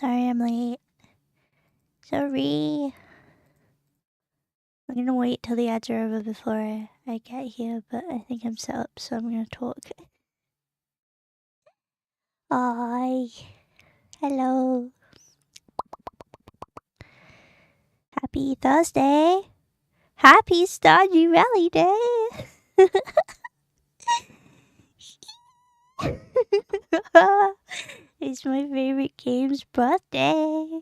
Sorry I'm late. Sorry. I'm gonna wait till the ads are over before I get here, but I think I'm set up, so I'm gonna talk. Hi. Hello. Happy Thursday. Happy Stardew Valley Day. It's my favorite game's birthday.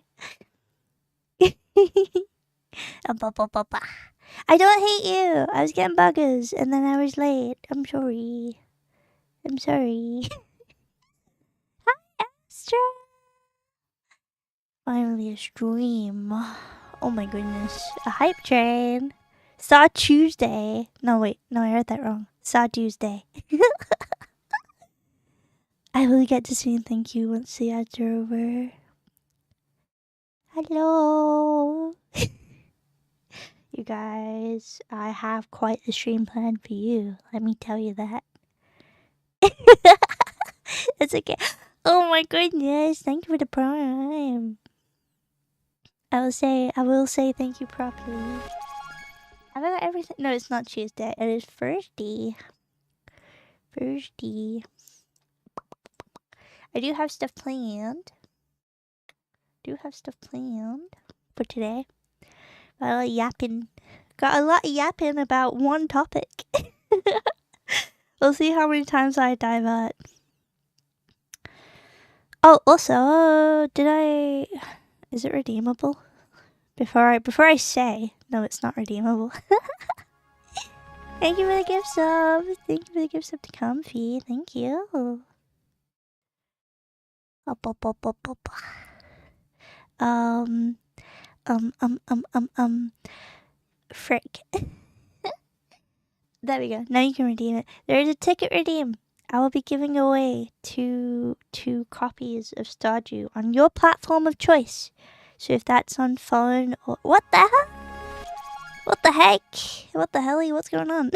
I don't hate you. I was getting buggers and then I was late. I'm sorry. I'm sorry. Hi, Astra. Finally a stream. Oh my goodness. A hype train. Saw Tuesday. No, wait. No, I heard that wrong. Saw Tuesday. I will get to sing thank you once the ads are over. Hello. You guys, I have quite the stream planned for you. Let me tell you that. It's okay. Oh my goodness. Thank you for the prime. I will say thank you properly. Have I got everything? No, it's not Tuesday. It is Thursday. Thursday. I do have stuff planned. For today. Got a lot of yapping about one topic. We'll see how many times I divert. Oh, also, is it redeemable? Before I say, no, it's not redeemable. Thank you for the gift sub. Thank you for the gift sub to Comfy. Thank you. Frick. There we go. Now you can redeem it. There is a ticket redeem. I will be giving away two copies of Stardew on your platform of choice. So if that's on phone or what the hell? What the heck? What the helly? What's going on?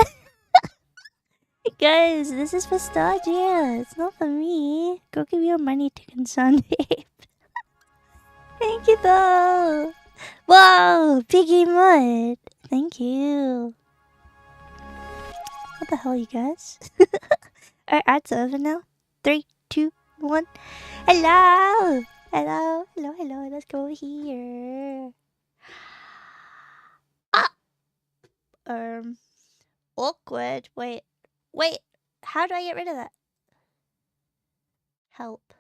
Guys, this is for Stardew. It's not for me. Go give your money to Concerned Ape. Thank you though. Whoa, Piggy Mud. Thank you. What the hell, you guys? Our ads over now. 3, 2, 1. Hello. Hello. Hello. Hello. Let's go here. Ah. Awkward. Wait. How do I get rid of that? Help.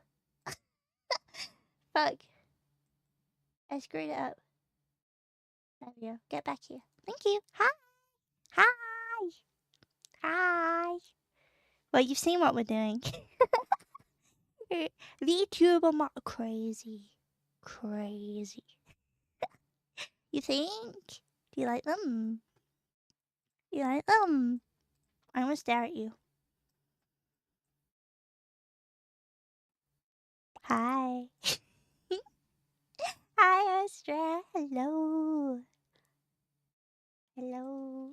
Fuck. I screwed it up. There we go. Get back here. Thank you. Hi. Hi. Hi. Well, you've seen what we're doing. VTuber crazy. Crazy. You think? Do you like them? You like them? I'm gonna stare at you. Hi. Hi, Astra. Hello. Hello.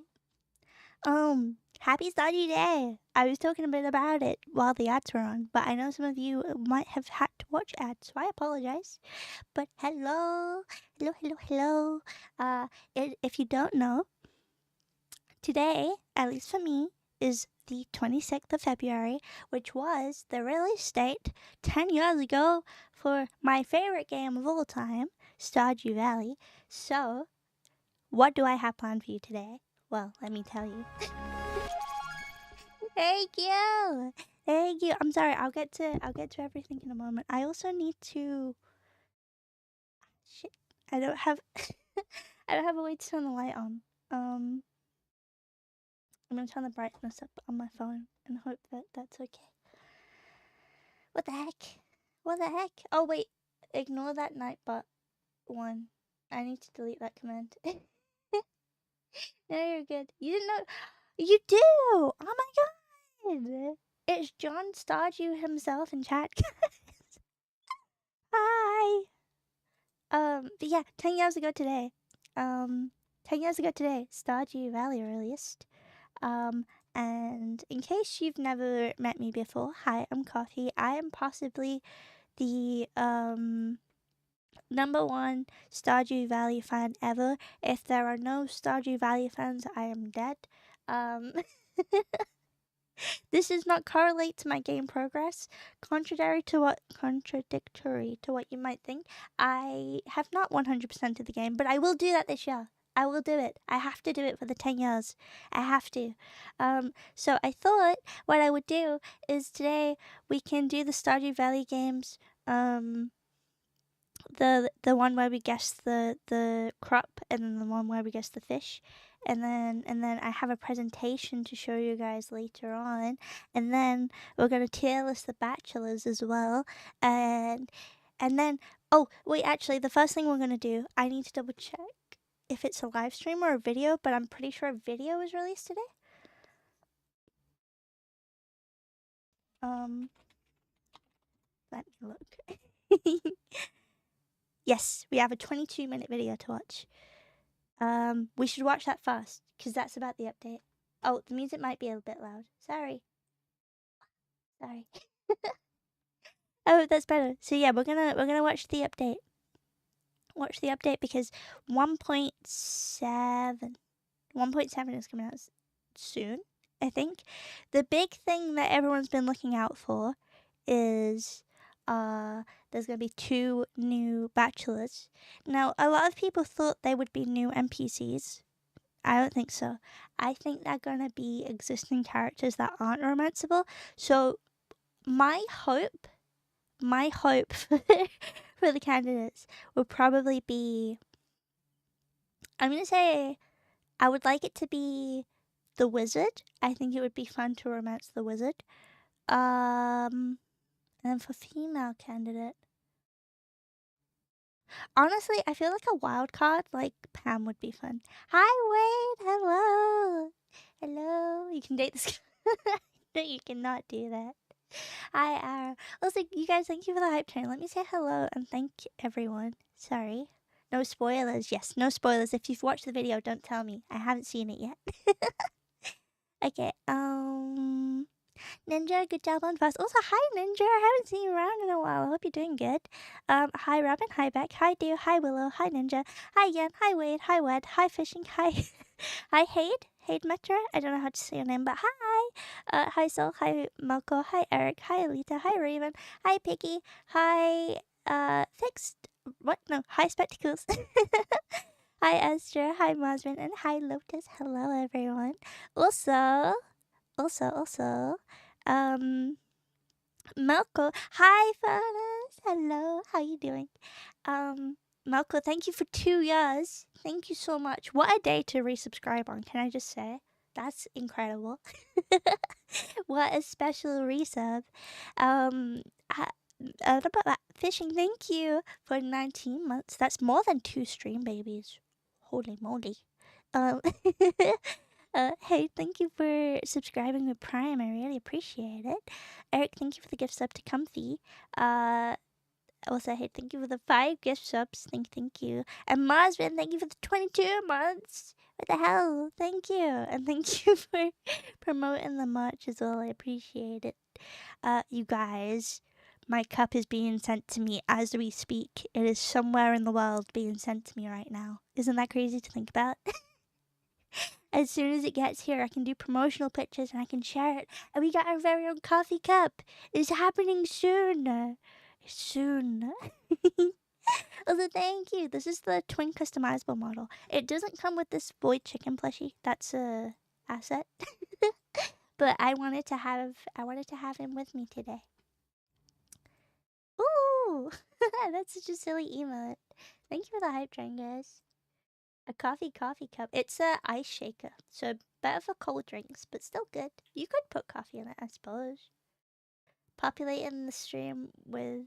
Happy Stardew Day. I was talking a bit about it while the ads were on, but I know some of you might have had to watch ads, so I apologize. But hello. Hello. If you don't know, today, at least for me, is the 26th of February, which was the release date 10 years ago for my favorite game of all time, Stardew Valley. So, what do I have planned for you today? Well, let me tell you. Thank you. I'm sorry. I'll get to everything in a moment. I also need to. Shit. I don't have. I don't have a way to turn the light on. I'm gonna turn the brightness up on my phone and hope that that's okay. What the heck? Oh wait, ignore that nightbot one. I need to delete that command. No, you're good. You didn't know. You do. Oh my god. It's John Stardew himself in chat. Hi. But yeah, 10 years ago today. 10 years ago today, Stardew Valley released. And in case you've never met me before, hi, I'm Coffee. I am possibly the #1 Stardew Valley fan ever. If there are no Stardew Valley fans, I am dead. This does not correlate to my game progress. Contradictory to what you might think, I have not 100% of the game, but I will do that this year. I will do it. I have to do it for the 10 years. I have to. So I thought what I would do is today we can do the Stardew Valley games. The one where we guess the crop, and then the one where we guess the fish, and then I have a presentation to show you guys later on, and then we're gonna tier list the bachelors as well, and then oh wait, actually the first thing we're gonna do, I need to double check if it's a live stream or a video, but I'm pretty sure a video was released today. Let me look. Yes, we have a 22-minute video to watch. We should watch that first, because that's about the update. Oh, the music might be a bit loud. Sorry. Oh, that's better. So yeah, we're gonna watch the update. Watch the update because 1.7 is coming out soon, I think. The big thing that everyone's been looking out for is there's gonna be 2 new bachelors. Now, a lot of people thought they would be new NPCs. I don't think so. I think they're gonna be existing characters that aren't romanceable. So my hope for the candidates would probably be, I'm gonna say, I would like it to be the wizard. I think it would be fun to romance the wizard. And then for female candidate, honestly, I feel like a wild card like Pam would be fun. Hi Wade, hello. You can date this guy. No, you cannot do that. Hi, also, you guys, thank you for the hype train. Let me say hello and thank everyone. Sorry. No spoilers. Yes, no spoilers. If you've watched the video, don't tell me. I haven't seen it yet. Okay, Ninja, good job on first. Also, hi Ninja, I haven't seen you around in a while. I hope you're doing good. Hi Robin, hi Beck, hi Dew, hi Willow, hi Ninja, hi Yen, hi Wade, hi Wed, hi Fishing, hi hi Hade Metra. I don't know how to say your name, but hi. Hi Sol, hi Malco, hi Eric, hi Alita, hi Raven, hi Piggy, hi Fixed. What? No, hi Spectacles. Hi Esther, hi Masrin, and hi Lotus. Hello everyone. Also, Malco. Hi, Fanas. Hello. How you doing? Malco, thank you for 2 years. Thank you so much. What a day to resubscribe on, can I just say? That's incredible. What a special resub. Fishing, thank you for 19 months. That's more than 2 stream babies. Holy moly. Hey, thank you for subscribing with Prime. I really appreciate it. Eric, thank you for the gift sub to Comfy. Also, hey, thank you for the 5 gift subs. Thank you. And Masvin, thank you for the 22 months. What the hell? Thank you. And thank you for promoting the merch as well. I appreciate it. You guys, my cup is being sent to me as we speak. It is somewhere in the world being sent to me right now. Isn't that crazy to think about? As soon as it gets here, I can do promotional pictures and I can share it. And we got our very own coffee cup. It's happening soon. Soon. Also, thank you. This is the twin customizable model. It doesn't come with this void chicken plushie. That's a asset. But I wanted to have him with me today. Ooh, that's such a silly emote. Thank you for the hype train, guys. A coffee cup. It's a ice shaker, so better for cold drinks, but still good. You could put coffee in it, I suppose. Populating the stream with,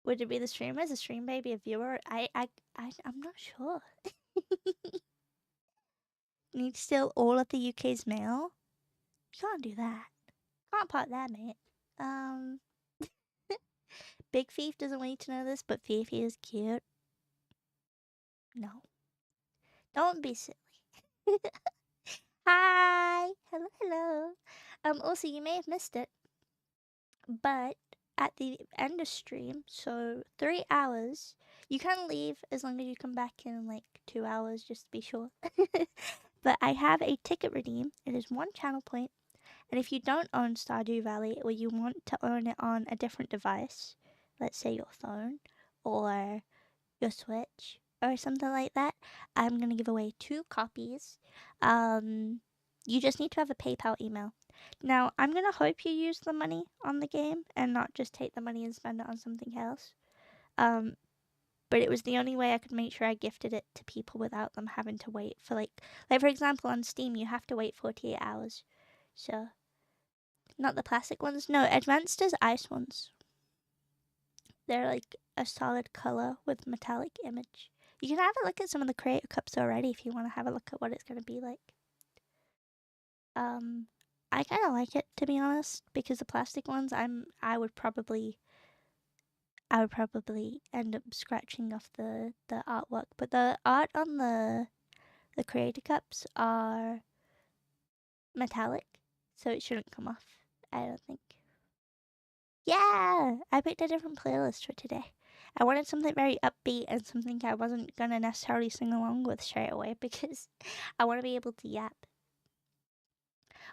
would it be the streamers, a stream baby, a viewer? I'm not sure. Need to steal all of the UK's mail? You can't do that. Can't pot that, mate. Big Thief doesn't want you to know this, but Fifi is cute. No. Don't be silly. Hi! Hello. Also, you may have missed it, but at the end of stream, so 3 hours. You can leave as long as you come back in like 2 hours, just to be sure. But I have a ticket redeem. It is 1 channel point, and if you don't own Stardew Valley or you want to own it on a different device, let's say your phone or your Switch or something like that, I'm gonna give away 2 copies. You just need to have a PayPal email. Now, I'm gonna hope you use the money on the game and not just take the money and spend it on something else. But it was the only way I could make sure I gifted it to people without them having to wait for like for example on Steam you have to wait 48 hours. So, not the plastic ones. No, Advanced is ice ones. They're like a solid color with metallic image. You can have a look at some of the creator cups already if you want to have a look at what it's going to be like. I kind of like it, to be honest, because the plastic ones I would probably end up scratching off the artwork, but the art on the creator cups are metallic, so it shouldn't come off, I don't think. Yeah, I picked a different playlist for today. I wanted something very upbeat and something I wasn't gonna necessarily sing along with straight away because I want to be able to yap.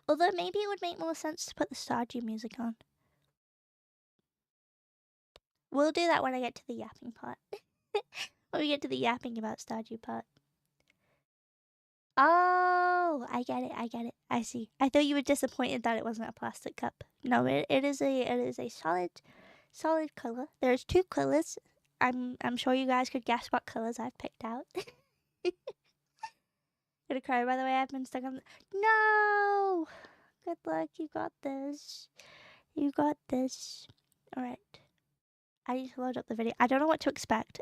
Although maybe it would make more sense to put the Stardew music on. We'll do that when I get to the yapping part. When we get to the yapping about Stardew part. Oh, I get it. I see. I thought you were disappointed that it wasn't a plastic cup. No, it is a solid color. There's 2 colors. I'm sure you guys could guess what colors I've picked out. Gonna cry, by the way. I've been stuck on. No. Good luck. You got this. You got this. All right. I need to load up the video. I don't know what to expect.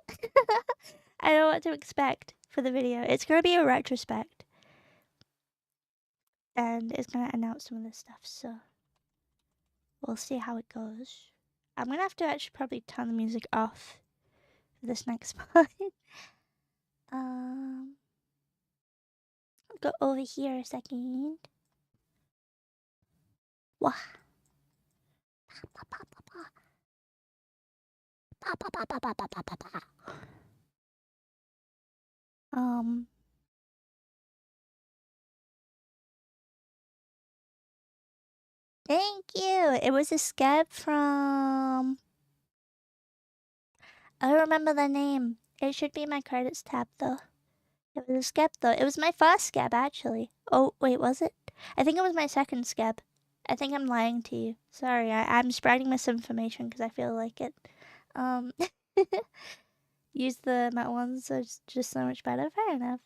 I don't know what to expect for the video. It's gonna be a retrospect. And it's gonna announce some of this stuff, so we'll see how it goes. I'm gonna have to actually probably turn the music off for this next part. Go over here a second. Wah. Thank you. It was a scab from. I don't remember the name. It should be my credits tab though. It was a scab though. It was my first scab actually. Oh wait, was it? I think it was my second scab. I think I'm lying to you. Sorry, I'm spreading misinformation because I feel like it. Use the metal ones, so it's just so much better. Fair enough.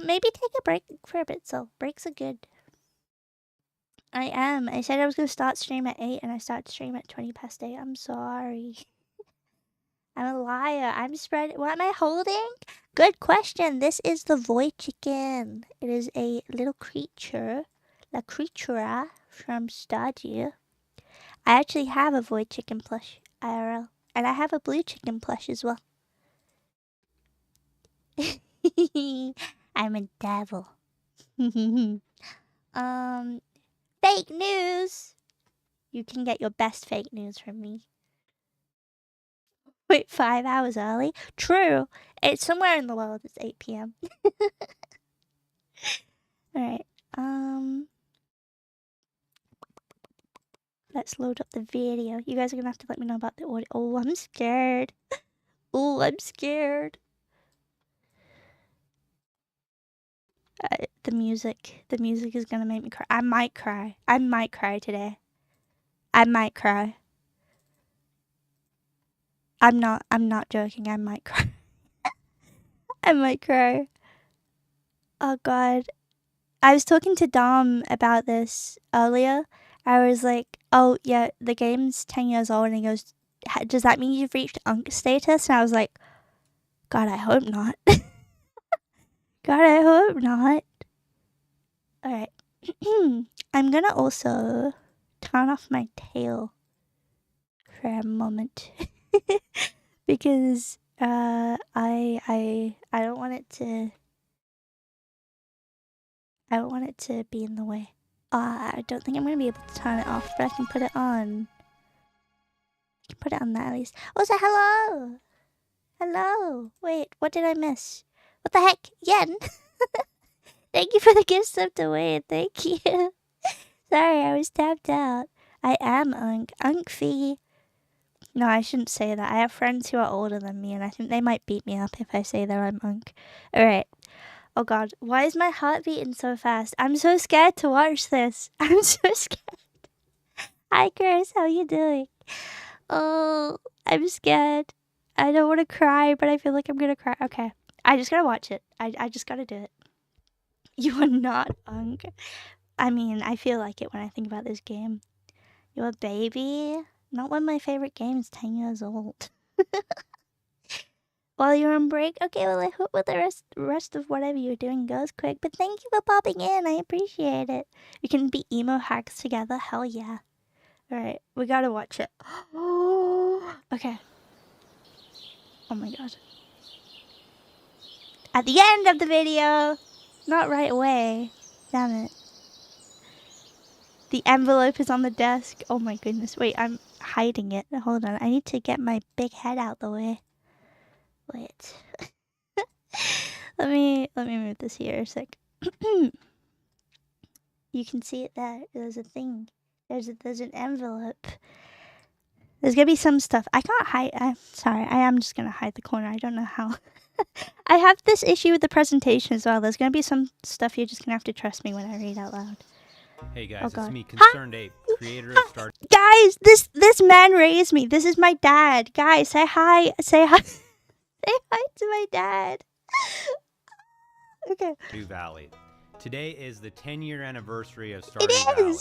Maybe take a break for a bit, so breaks are good. I am. I said I was going to start stream at 8 and I start stream at 20 past 8. I'm sorry. I'm a liar. I'm spreading. What am I holding? Good question. This is the void chicken. It is a little creature. La creatura from Stardew. I actually have a void chicken plush, IRL. And I have a blue chicken plush as well. I'm a devil. Fake news. You can get your best fake news from me. Wait, 5 hours early? True. It's somewhere in the world. It's 8 p.m. Alright. Let's load up the video. You guys are gonna have to let me know about the audio. Oh, I'm scared. Oh, I'm scared. The music is gonna make me cry. I might cry. I might cry today. I might cry. I'm not joking. I might cry. I might cry. Oh god. I was talking to Dom about this earlier. I was like, oh yeah, the game's 10 years old, and he goes, does that mean you've reached Unk status? And I was like, God, I hope not. God, I hope not. Alright. I'm gonna also turn off my tail for a moment. Because I don't want it to be in the way. I don't think I'm gonna be able to turn it off, but I can put it on. can put it on that at least. Also, hello! Hello! Wait, what did I miss? What the heck? Yen! Thank you for the gift sub to Wayne. Thank you. Sorry, I was tapped out. I am Unk. Unkfee. No, I shouldn't say that. I have friends who are older than me, and I think they might beat me up if I say that I'm Unk. Alright. Oh god, why is my heart beating so fast? I'm so scared to watch this. I'm so scared. Hi, Chris. How you doing? Oh, I'm scared. I don't want to cry, but I feel like I'm gonna cry. Okay. I just gotta watch it. I just gotta do it. You are not Unk. I mean, I feel like it when I think about this game. You're a baby? Not one of my favorite games, 10 years old. While you're on break? Okay, well, I hope with the rest of whatever you're doing goes quick. But thank you for popping in. I appreciate it. We can be emo hacks together. Hell yeah. Alright, we gotta watch it. Okay. Oh my god. At the end of the video! Not right away. Damn it. The envelope is on the desk. Oh my goodness. Wait, I'm hiding it. Hold on. I need to get my big head out the way. Wait. let me move this here a sec. You can see it there. There's a thing. There's an envelope. There's gonna be some stuff. I can't hide. I'm sorry. I am just gonna hide the corner. I don't know how. I have this issue with the presentation as well. There's gonna be some stuff you're just gonna have to trust me when I read out loud. Hey guys, oh it's God. me, Concerned Ape, creator of Star. Guys, this man raised me. This is my dad. Guys, say hi. Say hi. Say hi to my dad. Okay. Stardew Valley. Today is the 10-year anniversary of Stardew Valley.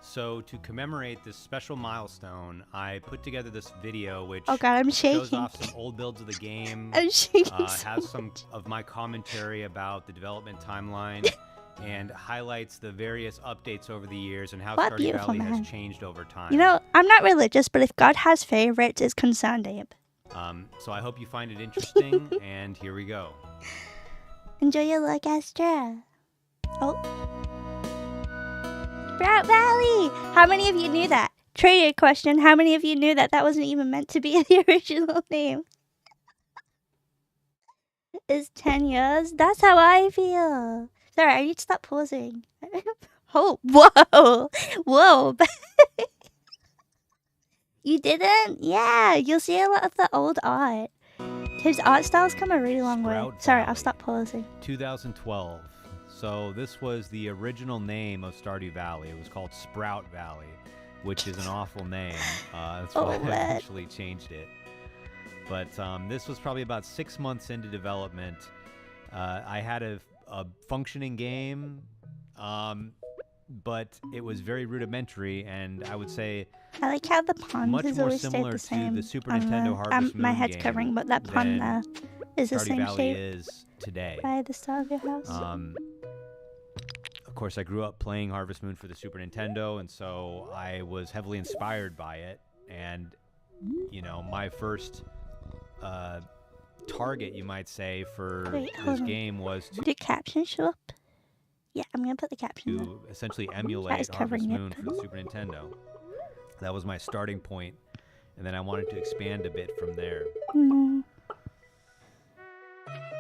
So to commemorate this special milestone, I put together this video which oh God, I'm shaking. shows off some old builds of the game. I'm shaking. Has some of my commentary about the development timeline. And highlights the various updates over the years and how Stardew Valley has changed over time. You know, I'm not religious, but if God has favorites, it's Concerned Ape. So I hope you find it interesting, and here we go. Enjoy your look, Astra. Oh. Sprout Valley! How many of you knew that? Trivia question, how many of you knew that that wasn't even meant to be the original name? It's 10 years? That's how I feel. Sorry, I need to stop pausing. Oh, whoa! Whoa! You didn't? Yeah, you'll see a lot of the old art. His art style's come a really long way. Sorry, I'll stop pausing. 2012. So this was the original name of Stardew Valley. It was called Sprout Valley, which is an awful name. That's why I eventually changed it. But this was probably about 6 months into development. I had a functioning game, but it was very rudimentary, and I would say I like how the pond has always stayed the same. To the Super Nintendo Harvest Moon my head's game covering, but that pond there is the same Valley shape. Is today. By the style of your house. Of course, I grew up playing Harvest Moon for the Super Nintendo, and so I was heavily inspired by it. And you know, my first target, you might say, for this game was to... Did captions show up? Yeah, I'm gonna put the captions to essentially emulate Harvest Moon for the Super Nintendo. That was my starting point, and then I wanted to expand a bit from there.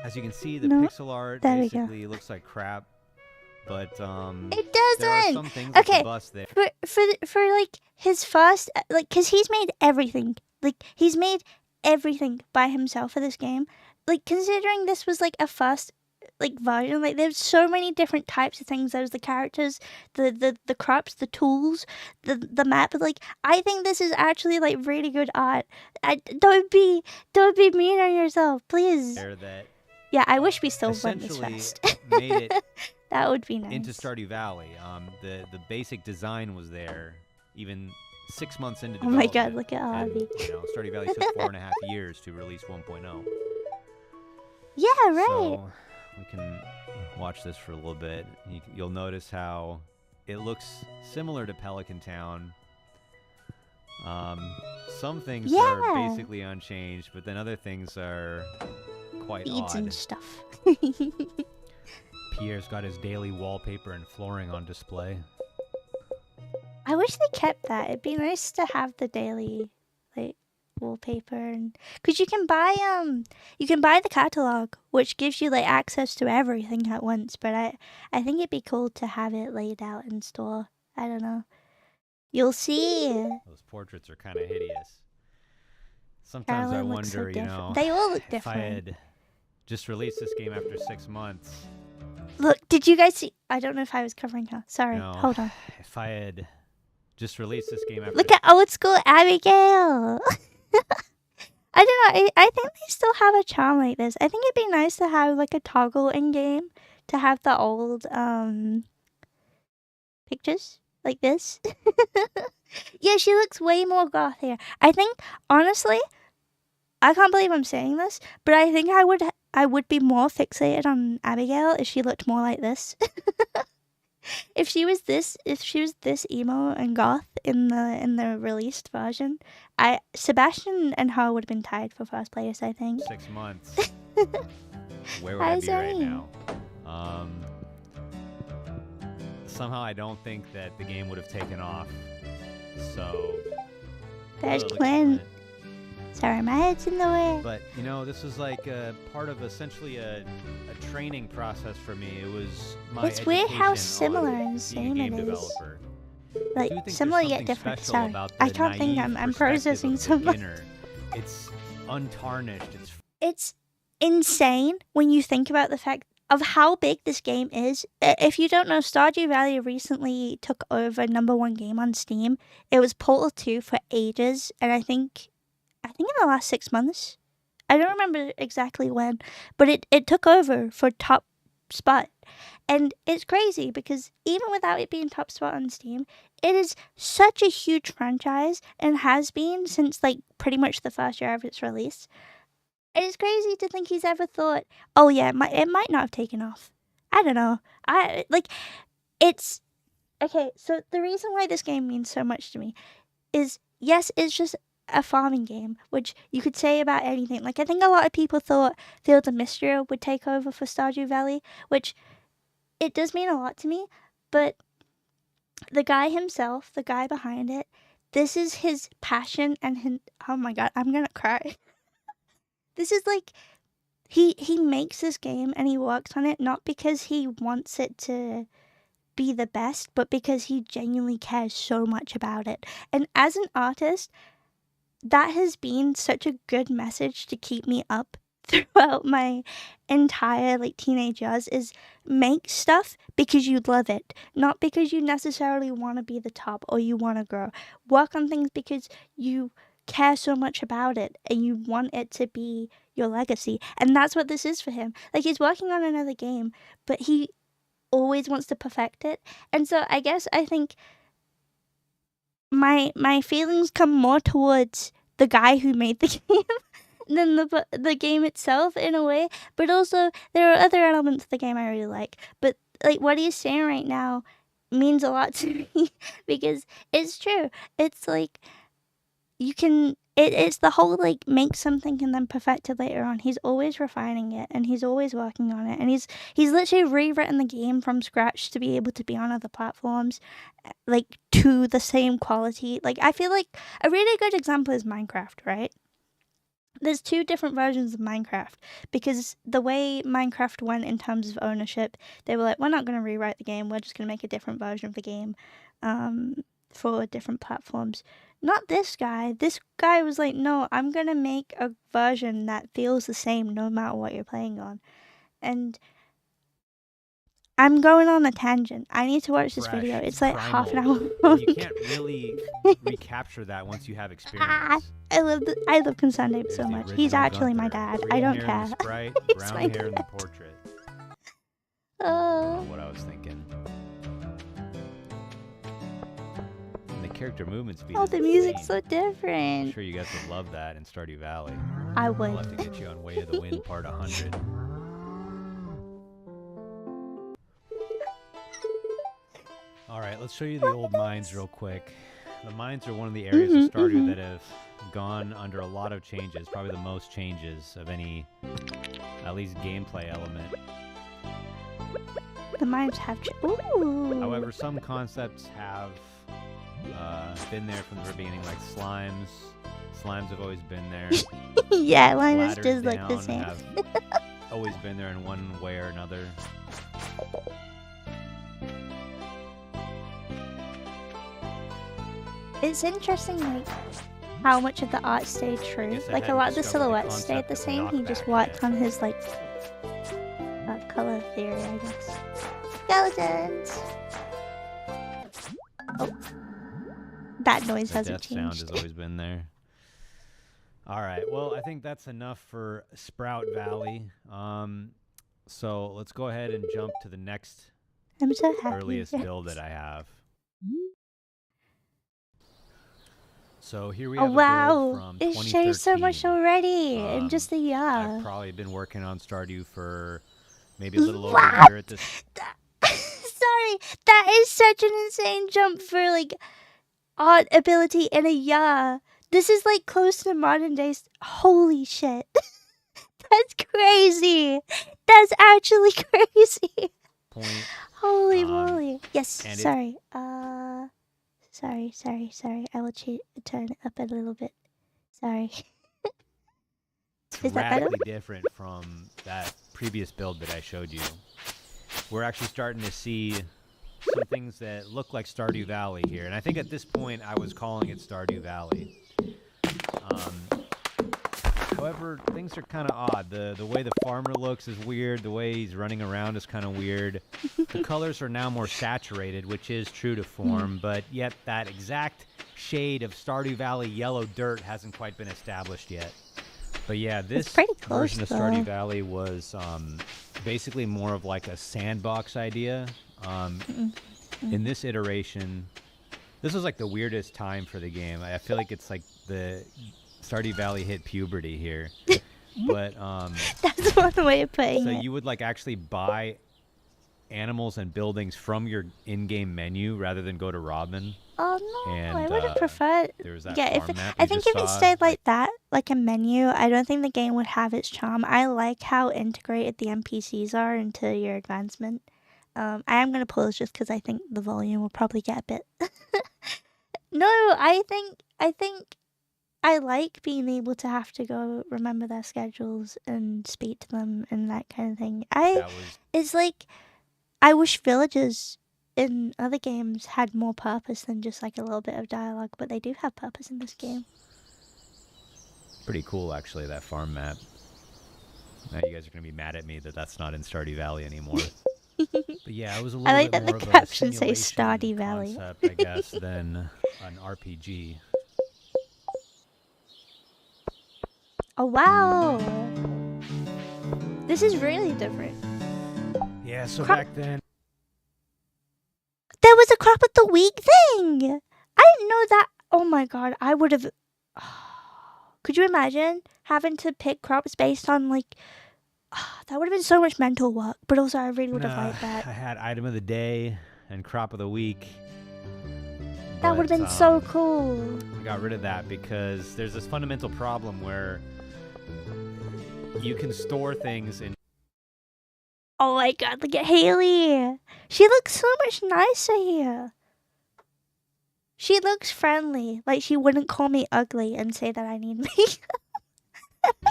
As you can see, the pixel art basically looks like crap, but it doesn't. There are some things that can bust there. For like his first, like, cause he's made everything. Like, he's made everything by himself for this game. Like, considering this was like a first like version, like there's so many different types of things. There's the characters, the crops, the tools, the map. Like, I think this is actually like really good art. Don't be mean on yourself, please. Yeah, I wish we still went this fast. Made it that would be nice. Into Stardew Valley. The basic design was there even 6 months into development. Oh my god, look at Avi. You know, Stardew Valley took 4.5 years to release 1.0. Yeah, right. So we can watch this for a little bit. You'll notice how it looks similar to Pelican Town. Some things are basically unchanged, but then other things are quite odd. And stuff. Pierre's got his daily wallpaper and flooring on display. I wish they kept that. It'd be nice to have the daily, like, wallpaper, and because you can buy the catalog, which gives you like access to everything at once. But I think it'd be cool to have it laid out in store. I don't know. You'll see. Those portraits are kind of hideous. Sometimes Carolyn I looks so wonder, you different. know, They all look if I different. had just released this game after 6 months. Look, did you guys see? I don't know if I was covering her. Sorry. No, Hold on. if I had just released this game after. Look at old school Abigail. I don't know. I think they still have a charm like this. I think it'd be nice to have like a toggle in game to have the old pictures like this. Yeah, she looks way more goth here. I think honestly, I can't believe I'm saying this, but I think I would be more fixated on Abigail if she looked more like this. If she was this emo and goth in the released version, Sebastian and her would have been tied for first place, I think. 6 months. Where would I be right now? Somehow I don't think that the game would have taken off. So There's Clint. Sorry, my head's in the way. But you know, this was like a part of essentially a training process for me. It was my It's weird how education similar on and being same a game it is. developer. Like I do think similar there's yet something different. special Sorry, about I the can't think. naive I'm perspective processing of the so much. beginner. It's untarnished. It's insane when you think about the fact of how big this game is. If you don't know, Stardew Valley recently took over #1 game on Steam. It was Portal 2 for ages, and I think in the last 6 months. I don't remember exactly when, but it took over for top spot. And it's crazy because even without it being top spot on Steam, it is such a huge franchise and has been since like pretty much the first year of its release. It is crazy to think he's ever thought, oh yeah, it might not have taken off. I don't know. It's okay. So the reason why this game means so much to me is, yes, it's just a farming game, which you could say about anything. Like I think a lot of people thought Field of Mystery would take over for Stardew Valley, which it does mean a lot to me. But the guy himself, the guy behind it, this is his passion and his, oh my god, I'm gonna cry. This is like he makes this game and he works on it not because he wants it to be the best, but because he genuinely cares so much about it. And as an artist, that has been such a good message to keep me up throughout my entire like teenage years, is make stuff because you love it, not because you necessarily want to be the top or you want to grow. Work on things because you care so much about it and you want it to be your legacy. And that's what this is for him. Like he's working on another game, but he always wants to perfect it. And so I think my feelings come more towards the guy who made the game than the game itself in a way. But also there are other elements of the game I really like. But like what he's saying right now means a lot to me because it's true. It's like you can it's the whole like make something and then perfect it later on. He's always refining it and he's always working on it, and he's literally rewritten the game from scratch to be able to be on other platforms like to the same quality. Like I feel like a really good example is Minecraft, right? There's 2 different versions of Minecraft because the way Minecraft went in terms of ownership, they were like, we're not going to rewrite the game, we're just going to make a different version of the game for different platforms. Not this guy. This guy was like, no, I'm going to make a version that feels the same no matter what you're playing on. And I'm going on a tangent. I need to watch this video. It's like primal. half an hour You long. can't really recapture that once you have experience. I love Consande There's so the much. He's original actually my Gunther. dad. I Green don't hair in care. the sprite, He's brown my hair in the dad. portrait. Oh. What I was thinking. And the character movement speed. Oh, is the music's insane. so different. I'm sure you guys would love that in Stardew Valley. I We'll would. have to get you on Way of the Wind Part 100. Alright, let's show you the old mines real quick. The mines are one of the areas of Stardew that have gone under a lot of changes, probably the most changes of any, at least gameplay element. The mines have. Ooh. However, some concepts have Been there from the beginning, like slimes. Slimes have always been there. Yeah, line is Bladders just like the down same. have always been there in one way or another. It's interesting, like, how much of the art stayed true. Guess I Like, a hadn't lot of the discovered the silhouettes stayed the concept of same. He just knockback worked yet. on his, like, color theory, I guess. Skeletons! Oh. That noise The hasn't death sound has changed. always been there. All right, well, I think that's enough for Sprout Valley. So let's go ahead and jump to the next I'm so happy. earliest build that I have. So here we Oh have a build wow! from It 2013. changed so much already in just a I've year. probably been working on Stardew for maybe a little over What? a year at this. Sorry, that is such an insane jump for like art ability in a year. This is like close to modern days. Holy shit. That's crazy. That's actually crazy. Point. Holy moly. Yes, and sorry. Sorry. I will turn it up a little bit. Sorry. It's Is that better? radically different from that previous build that I showed you. We're actually starting to see some things that look like Stardew Valley here. And I think at this point I was calling it Stardew Valley. However, things are kind of odd. The way the farmer looks is weird. The way he's running around is kind of weird. The colors are now more saturated, which is true to form, but yet that exact shade of Stardew Valley yellow dirt hasn't quite been established yet. But yeah, this version of Stardew Valley was basically more of like a sandbox idea. In this iteration, this was like the weirdest time for the game. I feel like it's like the Stardew Valley hit puberty here. But that's one way of putting so it. you would like actually buy animals and buildings from your in-game menu rather than go to Robin. Oh no, And, I would have preferred. There was that Yeah, farm map I you think just if it saw, stayed like that, like a menu, I don't think the game would have its charm. I like how integrated the NPCs are into your advancement. I am gonna pause just because I think the volume will probably get a bit. No, I think I like being able to have to go remember their schedules and speak to them and that kind of thing. It's like I wish villagers in other games had more purpose than just like a little bit of dialogue, but they do have purpose in this game. Pretty cool, actually, that farm map. Now you guys are gonna be mad at me that that's not in Stardew Valley anymore. But yeah, it was a little bit more of a simulation Stardew Valley concept, I guess, than an RPG. Oh wow! This is really different. Yeah, so back then... There was a crop of the week thing! I didn't know that. Oh my god, I would have... Could you imagine having to pick crops based on like... that would have been so much mental work, but also I really would have liked that. I had item of the day and crop of the week. That would have been so cool. I got rid of that because there's this fundamental problem where you can store things in... Oh my god, look at Haley. She looks so much nicer here. She looks friendly, like she wouldn't call me ugly and say that I need makeup.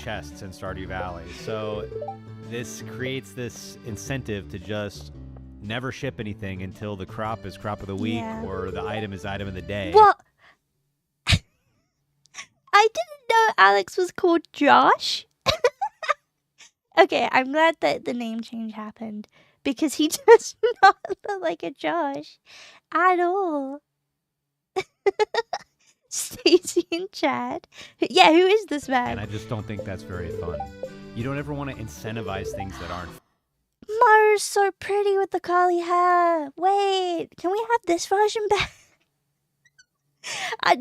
chests in Stardew Valley. So this creates this incentive to just never ship anything until the crop is crop of the week or the item is item of the day. What? I didn't know Alex was called Josh. Okay, I'm glad that the name change happened because he does not look like a Josh at all. Stacy and Chad. Yeah, who is this man? And I just don't think that's very fun. You don't ever want to incentivize things that aren't. Mara's so pretty with the curly hair. Wait, can we have this version back?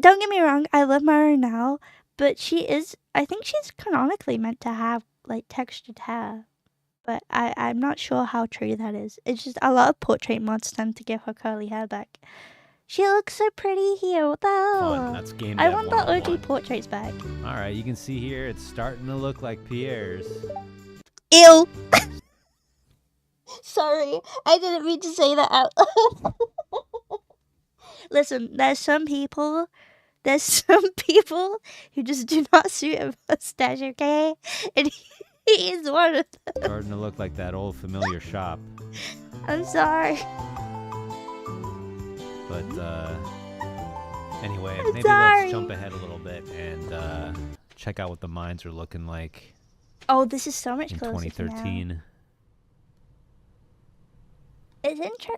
Don't get me wrong, I love Mara now, but I think she's canonically meant to have like textured hair. But I'm not sure how true that is. It's just a lot of portrait mods tend to give her curly hair back. She looks so pretty here. What the hell? Fun. That's game I dev want the 101. OG portraits back. Alright, you can see here it's starting to look like Pierre's. Ew. Sorry, I didn't mean to say that out loud. Listen, there's some people who just do not suit a mustache, okay? And he is one of them. Starting to look like that old familiar shop. I'm sorry. But anyway, I'm maybe sorry. let's jump ahead a little bit and check out what the mines are looking like Oh, this is so much in closer 2013. to now. It's interesting.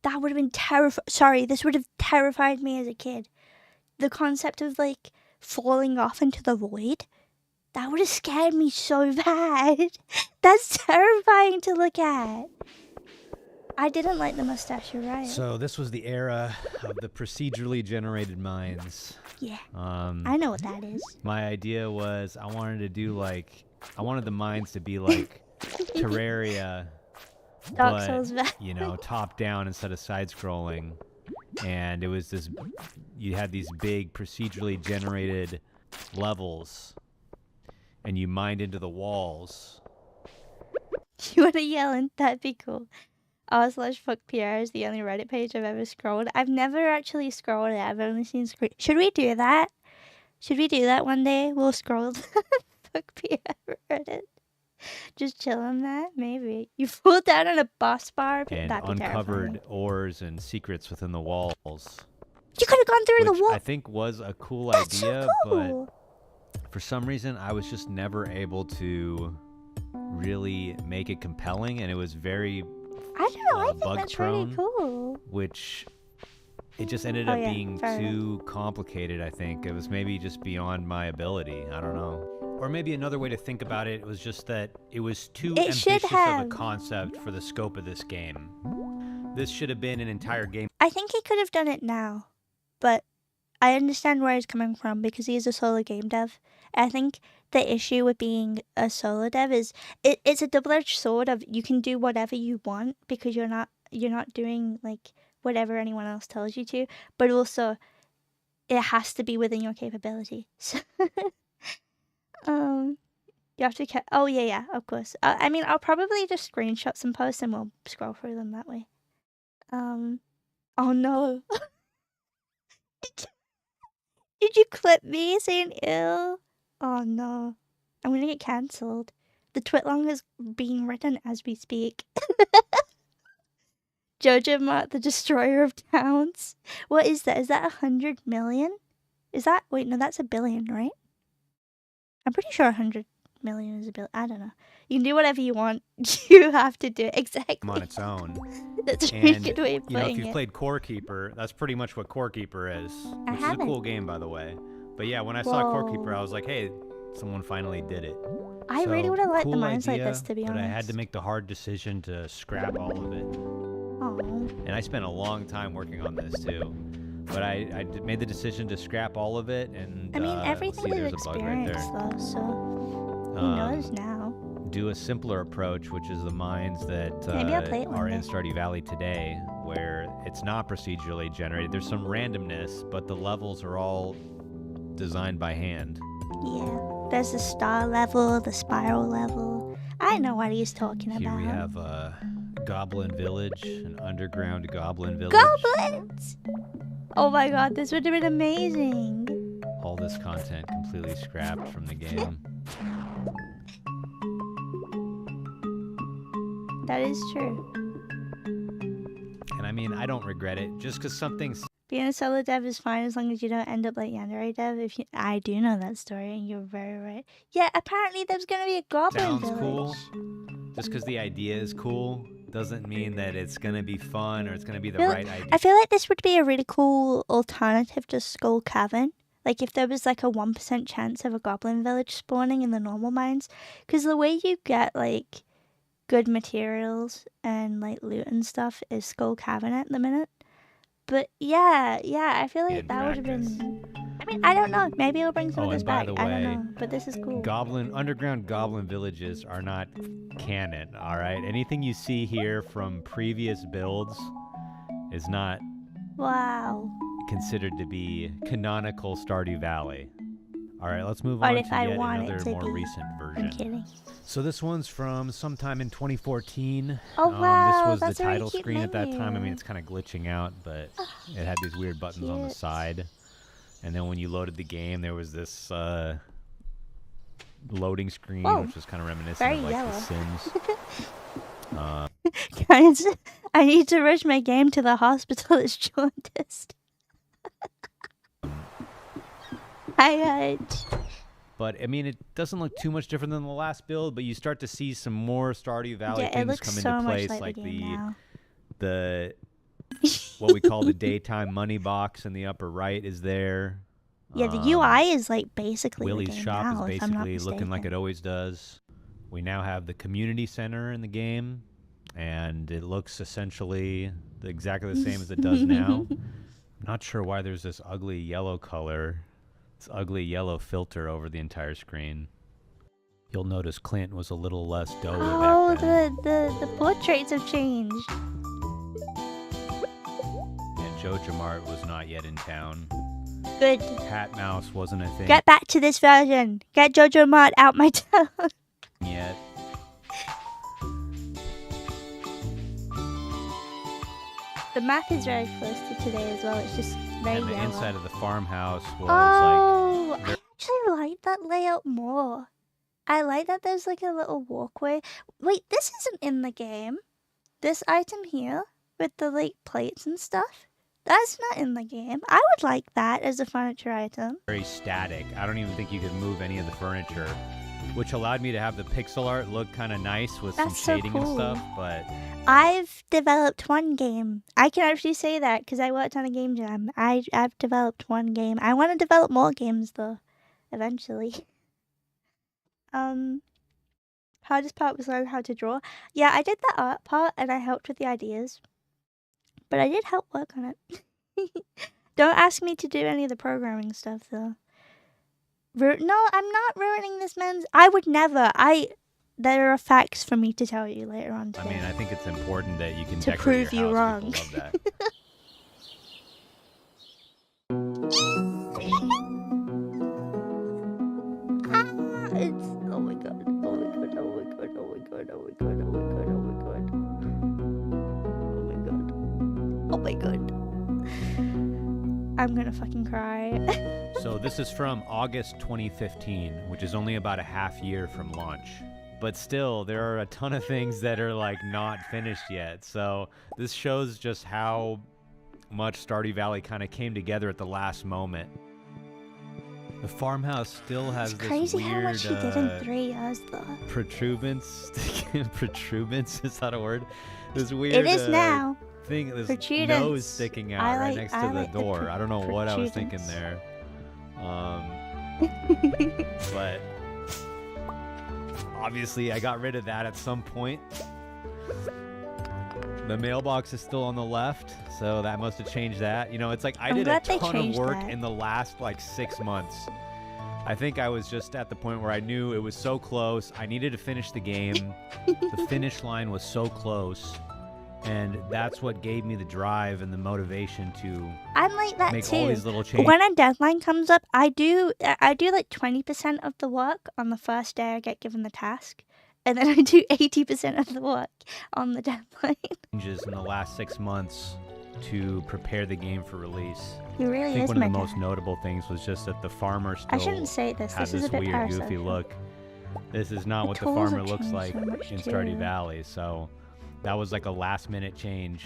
That would have been Sorry, this would have terrified me as a kid. The concept of like falling off into the void. That would have scared me so bad. That's terrifying to look at. I didn't like the mustache, you're right. So this was the era of the procedurally generated mines. Yeah, I know what that is. My idea was I wanted the mines to be like Terraria, Dark Souls but, you know, top down instead of side scrolling. And it was you had these big procedurally generated levels and you mined into the walls. You want to yell and that'd be cool. r/fuckpr is the only Reddit page I've ever scrolled. I've never actually scrolled it. I've only seen screen. Should we do that? Should we do that one day? We'll scroll the fuckpr Reddit. Just chill on that, maybe. You fall down on a bus bar, and that'd be uncovered terrifying. ores and secrets within the walls. You could have gone through the Which wall. I think was a cool That's idea, so cool. but for some reason I was just never able to really make it compelling, and it was very I don't know. I think bug that's prone, really cool. which it just ended up being fair too complicated. I think it was maybe just beyond my ability. I don't know. Or maybe another way to think about it was just that it was too ambitious of a concept for the scope of this game. This should have been an entire game. I think he could have done it now, but I understand where he's coming from because he is a solo game dev. I think the issue with being a solo dev is it's a double-edged sword of you can do whatever you want because you're not doing like whatever anyone else tells you to, but also it has to be within your capability. So you have to oh yeah, of course. I mean, I'll probably just screenshot some posts and we'll scroll through them that way. Oh no. Did you clip me saying ill? Oh no. I'm gonna get cancelled. The twitlong is being written as we speak. Jojo Mart, the destroyer of towns. What is that? Is that 100 million? Is that... Wait, no, that's a billion, right? I'm pretty sure 100 million is a billion. I don't know. You can do whatever you want. You have to do it. Exactly. On its own. That's a really good way of you know, if putting you've it. played Core Keeper, that's pretty much what Core Keeper is. I Which is a haven't. cool game, by the way. But yeah, when I saw Core Keeper, I was like, hey, someone finally did it. I really would have liked cool the mines like idea, this, to be honest. But I had to make the hard decision to scrap all of it. Aww. And I spent a long time working on this, too. But I made the decision to scrap all of it, and I mean, everything see, is there's a bug right experience, there. though, so who knows now? Do a simpler approach, which is the mines that Maybe I'll play it one are day. in Stardew Valley today, where it's not procedurally generated. There's some randomness, but the levels are all designed by hand. Yeah, there's the star level, the spiral level. I know what he's talking Here about. we have Goblin Village, an underground Goblin Village. Goblins! Oh my god, this would have been amazing. All this content completely scrapped from the game. That is true. And I mean, I don't regret it. Just because something's... Being a solo dev is fine as long as you don't end up like Yandere dev. I do know that story, and you're very right. Yeah, apparently there's gonna be a goblin sounds village. cool. Just because the idea is cool doesn't mean that it's gonna be fun or it's gonna be the right idea. I feel like this would be a really cool alternative to Skull Cavern. Like if there was like a 1% chance of a goblin village spawning in the normal mines, because the way you get like good materials and like loot and stuff is Skull Cavern at the minute. But yeah, I feel like that would have been... I mean, I don't know. Maybe it'll bring some of this back. By the I way, don't know. But this is cool. Underground goblin villages are not canon, alright? Anything you see here from previous builds is not Wow. considered to be canonical Stardew Valley. All right, let's move But on if to I yet want it another to more be. recent I'm version. kidding. So this one's from sometime in 2014. Oh wow, this was that's the a really title cute screen at that time. I mean, menu. it's kind of glitching out, but it had these weird buttons on the Cute. side. And then when you loaded the game, there was this loading screen, Whoa, which was kind of reminiscent very of like yellow. The Sims. Guys, I need to rush my game to the hospital. It's jaundiced. Hi, But I mean, it doesn't look too much different than the last build, but you start to see some more Stardew Valley yeah, it things looks come so into much place, like like the game now. the what we call the daytime money box in the upper right is there. Yeah, the UI is like basically Willie's the game shop now, is if I'm not basically mistaken. looking like it always does. We now have the community center in the game, and it looks essentially exactly the same as it does now. Not sure why there's this ugly yellow color, this ugly yellow filter over the entire screen. You'll notice Clint was a little less doughy Oh, back then. the portraits have changed. And Joe Jamart was not yet in town. Good. Cat Mouse wasn't a thing Get back to this version. Get Jojo Mart out my town. yet. The map is very close to today as well. It's just very And the yellow. inside of the farmhouse was Oh, like... I actually like that layout more. I like that there's like a little walkway. Wait, this isn't in the game. This item here with the like plates and stuff. That's not in the game. I would like that as a furniture item. very static. I don't even think you could move any of the furniture, which allowed me to have the pixel art look kind of nice with That's some so shading cool. and stuff, but I've developed one game. I can actually say that because I worked on a game jam. I've developed one game. I want to develop more games though, eventually. Hardest part was learning how to draw. Yeah, I did the art part and I helped with the ideas, but I did help work on it. Don't ask me to do any of the programming stuff though. No, I'm not ruining this man's. I would never. There are facts for me to tell you later on I today. mean, I think it's important that you can To decorate prove your you house. wrong. People love that. It's oh my god, oh my god, oh my god, oh my god, oh my god, oh my god, oh my god, oh my god, oh my god. I'm gonna fucking cry. So this is from August 2015, which is only about a half year from launch. But still, there are a ton of things that are like not finished yet. So this shows just how much Stardew Valley kind of came together at the last moment. The farmhouse still has It's this crazy weird how much he did in 3 years though. protuberance. Protuberance, is that a word? This weird It is now. thing, this Protrusions. nose sticking out right next to the like the door. I don't know what I was thinking protrusions. there. But obviously I got rid of that at some point. The mailbox is still on the left, so that must have changed that. You know, it's like I I'm did a glad they ton of changed work that. in the last like 6 months. I think I was just at the point where I knew it was so close. I needed to finish the game. The finish line was so close. And that's what gave me the drive and the motivation to I'm like that make too. all these little changes. When a deadline comes up, I do like 20% of the work on the first day I get given the task, and then I do 80% of the work on the deadline. Changes in the last 6 months to prepare the game for release. He I really think is one of my the most dad. notable things was just that the farmer still I shouldn't say this. had This is this a bit weird, goofy parasocial. look. This is not The what the tools farmer have looks changed like so much in Stardew too. Valley. So that was like a last minute change,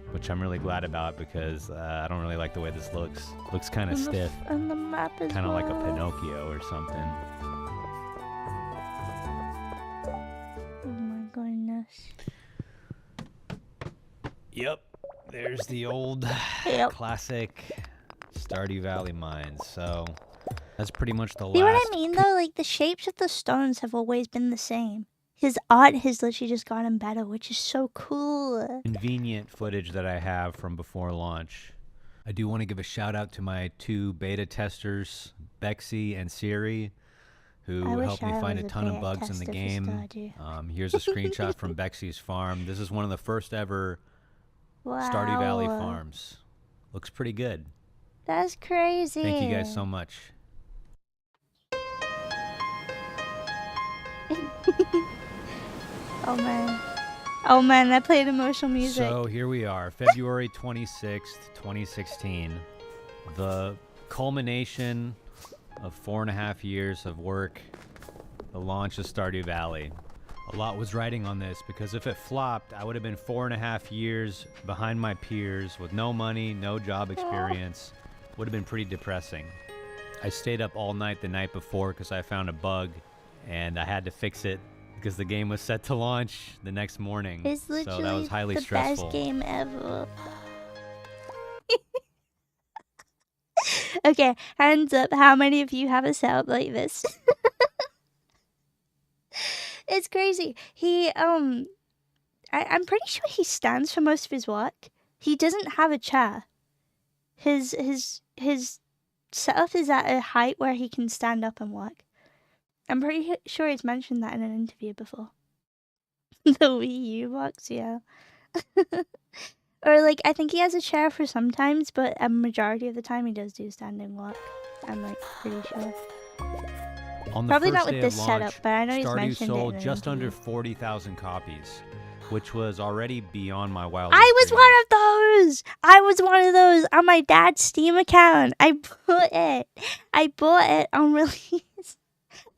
which I'm really glad about because I don't really like the way this looks. Looks kind of stiff, And the map is kind of like a Pinocchio or something. Oh my goodness. Yep, there's the old Yep. classic Stardew Valley mines. So that's pretty much the See last what I mean though? Like the shapes of the stones have always been the same. His art has literally just gotten better, which is so cool. convenient footage that I have from before launch. I do want to give a shout out to my 2 beta testers, Bexy and Siri, who I wish helped me I find a was a ton of beta bugs in the tester for game. Stardew. Here's a screenshot from Bexy's farm. This is one of the first ever Wow. Stardew Valley farms. Looks pretty good. That's crazy. Thank you guys so much. Oh man, that played emotional music. So here we are, February 26th, 2016. The culmination of 4.5 years of work, the launch of Stardew Valley. A lot was riding on this because if it flopped, I would have been 4.5 years behind my peers with no money, no job experience. Would have been pretty depressing. I stayed up all night the night before because I found a bug and I had to fix it because the game was set to launch the next morning. It's literally so that was highly the stressful. best game ever. Okay, hands up. How many of you have a setup like this? It's crazy. I'm pretty sure he stands for most of his work. He doesn't have a chair. His setup is at a height where he can stand up and work. I'm pretty sure he's mentioned that in an interview before. The Wii U box, yeah. Or like, I think he has a chair for sometimes, but a majority of the time he does do standing work. I'm like pretty sure. On the Probably first not with day this of setup, launch, but I know he's Stardew mentioned sold it in an just under interview. 40,000 copies, which was already beyond my wildest I was dreams. one of those! I was one of those on my dad's Steam account. I bought it on release.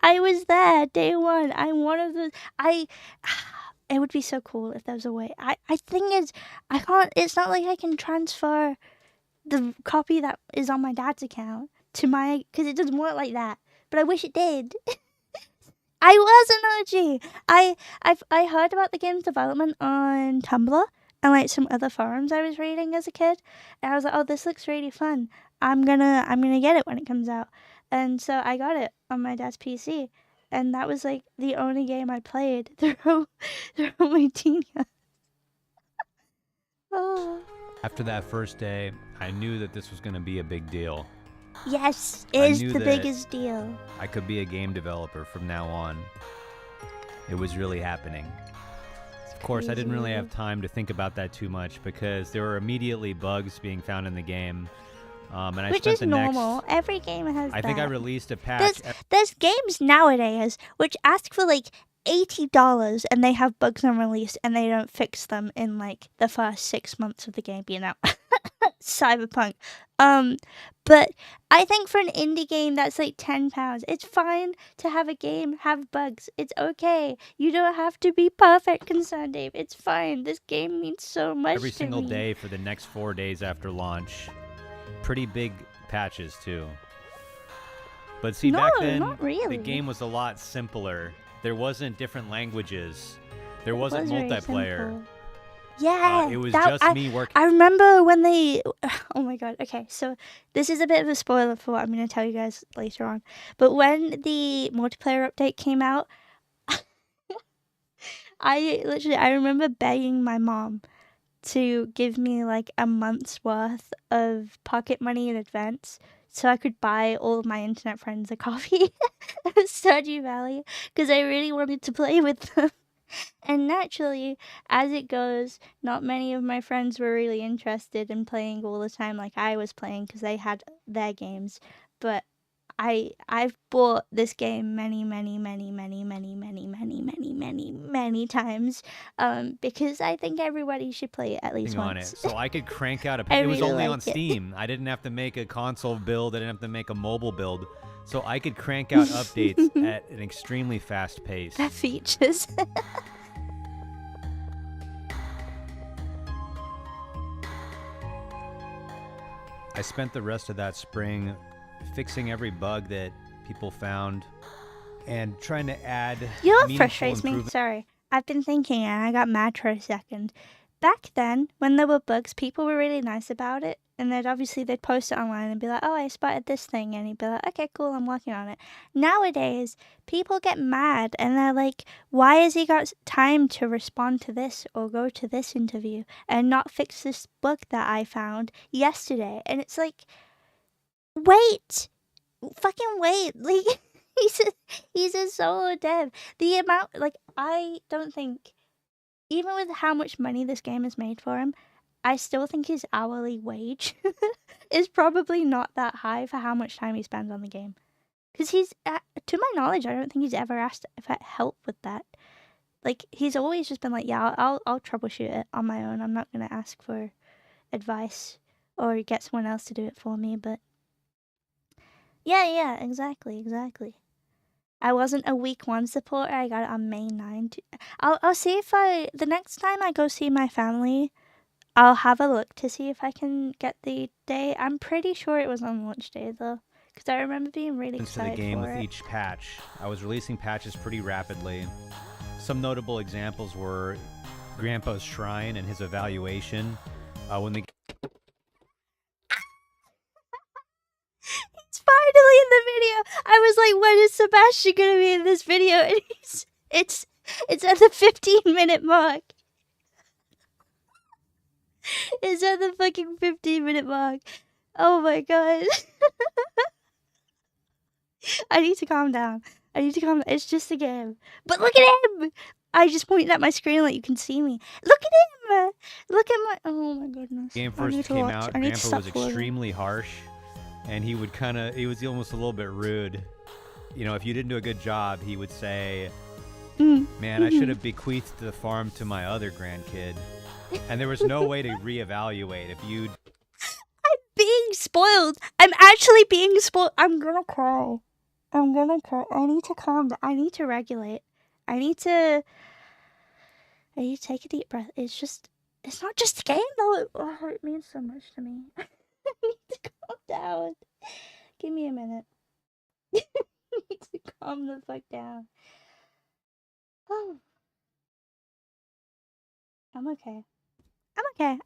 I was there day one. I'm one of those. It would be so cool if there was a way. I think I can't. It's not like I can transfer the copy that is on my dad's account to my, because it doesn't work like that. But I wish it did. I was an OG. I heard about the game's development on Tumblr and like some other forums I was reading as a kid, and I was like, oh, this looks really fun. I'm gonna get it when it comes out. And so I got it on my dad's PC, and that was like the only game I played through my teen years. Oh. After that first day, I knew that this was going to be a big deal. Yes, I is knew the that biggest deal. I could be a game developer from now on. It was really happening. Of course, I didn't really have time to think about that too much because there were immediately bugs being found in the game. And I Which spent is the normal. next... Every game has I that. think I released a patch... There's games nowadays which ask for like $80 and they have bugs on release and they don't fix them in like the first 6 months of the game being out. Cyberpunk. But I think for an indie game that's like £10, it's fine to have a game have bugs. It's okay. You don't have to be perfect, Concerned Dave. It's fine. This game means so much every to single me. day for the next 4 days after launch. Pretty big patches too. But see, back then, not really. the game was a lot simpler. There wasn't different languages. There wasn't was very multiplayer. simple. Yeah, It was just me working. I remember when they. Oh my god. Okay, so this is a bit of a spoiler for what I'm going to tell you guys later on. But when the multiplayer update came out, I remember begging my mom to give me like a month's worth of pocket money in advance so I could buy all of my internet friends a copy of Stardew Valley because I really wanted to play with them. And naturally, as it goes, not many of my friends were really interested in playing all the time like I was playing because they had their games. But I've bought this game many times because I think everybody should play it at least On once. it, so I could crank out a. I It was really only like on it. Steam. I didn't have to make a console build. I didn't have to make a mobile build, so I could crank out updates at an extremely fast pace. That features. I spent the rest of that spring fixing every bug that people found and trying to add. You know what meaningful frustrates me? improvement- Sorry. I've been thinking and I got mad for a second. Back then, when there were bugs, people were really nice about it. And they'd post it online and be like, oh, I spotted this thing. And he'd be like, okay, cool, I'm working on it. Nowadays, people get mad and they're like, why has he got time to respond to this or go to this interview and not fix this bug that I found yesterday? And it's like, wait. Fucking wait. Like, he's a solo dev. The amount, like, I don't think, even with how much money this game has made for him, I still think his hourly wage is probably not that high for how much time he spends on the game. Because to my knowledge, I don't think he's ever asked for help with that. Like, he's always just been like, yeah, I'll troubleshoot it on my own. I'm not going to ask for advice or get someone else to do it for me, but... Yeah, exactly. I wasn't a week 1 supporter. I got it on May 9. I'll see if the next time I go see my family, I'll have a look to see if I can get the day. I'm pretty sure it was on launch day, though. Because I remember being really excited to the game for with it. each patch. I was releasing patches pretty rapidly. Some notable examples were Grandpa's Shrine and his evaluation. When the He's finally in the video. I was like, when is Sebastian gonna be in this video? And it's at the 15-minute mark. It's at the fucking 15-minute mark. Oh my god. I need to calm down. It's just a game. But look at him! I just pointed at my screen like you can see me. Look at him! Look at my... Oh my goodness. game first came out, Grandpa was extremely harsh. And he was almost a little bit rude. You know, if you didn't do a good job, he would say, man, I should have bequeathed the farm to my other grandkid. And there was no way to reevaluate if you'd... I'm being spoiled. I'm actually being spoiled. I'm gonna cry. I need to calm down. I need to regulate. I need to take a deep breath. It's not just a game, though. It means so much to me. I need to calm down. Give me a minute. I need to calm the fuck down. Oh. I'm okay.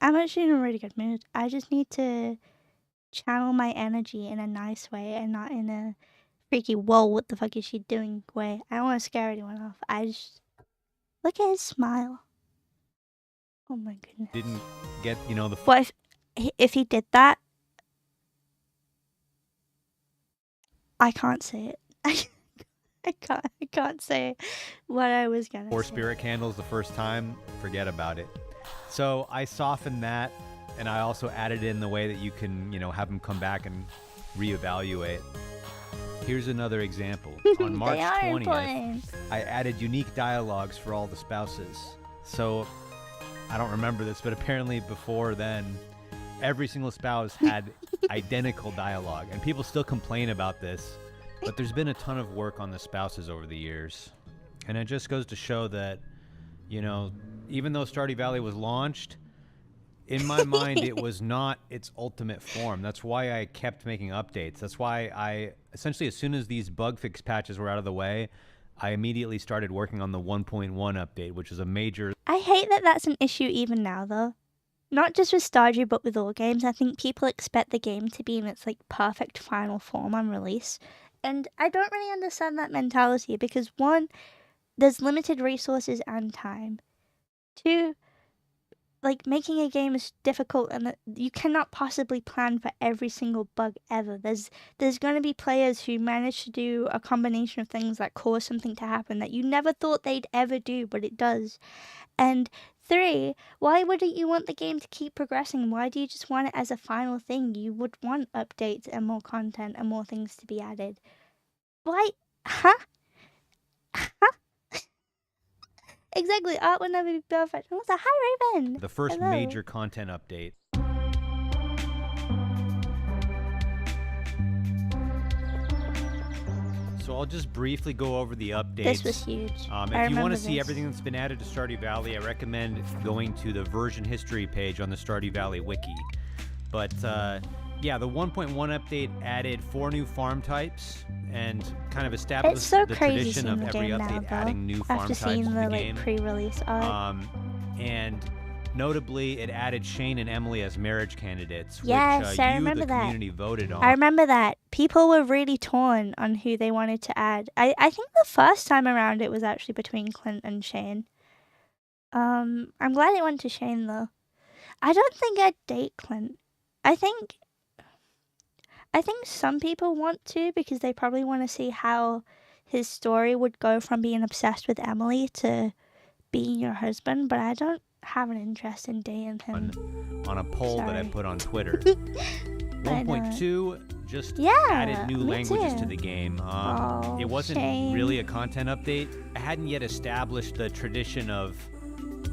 I'm actually in a really good mood. I just need to channel my energy in a nice way and not in a freaky, whoa, what the fuck is she doing way. I don't want to scare anyone off. I just... Look at his smile. Oh my goodness. Didn't get, the... What if he did that? I can't say it. I can't say what I was gonna say. 4 spirit candles the first time, forget about it. So I softened that, and I also added in the way that you can, have them come back and reevaluate. Here's another example. On March 20th, I added unique dialogues for all the spouses. So I don't remember this, but apparently before then, every single spouse had identical dialogue, and people still complain about this. But there's been a ton of work on the spouses over the years. And it just goes to show that, even though Stardew Valley was launched, in my mind, it was not its ultimate form. That's why I kept making updates. That's why I, essentially, as soon as these bug fix patches were out of the way, I immediately started working on the 1.1 update, which is a major... I hate that that's an issue even now, though. Not just with Stardew, but with all games. I think people expect the game to be in its, perfect final form on release. And I don't really understand that mentality because, 1, there's limited resources and time. 2, making a game is difficult and you cannot possibly plan for every single bug ever. There's going to be players who manage to do a combination of things that cause something to happen that you never thought they'd ever do, but it does. And 3, why wouldn't you want the game to keep progressing? Why do you just want it as a final thing? You would want updates and more content and more things to be added. Why? Huh? Exactly, art would never be perfect. And also, hi Raven! The first Hello. major content update. So I'll just briefly go over the updates. This was huge. If you want to see everything that's been added to Stardew Valley, I recommend going to the version history page on the Stardew Valley wiki. But yeah, the 1.1 update added 4 new farm types and kind of established the tradition of every update adding new farm types to the game. Pre-release art. And notably, it added Shane and Emily as marriage candidates, yes, which I remember the that. community voted on. I remember that. People were really torn on who they wanted to add. I think the first time around it was actually between Clint and Shane. I'm glad it went to Shane, though. I don't think I'd date Clint. I think some people want to because they probably want to see how his story would go from being obsessed with Emily to being your husband, but I don't have an interest in dating him. On a poll that I put on Twitter. I know. 1.2 just Yeah, added new me languages too. to the game. Oh, It wasn't shame. really a content update. I hadn't yet established the tradition of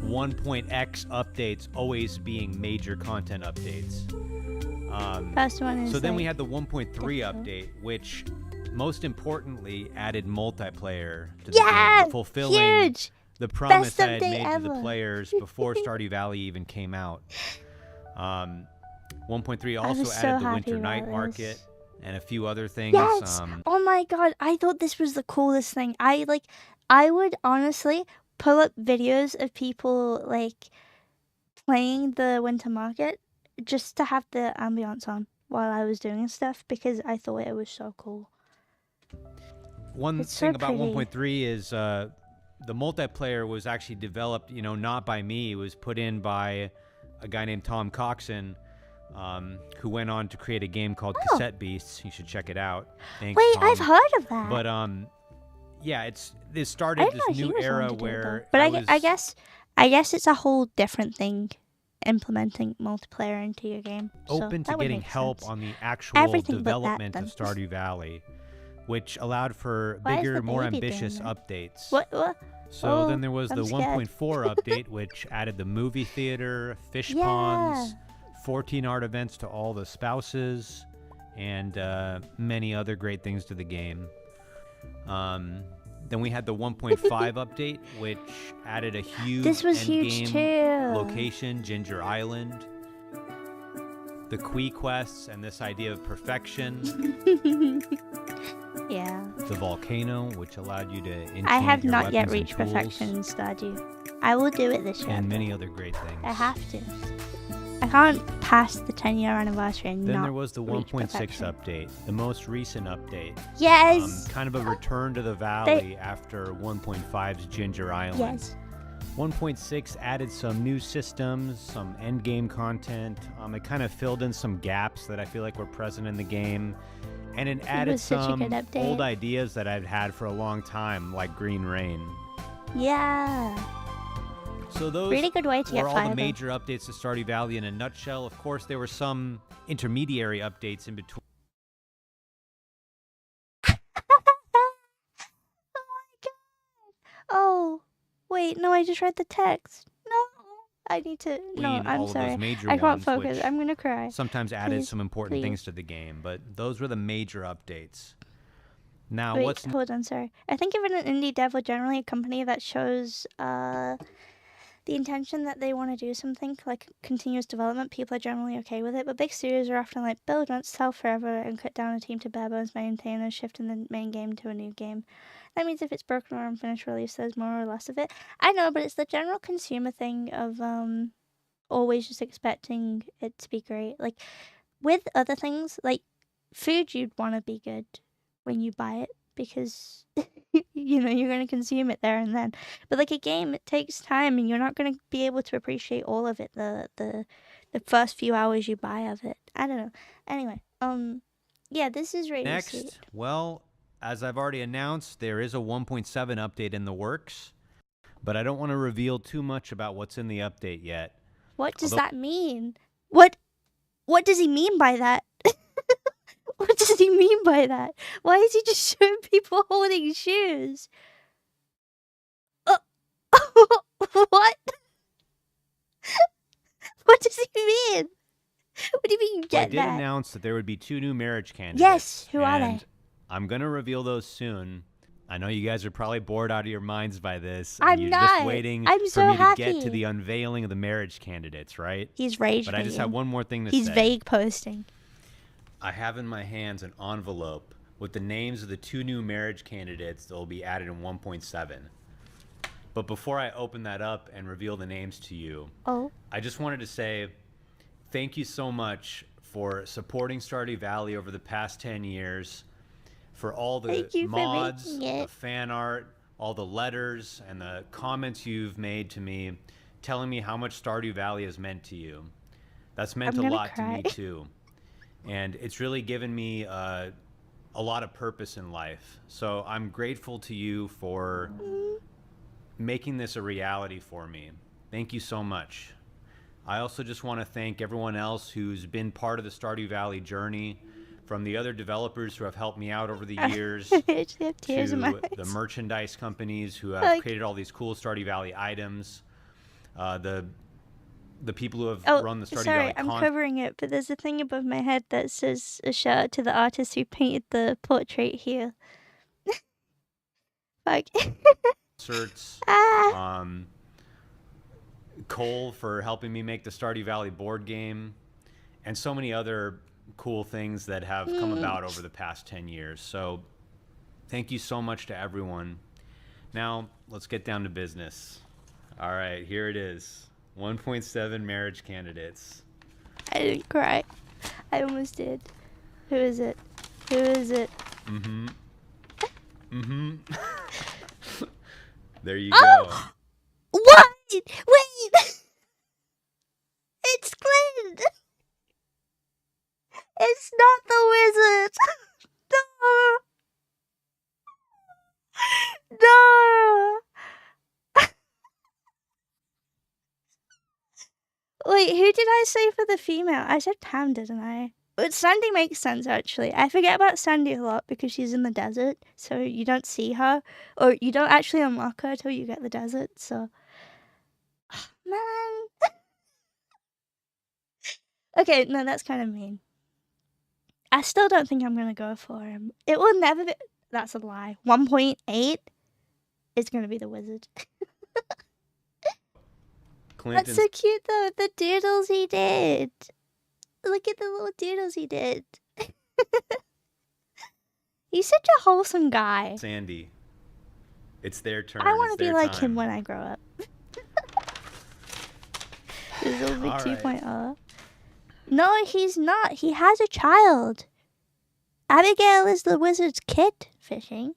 1.x updates always being major content updates. First one is So then we like, had the 1.3 difficult. update, which most importantly added multiplayer to the Yeah, game, fulfilling huge. the promise Best I had update made to the ever. players before Stardew Valley even came out. 1.3 I also was so added the happy Winter about Night this. Market and a few other things. Yes. Oh my god, I thought this was the coolest thing. I would honestly pull up videos of people like playing the winter market just to have the ambiance on while I was doing stuff because I thought it was so cool. One It's thing so about pretty. 1.3 is the multiplayer was actually developed, not by me. It was put in by a guy named Tom Coxon, who went on to create a game called Cassette Beasts. You should check it out. Thanks, Wait, Tom. I've heard of that. But yeah, this I started didn't this know he new was the one era to do it, though. where But I guess it's a whole different thing implementing multiplayer into your game. open So to would getting make help sense. on the actual Everything but that, development then. of Stardew Valley, which allowed for Why is bigger, the more baby doing ambitious that? updates. What? So Oh, then there was I'm the scared. 1.4 update, which added the movie theater, fish Yeah. ponds, 14 art events to all the spouses, and many other great things to the game. Then we had the 1.5 update, which added a huge This was endgame huge too. location, Ginger Island, the Quee quests, and this idea of perfection. Yeah. The volcano, which allowed you to enchant I have your not yet weapons and reached tools, perfection in Stardew. I will do it this year. and many other great things. I have to. I can't pass the 10-year anniversary and Then not there was the reach 1.6 perfection. update, the most recent update. Yes. Kind of a return to the valley after 1.5's Ginger Island. Yes. 1.6 added some new systems, some endgame content. It kind of filled in some gaps that I feel like were present in the game. And it added was such a some good update. old ideas that I've had for a long time, like Green Rain. Yeah. So those Really good way to get were all the fiber. major updates to Stardew Valley in a nutshell. Of course, there were some intermediary updates in between. Oh my god. Oh, wait, no, I just read the text. No. I need to. No, all I'm of sorry. those major I can't ones, focus. which I'm gonna cry. sometimes added Please, some important please. things to the game, but those were the major updates. Now, Wait, what's hold on, sorry. I think of an indie dev or generally a company that shows the intention that they want to do something, like continuous development, people are generally okay with it. But big studios are often like, build once, sell forever, and cut down a team to bare bones, maintain a shift in the main game to a new game. That means if it's broken or unfinished release, there's more or less of it. I know, but it's the general consumer thing of always just expecting it to be great. Like with other things, like food, you'd want to be good when you buy it because you're going to consume it there and then. But like a game, it takes time, and you're not going to be able to appreciate all of it the first few hours you buy of it. I don't know. Anyway, yeah, this is really next? sweet. Well, as I've already announced, there is a 1.7 update in the works, but I don't want to reveal too much about what's in the update yet. What does that mean? What does he mean by that? What does he mean by that? Why is he just showing people holding shoes? What? What does he mean? What do you mean you Well, I get did that? announce that there would be 2 new marriage candidates. Yes, who are they? and I'm going to reveal those soon. I know you guys are probably bored out of your minds by this. I'm and you're not. just waiting I'm for so me to get happy. to the unveiling of the marriage candidates, right? He's rage But I just have one more thing to He's say. vague posting. I have in my hands an envelope with the names of the 2 new marriage candidates that will be added in 1.7. But before I open that up and reveal the names to you, I just wanted to say thank you so much for supporting Stardew Valley over the past 10 years, for all the mods, the fan art, all the letters, and the comments you've made to me telling me how much Stardew Valley has meant to you. That's meant a lot to me too. And it's really given me a lot of purpose in life. So I'm grateful to you for making this a reality for me. Thank you so much. I also just want to thank everyone else who's been part of the Stardew Valley journey, from the other developers who have helped me out over the years, I actually have tears in my to the eyes. merchandise companies who have Like, created all these cool Stardew Valley items, the people who have oh, run the Stardew sorry, Valley I'm covering it, but there's a thing above my head that says a shout out to the artist who painted the portrait here. Fuck. concerts, Ah. Cole for helping me make the Stardew Valley board game, and so many other cool things that have come about over the past 10 years. So thank you so much to everyone. Now, let's get down to business. All right, here it is. 1.7 marriage candidates. I didn't cry. I almost did. Who is it? Who is it? Mm-hmm. Mm-hmm. There you Oh! go. What? Wait! It's Clint! It's not the wizard! No! No! Wait, who did I say for the female? I said Pam, didn't I? But Sandy makes sense, actually. I forget about Sandy a lot because she's in the desert, so you don't see her, or you don't actually unlock her till you get the desert, so... Man... Okay, no, that's kind of mean. I still don't think I'm gonna go for him. It will never be... That's a lie. 1.8 is gonna be the wizard. That's so cute, though. The doodles he did. Look at the little doodles he did. He's such a wholesome guy. Sandy. It's their turn. I want to be like him when I grow up. This will be 2.0. No, he's not. He has a child. Abigail is the wizard's kid fishing.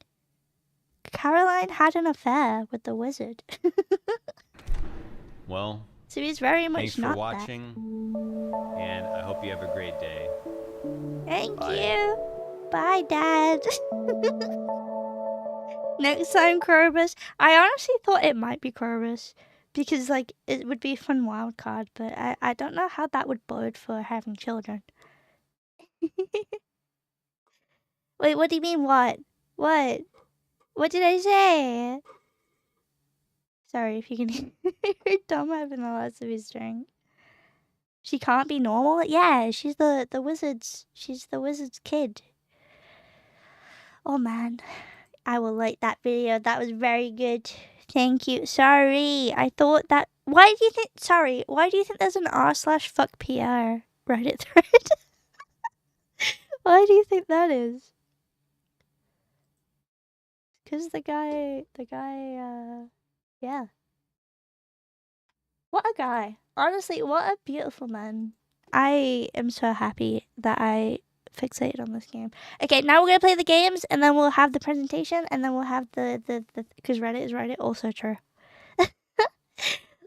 Caroline had an affair with the wizard. Well, so he's very much thanks not for watching, and I hope you have a great day. Thank you. Bye, Dad. Next time, Krobus. I honestly thought it might be Krobus, because, like, it would be a fun wild card, but I don't know how that would bode for having children. Wait, what do you mean, what? What? What did I say? Sorry if you can hear Tom having the lots of his drink. She can't be normal? Yeah, she's the wizard's kid. Oh man, I will like that video. That was very good. Thank you. Sorry, I thought that... Why do you think there's an r/fuckpr Reddit thread? Why do you think that is? Because the guy, yeah. What a guy. Honestly, what a beautiful man. I am so happy that I fixated on this game. Okay, now we're gonna play the games, and then we'll have the presentation, and then we'll have the because Reddit is Reddit, also true.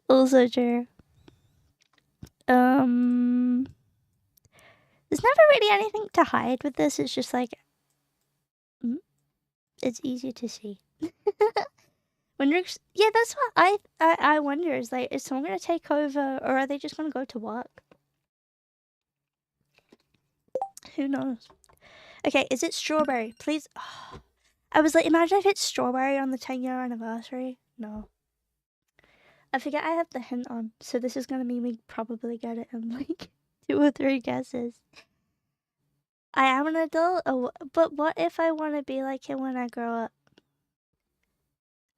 Also true. There's never really anything to hide with this. It's just like, it's easy to see. Yeah, that's what I wonder. Is like, is someone gonna take over, or are they just gonna go to work? Who knows? Okay, is it strawberry? Please. Oh. I was like, imagine if it's strawberry on the 10-year anniversary. No. I forget I have the hint on, so this is gonna mean we probably get it in like 2 or 3 guesses. I am an adult, but what if I want to be like him when I grow up?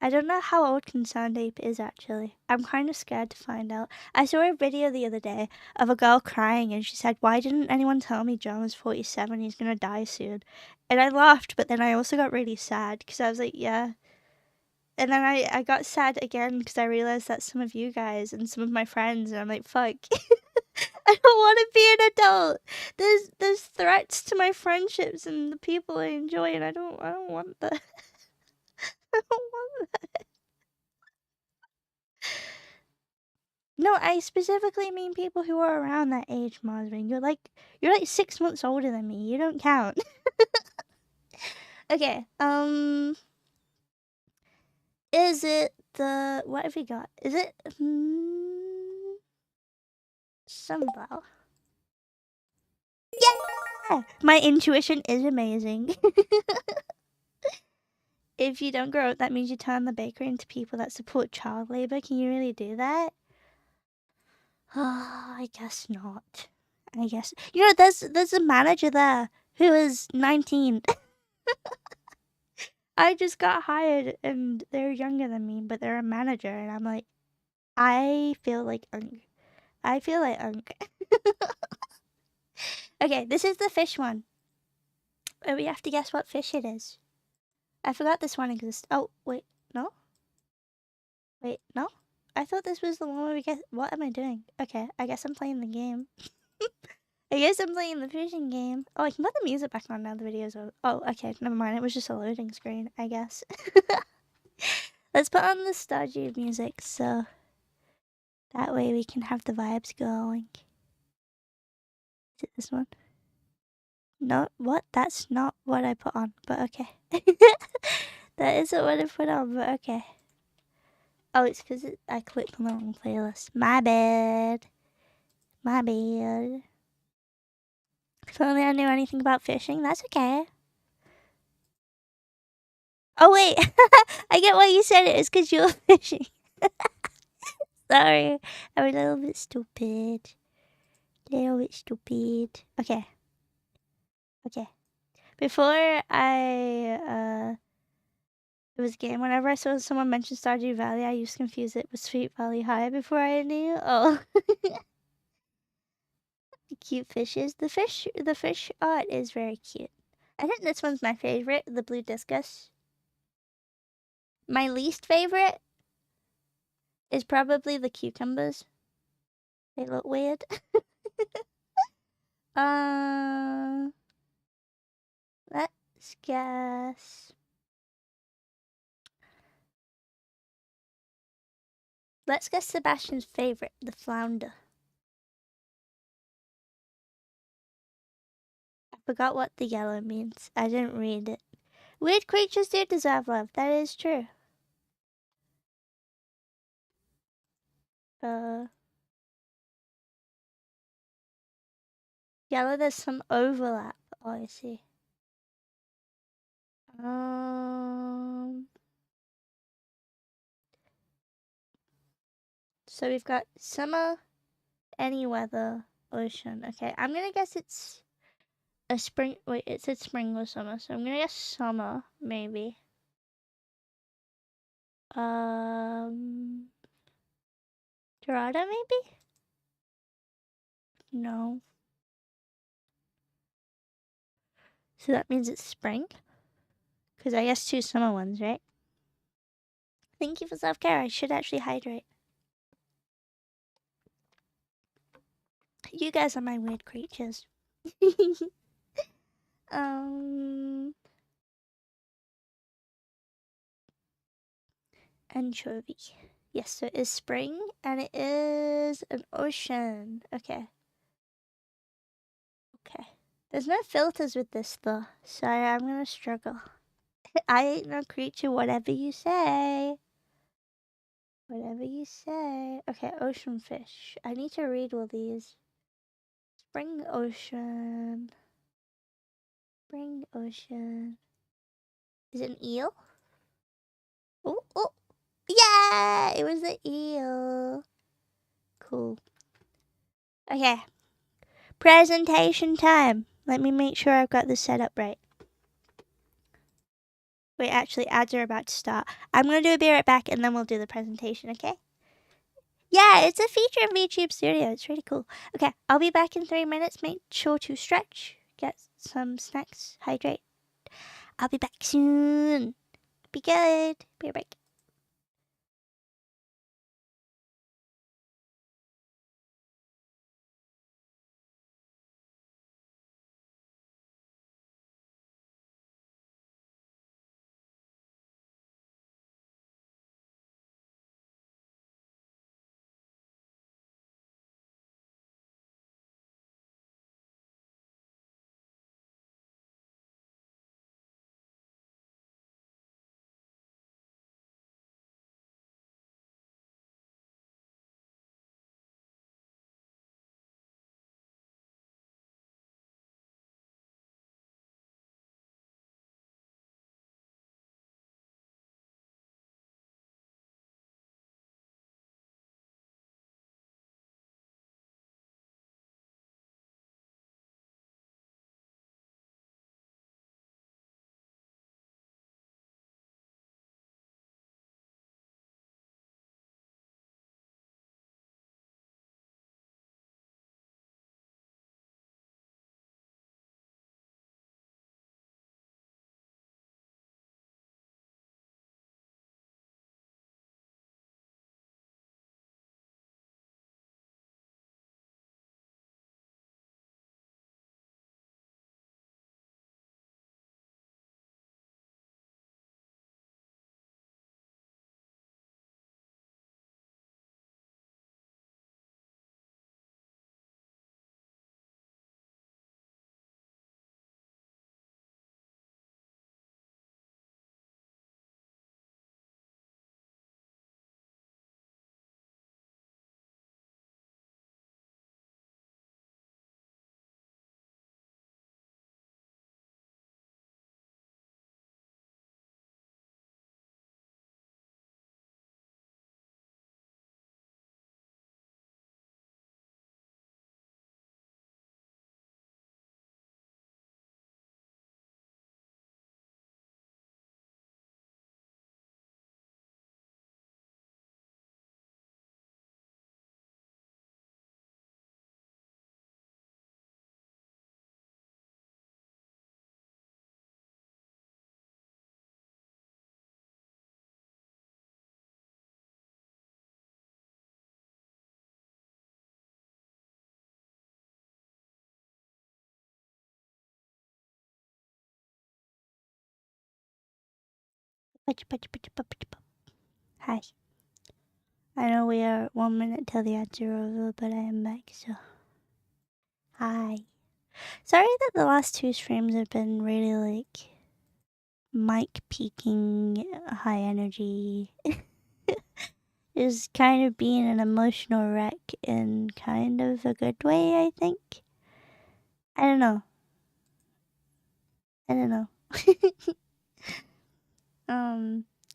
I don't know how old Concerned Ape is, actually. I'm kind of scared to find out. I saw a video the other day of a girl crying, and she said, why didn't anyone tell me John was 47? He's gonna die soon. And I laughed, but then I also got really sad, because I was like, yeah. And then I got sad again, because I realized that some of you guys and some of my friends, and I'm like, fuck. I don't want to be an adult. There's threats to my friendships and the people I enjoy, and I don't want that. I don't want that. No, I specifically mean people who are around that age, Mosman. You're like 6 months older than me. You don't count. Okay. Is it the... What have we got? Is it... Sunflower. Yeah! My intuition is amazing. If you don't grow up, that means you turn the bakery into people that support child labor. Can you really do that? Oh, I guess not. I guess there's a manager there who is 19. I just got hired and they're younger than me, but they're a manager, and I'm like, I feel like unk. I feel like unk. Okay, this is the fish one. We have to guess what fish it is. I forgot this one exists. Oh, wait, no? Wait, no? I thought this was the one where we get. What am I doing? Okay, I guess I'm playing the game. I guess I'm playing the fishing game. Oh, I can put the music back on now. The video's over. Oh, okay, never mind. It was just a loading screen, I guess. Let's put on the Stardew music so that way we can have the vibes going. Is it this one? No, what? That's not what I put on, but okay. That isn't what I put on, but okay. Oh, it's because I clicked on the wrong playlist. My bad. My bad. If only I knew anything about fishing, that's okay. Oh, wait. I get why you said it. It's because you're fishing. Sorry. I'm a little bit stupid. Okay. Okay. Before it was game. Whenever I saw someone mention Stardew Valley, I used to confuse it with Sweet Valley High before I knew. Oh. Cute fishes. The fish art is very cute. I think this one's my favorite, the blue discus. My least favorite is probably the cucumbers. They look weird. Let's guess. Let's guess Sebastian's favorite, the flounder. I forgot what the yellow means. I didn't read it. Weird creatures do deserve love. That is true. Yellow, there's some overlap. Oh, I see. So we've got summer, any weather, ocean. Okay, I'm gonna guess it's a spring. Wait, it said spring or summer, so I'm gonna guess summer, maybe. Dorado, maybe? No. So that means it's spring? Because I guess 2 summer ones, right? Thank you for self-care. I should actually hydrate. You guys are my weird creatures. Anchovy. Yes, so it is spring, and it is an ocean. Okay. Okay. There's no filters with this, though, so I'm gonna struggle. I ain't no creature, whatever you say. Whatever you say. Okay, ocean fish. I need to read all these. Spring ocean. Spring ocean. Is it an eel? Oh, oh. Yeah! It was an eel. Cool. Okay. Presentation time. Let me make sure I've got this set up right. Wait, actually, ads are about to start. I'm going to be right back, and then we'll do the presentation, okay? Yeah, it's a feature of YouTube Studio. It's really cool. Okay, I'll be back in 3 minutes. Make sure to stretch, get some snacks, hydrate. I'll be back soon. Be good. Be right back. Hi. I know we are 1 minute till the ads are over, but I am back, so. Hi. Sorry that the last 2 streams have been really, like, mic peaking, high energy. Is kind of being an emotional wreck in kind of a good way, I think. I don't know.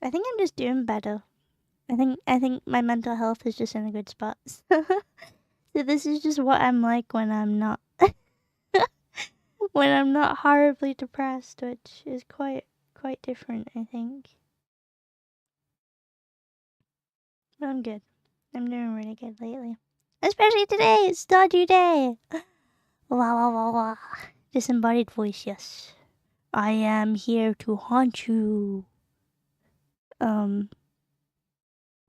I think I'm just doing better. I think my mental health is just in a good spot. So this is just what I'm like when I'm not when I'm not horribly depressed, which is quite different, I think. But I'm good. I'm doing really good lately. Especially today, it's Stardew Day. Wah wah wah wah. Disembodied voice, yes. I am here to haunt you.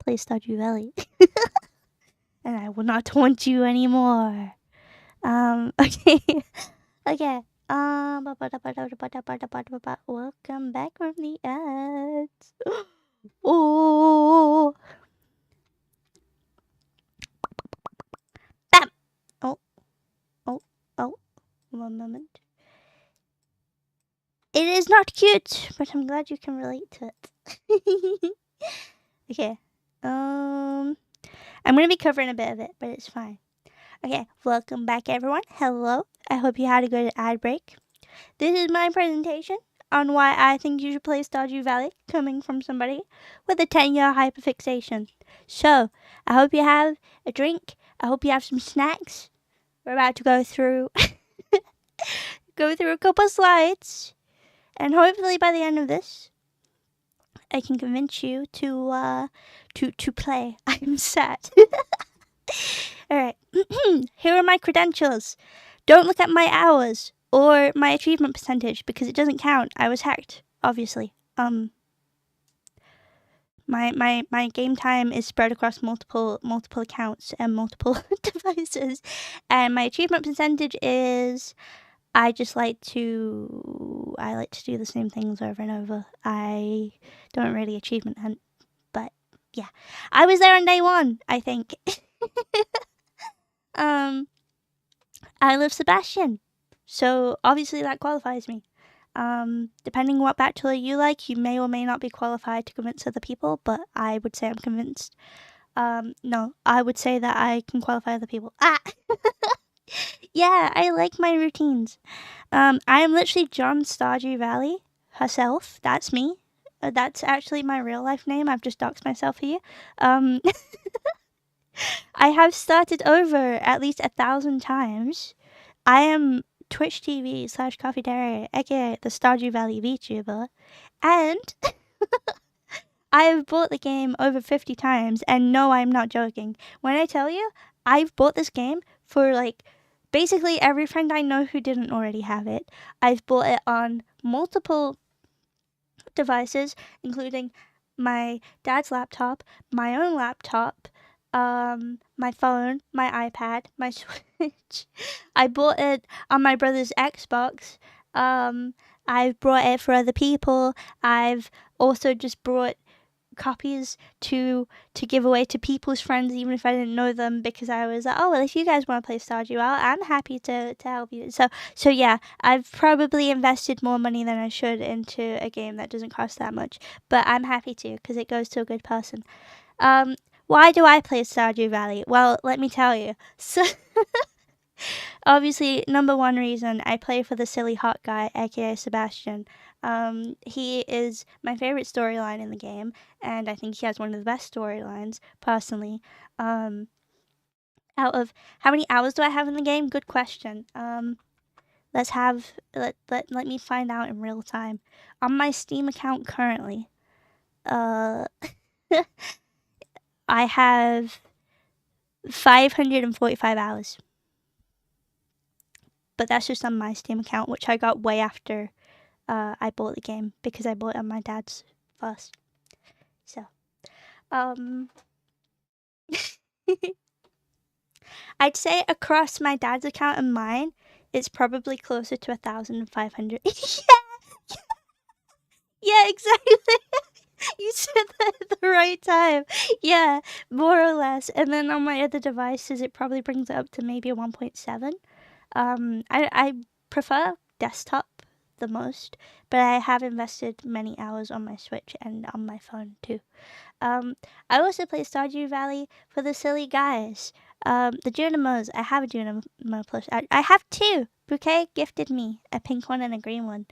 Play Stardew Valley. And I will not haunt you anymore. Okay. Okay. Welcome back from the ads. Oh. Bam. Oh. 1 moment. It is not cute, but I'm glad you can relate to it. Okay. I'm gonna be covering a bit of it, but it's fine. Okay, welcome back everyone. Hello. I hope you had a good ad break. This is my presentation on why I think you should play Stardew Valley, coming from somebody with a 10-year hyperfixation. So, I hope you have a drink. I hope you have some snacks. We're about to go through a couple slides, and hopefully by the end of this, I can convince you to play. I'm sad. Alright, here are my credentials. Don't look at my hours or my achievement percentage because it doesn't count. I was hacked, obviously. My game time is spread across multiple accounts and multiple devices, and my achievement percentage is I like to do the same things over and over. I don't really achievement hunt, but yeah, I was there on day 1, I think. I love Sebastian, so obviously that qualifies me. Depending what bachelor you like, you may or may not be qualified to convince other people, but I would say I'm convinced. No, I would say that I can qualify other people. Yeah, I like my routines. I am literally John Stardew Valley herself. That's me. That's actually my real life name. I've just doxed myself here. I have started over at least 1,000 times. I am Twitch TV / Coffee Dairy, aka the Stardew Valley VTuber, and I have bought the game over 50 times, and no, I'm not joking. When I tell you, I've bought this game for like basically every friend I know who didn't already have it. I've bought it on multiple devices, including my dad's laptop, my own laptop, my phone, my iPad, my Switch. I bought it on my brother's Xbox. I've brought it for other people. I've also just brought copies to give away to people's friends, even if I didn't know them, because I was like, oh well, if you guys want to play Stardew, I'm happy to help you. So yeah, I've probably invested more money than I should into a game that doesn't cost that much, but I'm happy to because it goes to a good person. Why do I play Stardew Valley? Well, let me tell you. So obviously, number 1 reason I play for the silly hot guy, aka Sebastian. He is my favorite storyline in the game, and I think he has one of the best storylines, personally. Out of how many hours do I have in the game? Good question. Let me find out in real time. On my Steam account currently, I have 545 hours. But that's just on my Steam account, which I got way after I bought the game, because I bought it on my dad's first. So, I'd say across my dad's account and mine, it's probably closer to 1,500. Yeah, exactly. every time. Yeah, more or less. And then on my other devices, it probably brings it up to maybe a 1.7. I prefer desktop the most, but I have invested many hours on my Switch and on my phone too. I also play Stardew Valley for the silly guys. The Junimos. I have a Junimo plush. I have two. Bouquet gifted me a pink one and a green one.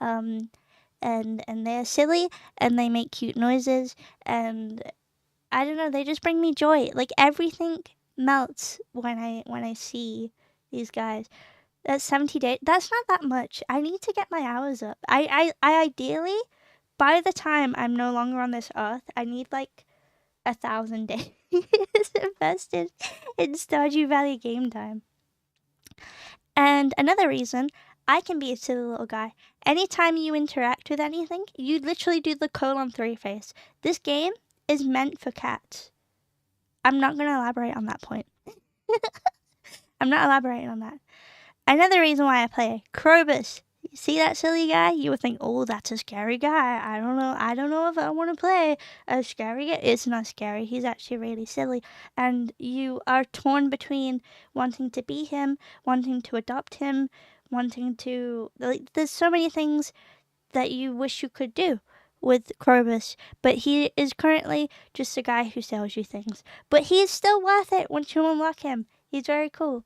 Um, and they're silly and they make cute noises and I don't know, they just bring me joy. Like everything melts when I see these guys. That's 70 days. That's not that much. I need to get my hours up. I ideally, by the time I'm no longer on this earth, I need like 1,000 days invested in Stardew Valley game time. And another reason, I can be a silly little guy. Anytime you interact with anything, you literally do the colon 3 face. This game is meant for cats. I'm not going to elaborate on that point. I'm not elaborating on that. Another reason why I play Krobus. You see that silly guy? You would think, oh, that's a scary guy. I don't know if I want to play a scary guy. It's not scary. He's actually really silly. And you are torn between wanting to be him, wanting to adopt him, wanting to... Like, there's so many things that you wish you could do with Krobus, but he is currently just a guy who sells you things. But he's still worth it once you unlock him. He's very cool.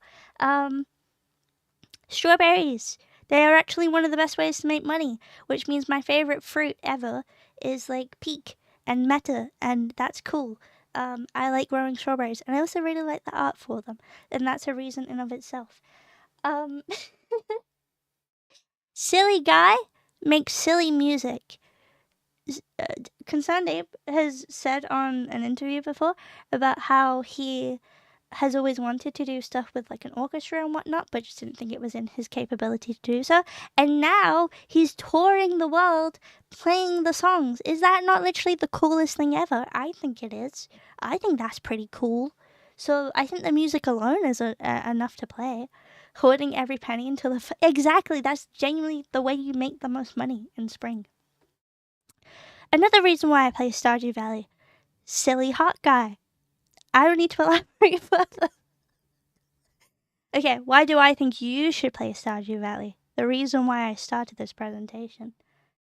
Strawberries. They are actually one of the best ways to make money, which means my favorite fruit ever is like peak and meta, and that's cool. I like growing strawberries, and I also really like the art for them, and that's a reason in of itself. Um, silly guy makes silly music. Concerned Ape has said on an interview before about how he has always wanted to do stuff with like an orchestra and whatnot, but just didn't think it was in his capability to do so. And now he's touring the world playing the songs. Is that not literally the coolest thing ever? I think it is. I think that's pretty cool. So I think the music alone is enough to play. Hoarding every penny until exactly, that's genuinely the way you make the most money in spring. Another reason why I play Stardew Valley. Silly hot guy. I don't need to elaborate further. Okay, why do I think you should play Stardew Valley? The reason why I started this presentation.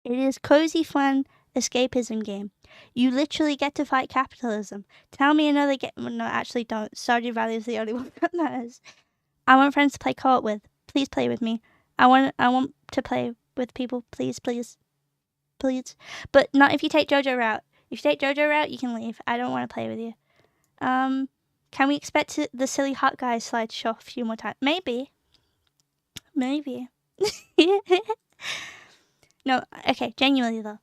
It is cozy, fun escapism game. You literally get to fight capitalism. Tell me another game. No, actually don't. Stardew Valley is the only one that matters. I want friends to play co-op with. Please play with me. I want to play with people. Please. But not if you take JoJo route. If you take JoJo route, you can leave. I don't want to play with you. Can we expect the silly hot guy slide to show off a few more times? Maybe. No, okay, genuinely though.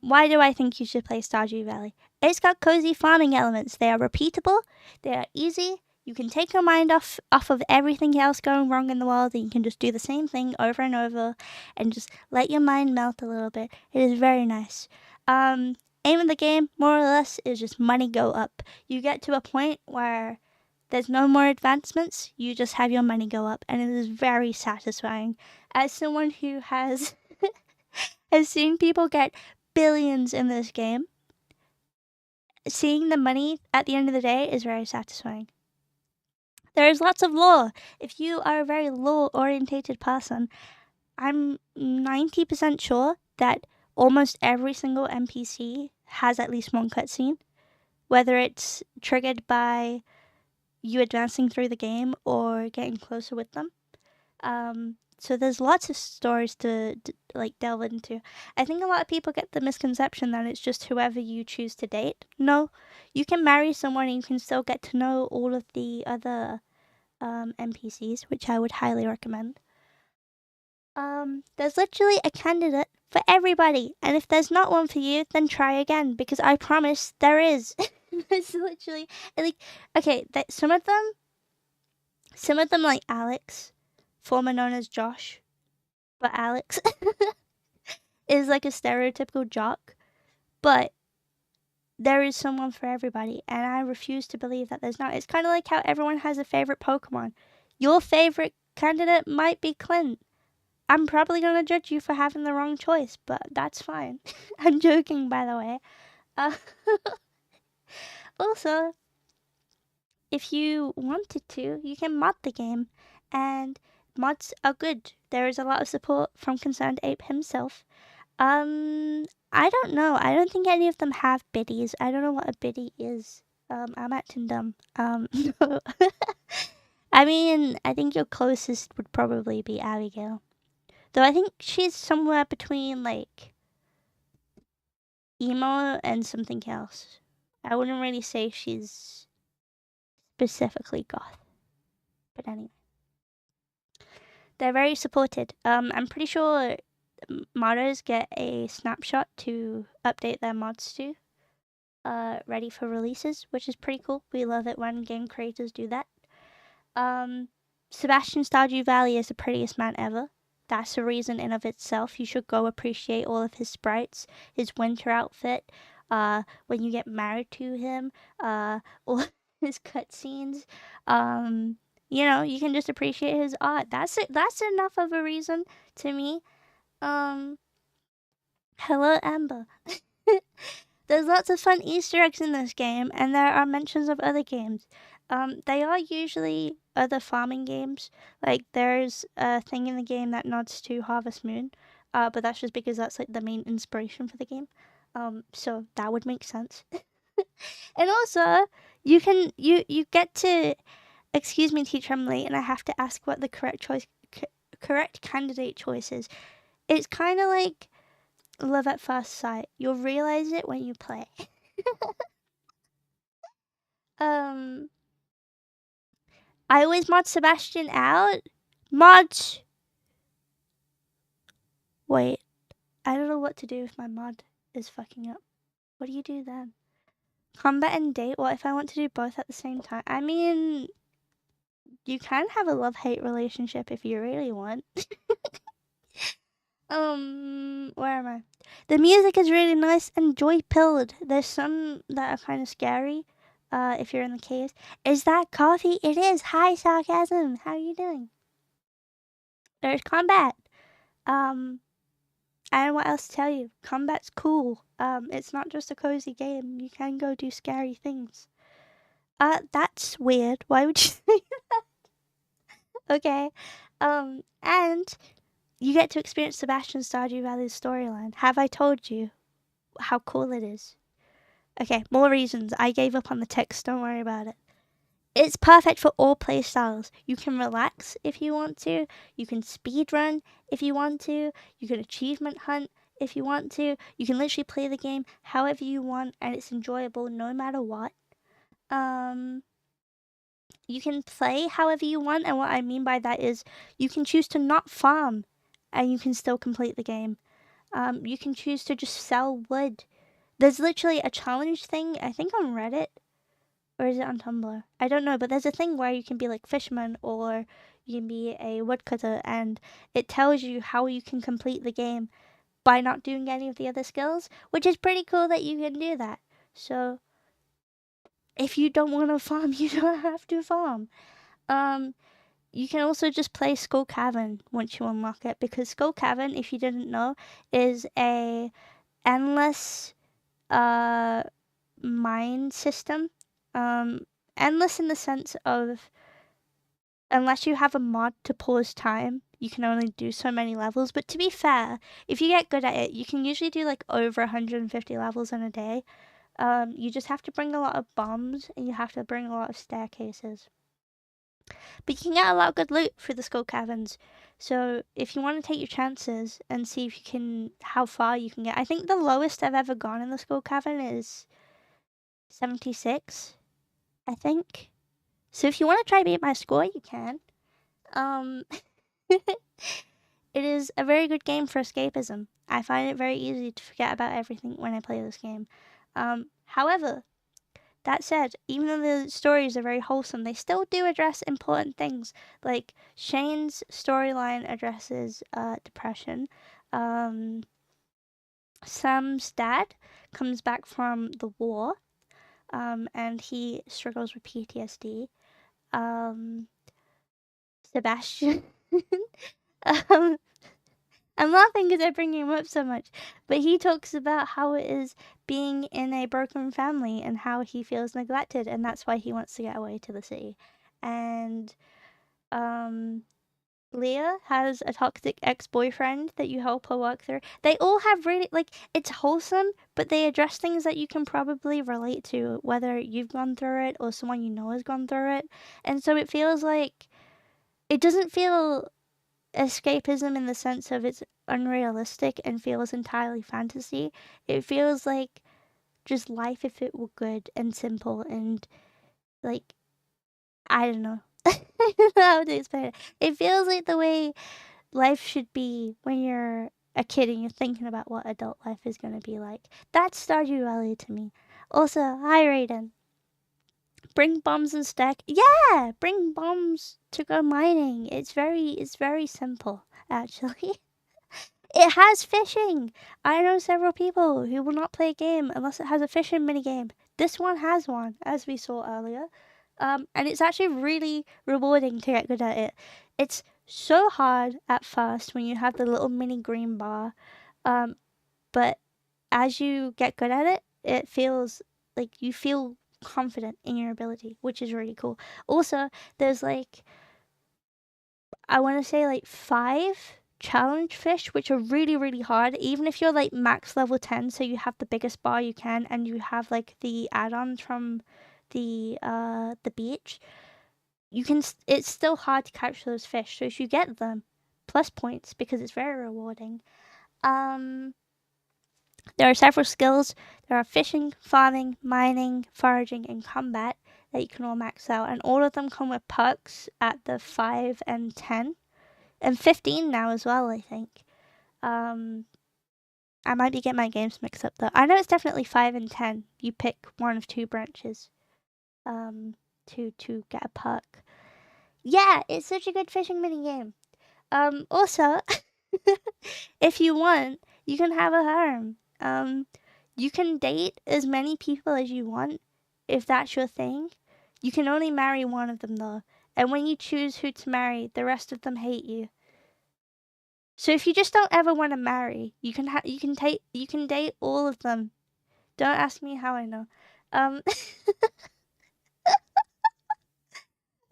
Why do I think you should play Stardew Valley? It's got cozy farming elements. They are repeatable. They are easy. You can take your mind off of everything else going wrong in the world, and you can just do the same thing over and over and just let your mind melt a little bit. It is very nice. Aim of the game, more or less, is just money go up. You get to a point where there's no more advancements, you just have your money go up, and it is very satisfying. As someone who has seen people get billions in this game, seeing the money at the end of the day is very satisfying. There is lots of lore. If you are a very lore-orientated person, I'm 90% sure that almost every single NPC has at least one cutscene, whether it's triggered by you advancing through the game or getting closer with them. So there's lots of stories to like delve into. I think a lot of people get the misconception that it's just whoever you choose to date. No, you can marry someone and you can still get to know all of the other NPCs, which I would highly recommend. There's literally a candidate for everybody, and if there's not one for you, then try again, because I promise there is. There's literally like, okay, some of them like Alex, former known as Josh, but Alex is like a stereotypical jock, but there is someone for everybody, and I refuse to believe that there's not. It's kind of like how everyone has a favorite Pokemon. Your favorite candidate might be Clint. I'm probably going to judge you for having the wrong choice, but that's fine. I'm joking, by the way. Also, if you wanted to, you can mod the game, and mods are good. There is a lot of support from Concerned Ape himself. I don't know. I don't think any of them have biddies. I don't know what a biddy is. I'm acting dumb. No. I mean, I think your closest would probably be Abigail. Though I think she's somewhere between, like, emo and something else. I wouldn't really say she's specifically goth. But anyway. They're very supported. I'm pretty sure modders get a snapshot to update their mods to, ready for releases, which is pretty cool. We love it when game creators do that. Sebastian Stardew Valley is the prettiest man ever. That's a reason in of itself. You should go appreciate all of his sprites, his winter outfit, when you get married to him, all his cutscenes. You know, you can just appreciate his art. That's it. That's enough of a reason to me. Hello, Amber. There's lots of fun Easter eggs in this game, and there are mentions of other games. They are usually other farming games. Like, there's a thing in the game that nods to Harvest Moon, but that's just because that's, like, the main inspiration for the game. So that would make sense. And also, you get to... Excuse me, teacher, I'm late, and I have to ask what the correct candidate choice is. It's kind of like love at first sight. You'll realize it when you play. I always mod Sebastian out. Mods. Wait, I don't know what to do if my mod is fucking up. What do you do then? Combat and date? What if I want to do both at the same time? I mean, you can have a love-hate relationship if you really want. Where am I? The music is really nice and joy-filled. There's some that are kind of scary, if you're in the caves. Is that coffee? It is. Hi, Sarcasm. How are you doing? There's combat. And what else to tell you? Combat's cool. It's not just a cozy game. You can go do scary things. That's weird. Why would you say that? Okay. And you get to experience Sebastian Stardew Valley's storyline. Have I told you how cool it is? Okay, more reasons. I gave up on the text. Don't worry about it. It's perfect for all play styles. You can relax if you want to. You can speed run if you want to. You can achievement hunt if you want to. You can literally play the game however you want, and it's enjoyable no matter what. You can play however you want, and what I mean by that is you can choose to not farm, and you can still complete the game. You can choose to just sell wood. There's literally a challenge thing, I think on Reddit, or is it on Tumblr? I don't know, but there's a thing where you can be like fisherman or you can be a woodcutter, and it tells you how you can complete the game by not doing any of the other skills, which is pretty cool that you can do that. So if you don't want to farm, you don't have to farm. You can also just play Skull Cavern once you unlock it, because Skull Cavern, if you didn't know, is a endless mine system. Endless in the sense of, unless you have a mod to pause time, you can only do so many levels. But to be fair, if you get good at it, you can usually do like over 150 levels in a day. You just have to bring a lot of bombs, and you have to bring a lot of staircases. But you can get a lot of good loot through the Skull Caverns. So if you want to take your chances and see if you can, how far you can get. I think the lowest I've ever gone in the Skull Cavern is 76, I think. So if you want to try to beat my score, you can. It is a very good game for escapism. I find it very easy to forget about everything when I play this game. However, that said, even though the stories are very wholesome, they still do address important things. Like, Shane's storyline addresses depression. Sam's dad comes back from the war, and he struggles with PTSD. Sebastian. um, I'm laughing because I bring him up so much. But he talks about how it is being in a broken family and how he feels neglected, and that's why he wants to get away to the city. And Leah has a toxic ex-boyfriend that you help her work through. They all have really, like, it's wholesome, but they address things that you can probably relate to, whether you've gone through it or someone you know has gone through it. And so it feels like, it doesn't feel escapism in the sense of it's unrealistic and feels entirely fantasy. It feels like just life if it were good and simple and, like, I don't know. I don't know how to explain it. It feels like the way life should be when you're a kid and you're thinking about what adult life is going to be like. That's Stardew Valley to me. Also, hi Raiden. Bring bombs and stack. Yeah, bring bombs to go mining. It's very simple actually. It has fishing. I know several people who will not play a game unless it has a fishing minigame. This one has one, as we saw earlier. And it's actually really rewarding to get good at it. It's so hard at first when you have the little mini green bar. But as you get good at it, it feels like you feel confident in your ability, which is really cool. Also, there's like, I want to say like 5 challenge fish, which are really, really hard. Even if you're like max level 10, so you have the biggest bar you can, and you have like the add-ons from the beach, you can. It's still hard to catch those fish. So if you get them, plus points because it's very rewarding. There are several skills. There are fishing, farming, mining, foraging, and combat that you can all max out, and all of them come with perks at the 5 and 10. And 15 now as well, I think. I might be getting my games mixed up though. I know it's definitely 5 and 10. You pick one of 2 branches to get a perk. Yeah, it's such a good fishing mini game. Also, if you want, you can have a harem. You can date as many people as you want if that's your thing. You can only marry one of them though. And when you choose who to marry, the rest of them hate you. So if you just don't ever want to marry, you can date all of them. Don't ask me how I know. Um,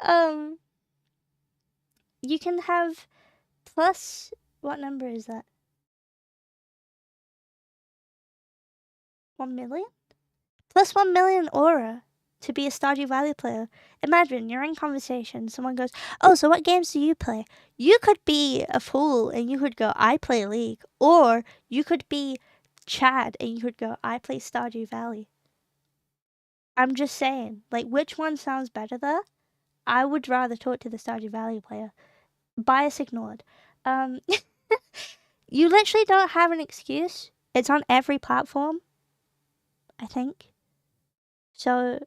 um, you can have plus, what number is that? 1 million? Plus 1 million aura to be a Stardew Valley player. Imagine you're in conversation, someone goes, "Oh, so what games do you play?" You could be a fool and you could go, "I play League," or you could be Chad and you could go, "I play Stardew Valley." I'm just saying, like, which one sounds better though? I would rather talk to the Stardew Valley player. Bias ignored. You literally don't have an excuse. It's on every platform, I think. So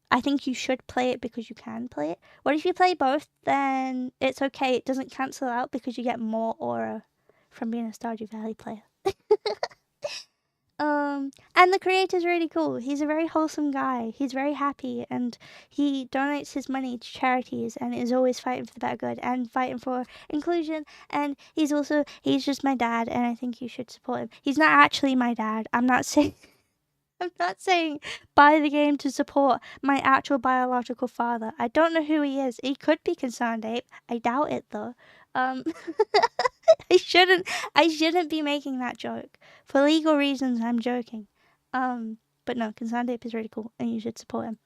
I think you should play it because you can play it. What if you play both? Then it's okay. It doesn't cancel out because you get more aura from being a Stardew Valley player. And the creator's really cool. He's a very wholesome guy. He's very happy and he donates his money to charities and is always fighting for the better good and fighting for inclusion. And he's just my dad and I think you should support him. He's not actually my dad. I'm not saying buy the game to support my actual biological father. I don't know who he is. He could be Concerned Ape. I doubt it though. I shouldn't be making that joke. For legal reasons, I'm joking. But no, Concerned Ape is really cool, and you should support him.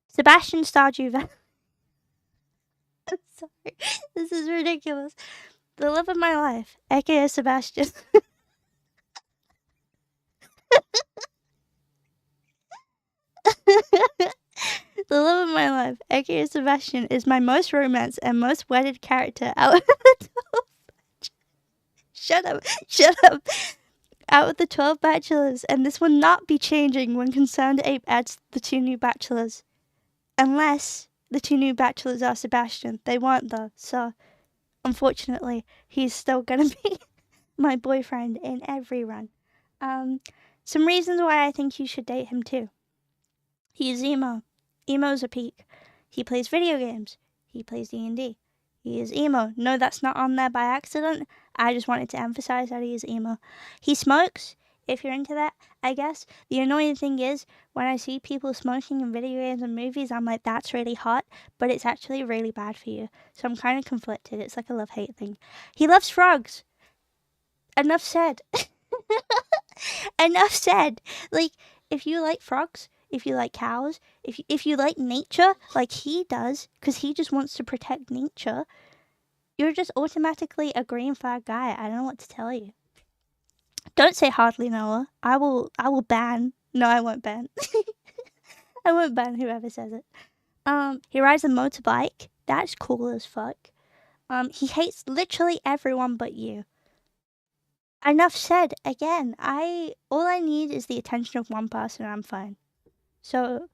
Sebastian Stardew Valley. I'm sorry. This is ridiculous. The love of my life, aka Sebastian. The love of my life, aka Sebastian, is my most romance and most wedded character out of the 12 Shut up. Shut up. Out of the 12 bachelors, and this will not be changing when Concerned Ape adds the 2 new bachelors. Unless the 2 new bachelors are Sebastian. They weren't though, so unfortunately, he's still gonna be my boyfriend in every run. Some reasons why I think you should date him too. He's emo. Emo's a peak. He plays video games. He plays D&D. He is emo. No, that's not on there by accident. I just wanted to emphasize that he is emo. He smokes, if you're into that, I guess. The annoying thing is, when I see people smoking in video games and movies, I'm like, that's really hot, but it's actually really bad for you. So I'm kind of conflicted. It's like a love-hate thing. He loves frogs. Enough said. Enough said. Like, if you like frogs, if you like cows, if you like nature, like he does, because he just wants to protect nature, you're just automatically a green flag guy. I don't know what to tell you. Don't say hardly Noah. I will ban. No, I won't ban. I won't ban whoever says it. He rides a motorbike. That's cool as fuck. He hates literally everyone but you. Enough said. Again, all I need is the attention of one person and I'm fine. So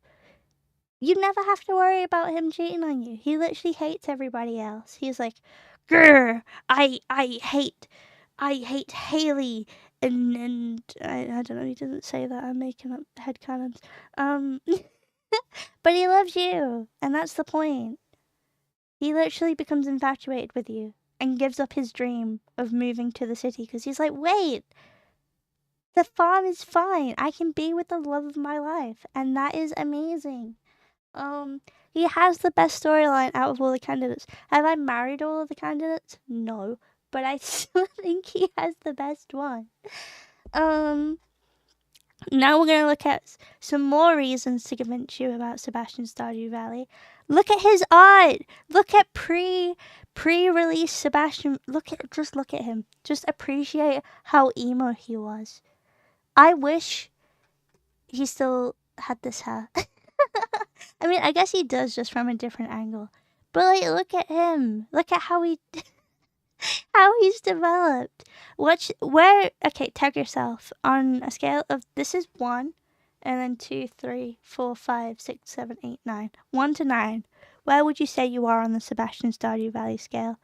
you never have to worry about him cheating on you. He literally hates everybody else. He's like, grr, I hate Haley and I don't know, he doesn't say that, I'm making up headcanons. But he loves you, and that's the point. He literally becomes infatuated with you and gives up his dream of moving to the city because he's like, wait, the farm is fine. I can be with the love of my life, and that is amazing. He has the best storyline out of all the candidates. Have I married all of the candidates? No, but I still think he has the best one. Now we're gonna look at some more reasons to convince you about Sebastian Stardew Valley. Look at his art. Look at pre-release Sebastian. Just look at him. Just appreciate how emo he was. I wish he still had this hair. I mean, I guess he does, just from a different angle. But like, look at him. Look at how he's developed. Okay, tag yourself on a scale of, this is 1, and then 2, 3, 4, 5, 6, 7, 8, 9. 1 to 9. Where would you say you are on the Sebastian Stardew Valley scale?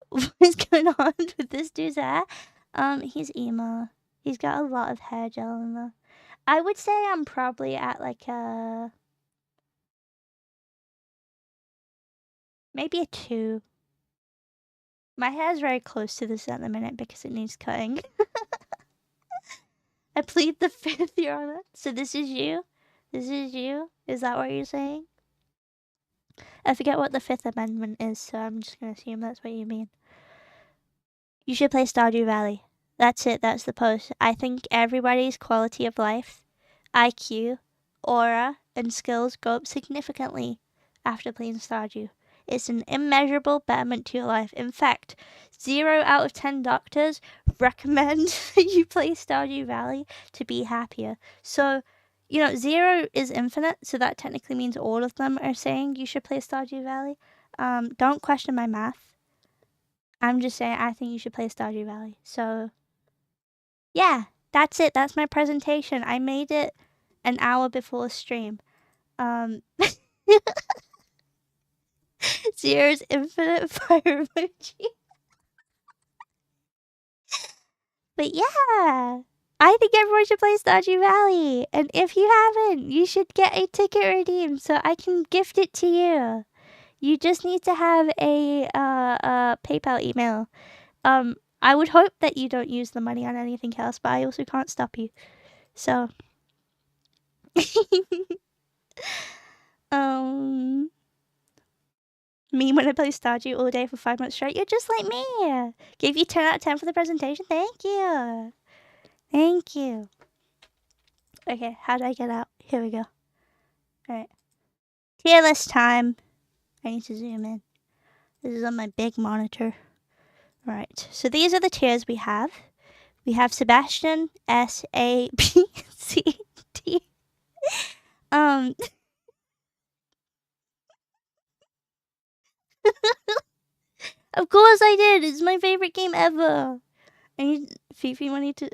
What is going on with this dude's hair? He's emo. He's got a lot of hair gel in there. I would say I'm probably at like maybe a 2. My hair's very close to this at the minute because it needs cutting. I plead the 5th, Your Honor. So this is you? This is you? Is that what you're saying? I forget what the 5th Amendment is, so I'm just going to assume that's what you mean. You should play Stardew Valley. That's it, that's the post. I think everybody's quality of life, IQ, aura, and skills go up significantly after playing Stardew. It's an immeasurable betterment to your life. In fact, 0 out of 10 doctors recommend that you play Stardew Valley to be happier. So, 0 is infinite, so that technically means all of them are saying you should play Stardew Valley. Don't question my math. I'm just saying I think you should play Stardew Valley. So, yeah, that's it. That's my presentation. I made it an hour before stream. Zero's infinite fire emoji. But yeah, I think everyone should play Stardew Valley. And if you haven't, you should get a ticket redeemed so I can gift it to you. You just need to have a PayPal email. I would hope that you don't use the money on anything else, but I also can't stop you. So, me when I play Stardew all day for 5 months straight, you're just like me. Gave you 10 out of 10 for the presentation. Thank you. Thank you. Okay, how do I get out? Here we go. Alright. Tier list time. I need to zoom in. This is on my big monitor. Right, so these are the tiers we have. We have Sebastian, S, A, B, C, D. Of course I did. It's my favorite game ever. I need Fifi money to.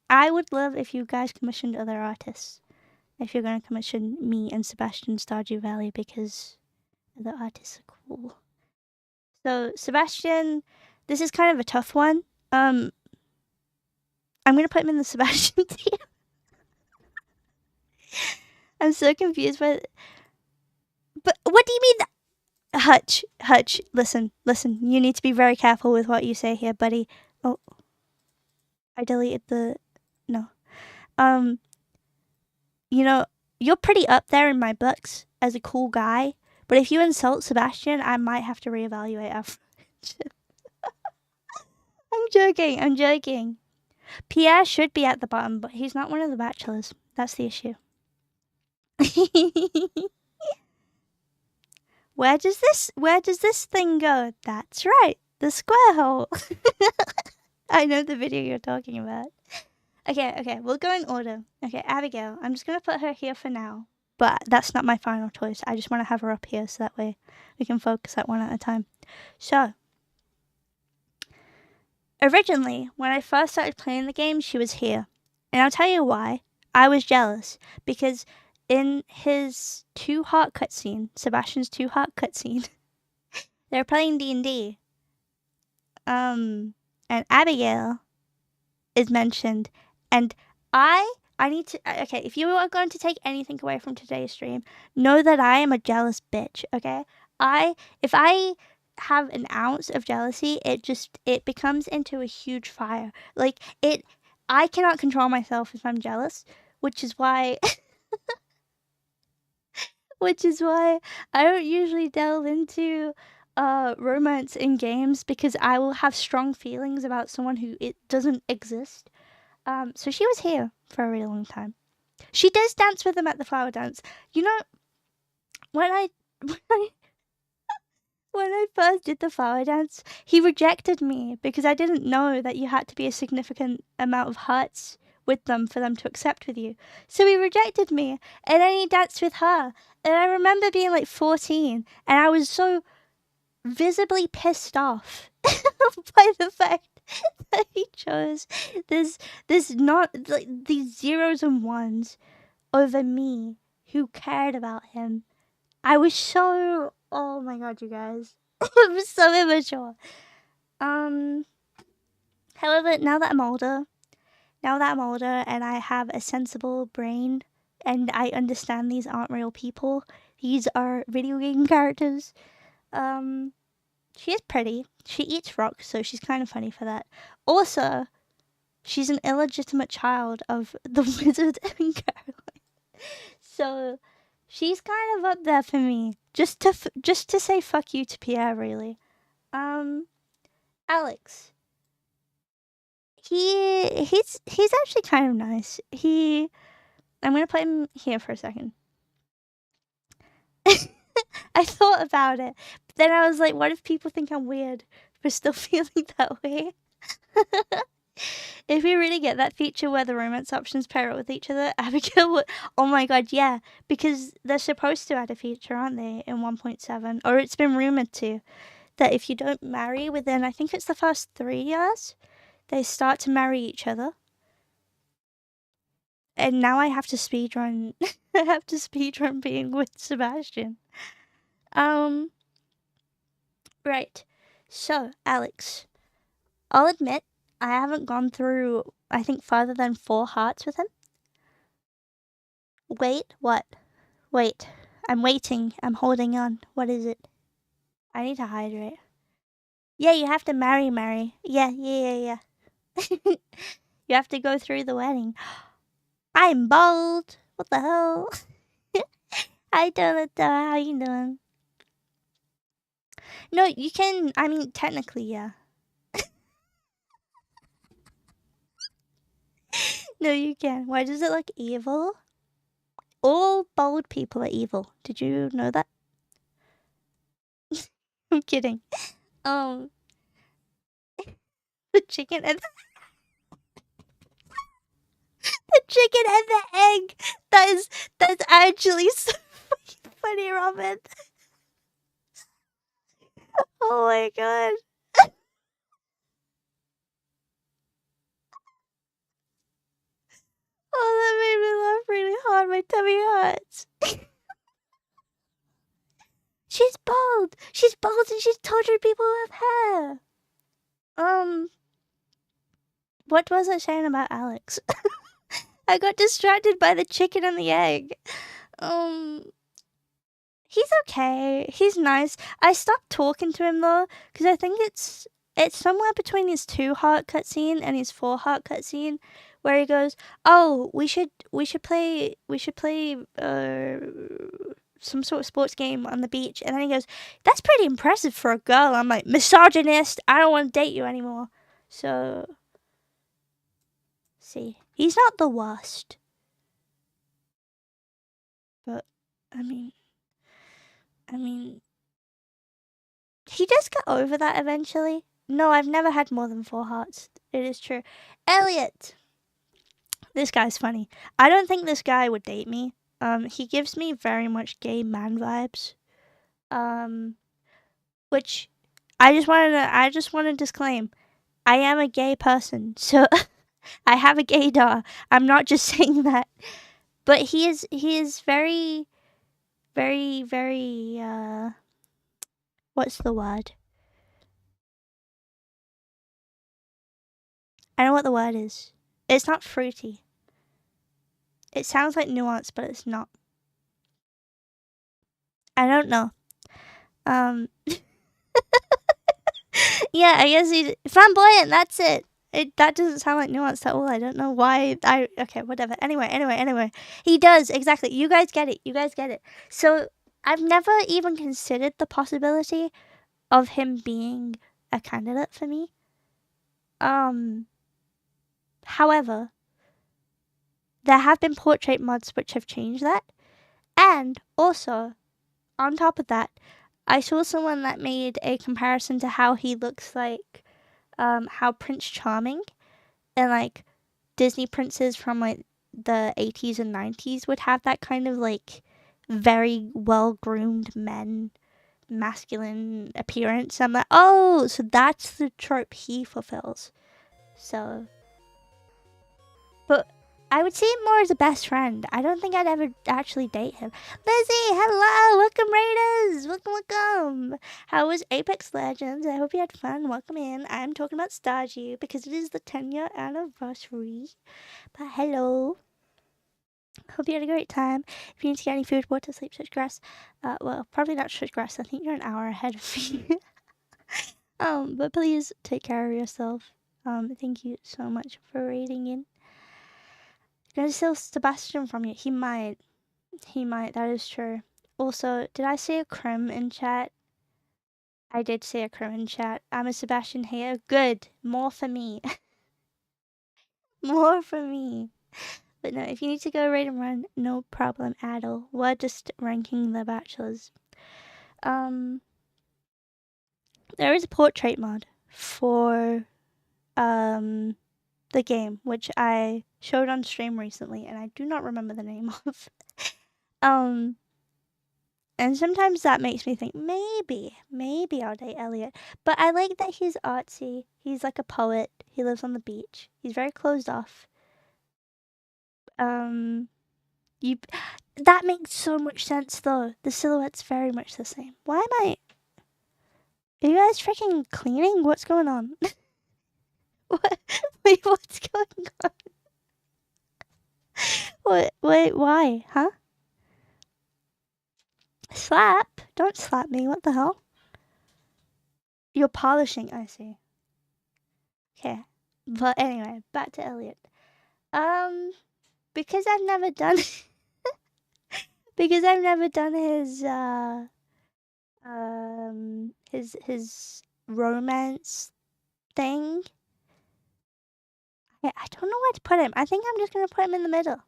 I would love if you guys commissioned other artists. If you're gonna commission me and Sebastian Stardew Valley because other artists are cool. So Sebastian, this is kind of a tough one. I'm gonna put him in the Sebastian team. I'm so confused by. But what do you mean? Hutch, listen. You need to be very careful with what you say here, buddy. Oh, I deleted the... No. You know, you're pretty up there in my books as a cool guy, but if you insult Sebastian, I might have to reevaluate our friendship. I'm joking. Pierre should be at the bottom, but he's not one of the bachelors. That's the issue. Where does this thing go? That's right, the square hole. I know the video you're talking about. Okay, we'll go in order. Okay, Abigail, I'm just gonna put her here for now, but that's not my final choice. I just want to have her up here so that way we can focus at one at a time. So, originally, when I first started playing the game, she was here, and I'll tell you why. I was jealous because in his 2 Heart cutscene, Sebastian's 2 Heart cutscene, they're playing D&D. And Abigail is mentioned, and I need to... Okay, if you are going to take anything away from today's stream, know that I am a jealous bitch, okay? If I have an ounce of jealousy, it becomes into a huge fire. Like, I cannot control myself if I'm jealous, which is why... which is why I don't usually delve into romance in games, because I will have strong feelings about someone who it doesn't exist. So she was here for a really long time. She does dance with him at the flower dance. You know, when I first did the flower dance, he rejected me because I didn't know that you had to be a significant amount of hearts with them for them to accept with you. So he rejected me, and then he danced with her. And I remember being like 14, and I was so visibly pissed off by the fact that he chose this not like these zeros and ones over me who cared about him. I was so... Oh my god, you guys. I was so immature. However, now that I'm older and I have a sensible brain and I understand these aren't real people, these are video game characters, she is pretty. She eats rocks, so she's kind of funny for that. Also, she's an illegitimate child of the Wizard and Caroline. So, she's kind of up there for me. Just to say fuck you to Pierre, really. Alex. He's actually kind of nice. I'm gonna put him here for a second. I thought about it, but then I was like, what if people think I'm weird for still feeling that way? If we really get that feature where the romance options pair up with each other, Abigail would... Oh my god, yeah. Because they're supposed to add a feature, aren't they, in 1.7? Or it's been rumored to. That if you don't marry within, I think it's the first 3 years, they start to marry each other. And now I have to speedrun... I have to speedrun being with Sebastian. Right. So, Alex. I'll admit, I haven't gone through, I think, farther than 4 hearts with him. Wait, what? Wait. I'm waiting. I'm holding on. What is it? I need to hydrate. Yeah, you have to marry. Yeah. You have to go through the wedding. I'm bald. What the hell? Hi, Donut. How you doing? No, you can, I mean, technically, yeah. No, you can. Why does it look evil? All bald people are evil. Did you know that? I'm kidding. The chicken and the chicken and the egg. That's actually so funny, Robin. Oh my god. Oh, that made me laugh really hard. My tummy hurts. She's bald. She's bald and she's tortured people who have hair. What was I saying about Alex? I got distracted by the chicken and the egg. He's okay. He's nice. I stopped talking to him though, because I think it's somewhere between his 2 heart cutscene and his 4 heart cutscene, where he goes, "Oh, we should play some sort of sports game on the beach," and then he goes, "That's pretty impressive for a girl." I'm like, misogynist. I don't want to date you anymore. So, see, he's not the worst, but I mean, he does get over that eventually. No, I've never had more than 4 hearts. It is true. Elliot! This guy's funny. I don't think this guy would date me. He gives me very much gay man vibes. Which I just want to disclaim. I am a gay person, so I have a gaydar. I'm not just saying that. But he is very, very, very, what's the word? I know what the word is. It's not fruity. It sounds like nuance, but it's not. I don't know. Yeah, I guess he's flamboyant. That's it. That doesn't sound like nuance at all. I don't know why. Okay, whatever. Anyway. He does exactly. You guys get it. So I've never even considered the possibility of him being a candidate for me. However, there have been portrait mods which have changed that, and also on top of that, I saw someone that made a comparison to how he looks like, how Prince Charming and like Disney princes from like the 80s and 90s would have that kind of like very well groomed men, masculine appearance. I'm like, oh, so that's the trope he fulfills. So, but I would see him more as a best friend. I don't think I'd ever actually date him. Lizzie, hello, welcome Raiders, welcome. How was Apex Legends? I hope you had fun. Welcome in. I'm talking about Stardew because it is the 10-year anniversary. But hello. Hope you had a great time. If you need to get any food, water, sleep, switch grass. Well, probably not switch grass. I think you're an hour ahead of me. But please take care of yourself. Thank you so much for raiding in. Gonna steal Sebastian from you. He might. That is true. Also, did I say a crumb in chat? I did say a crumb in chat. I'm a Sebastian hater. Good. More for me. More for me. But no, if you need to go raid and run, no problem at all. We're just ranking the bachelors. There is a portrait mod for the game, which I showed on stream recently, and I do not remember the name of. And sometimes that makes me think maybe I'll date Elliot. But I like that he's artsy. He's like a poet. He lives on the beach. He's very closed off. That makes so much sense though. The silhouette's very much the same. Why am I? Are you guys freaking cleaning? What's going on? What? Wait, what's going on? What? Wait, why? Huh? Slap? Don't slap me. What the hell? You're polishing. I see. Okay. But anyway, back to Elliot. Because I've never done because I've never done his romance thing. I don't know where to put him. I think I'm just gonna put him in the middle.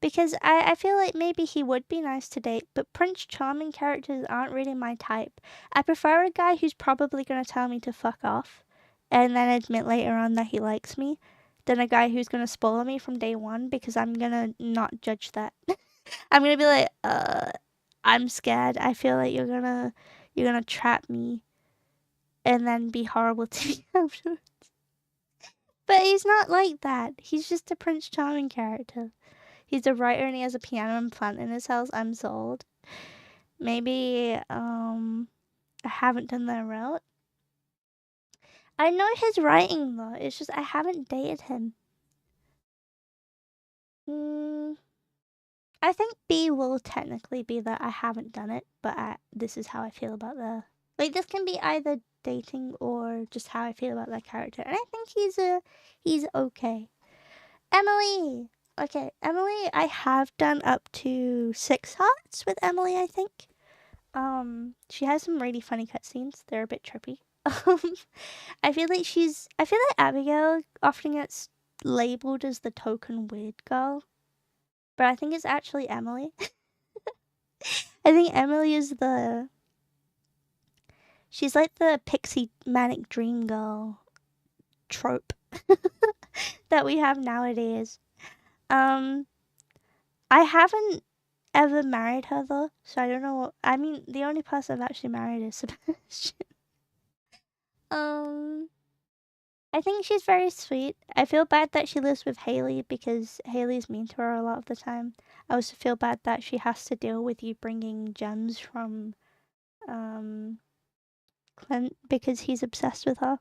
Because I feel like maybe he would be nice to date, but Prince Charming characters aren't really my type. I prefer a guy who's probably gonna tell me to fuck off and then admit later on that he likes me than a guy who's gonna spoil me from day one because I'm gonna not judge that. I'm gonna be like, I'm scared. I feel like you're gonna trap me and then be horrible to me afterwards. But he's not like that. He's just a Prince Charming character. He's a writer and he has a piano and plant in his house. I'm sold. Maybe I haven't done that route. I know his writing though. It's just I haven't dated him. I think B will technically be that I haven't done it, but this is how I feel about the. Like, this can be either dating or just how I feel about that character. And I think he's okay. Emily! Okay, Emily, I have done up to 6 hearts with Emily, I think. She has some really funny cutscenes. They're a bit trippy. I feel like Abigail often gets labeled as the token weird girl, but I think it's actually Emily. I think Emily is she's like the pixie manic dream girl trope that we have nowadays. I haven't ever married her though, so I don't know what, I mean, the only person I've actually married is Sebastian. I think she's very sweet. I feel bad that she lives with Haley because Haley's mean to her a lot of the time. I also feel bad that she has to deal with you bringing gems from Clint because he's obsessed with her.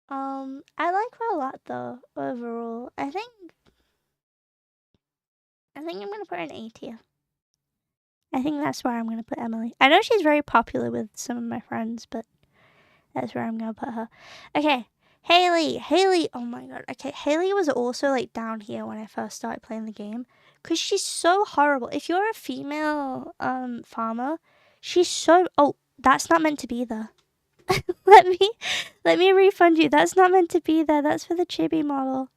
I like her a lot though, overall. I think I'm gonna put her in A tier. I think that's where I'm gonna put Emily. I know she's very popular with some of my friends, but that's where I'm gonna put her. Okay, Haley, oh my god. Okay, Haley was also like down here when I first started playing the game. Cause she's so horrible. If you're a female farmer, she's so that's not meant to be there. let me refund you. That's not meant to be there. That's for the chibi model.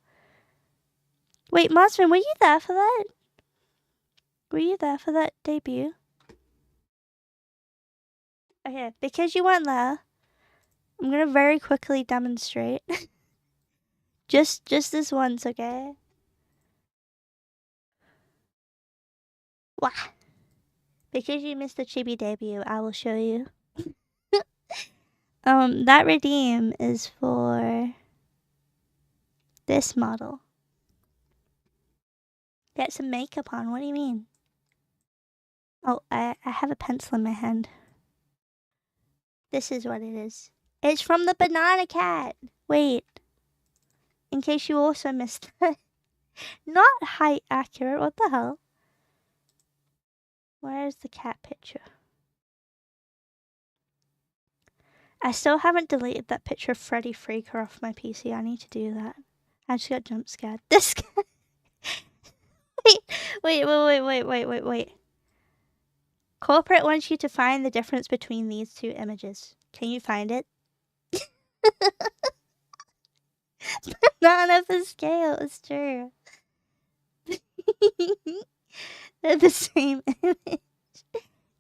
Wait, Marsvin, were you there for that? Were you there for that debut? Okay, because you weren't there, I'm gonna very quickly demonstrate. just this once, okay? Wah. Because you missed the chibi debut, I will show you. That redeem is for this model. Get some makeup on, what do you mean? Oh, I have a pencil in my hand. This is what it is. It's from the Banana Cat! Wait. In case you also missed that. Not height accurate, what the hell? Where's the cat picture? I still haven't deleted that picture of Freddy Freaker off my PC. I need to do that. I just got jump scared. This guy. Wait. Corporate wants you to find the difference between these two images. Can you find it? Not enough to scale, it's true. They're the same image.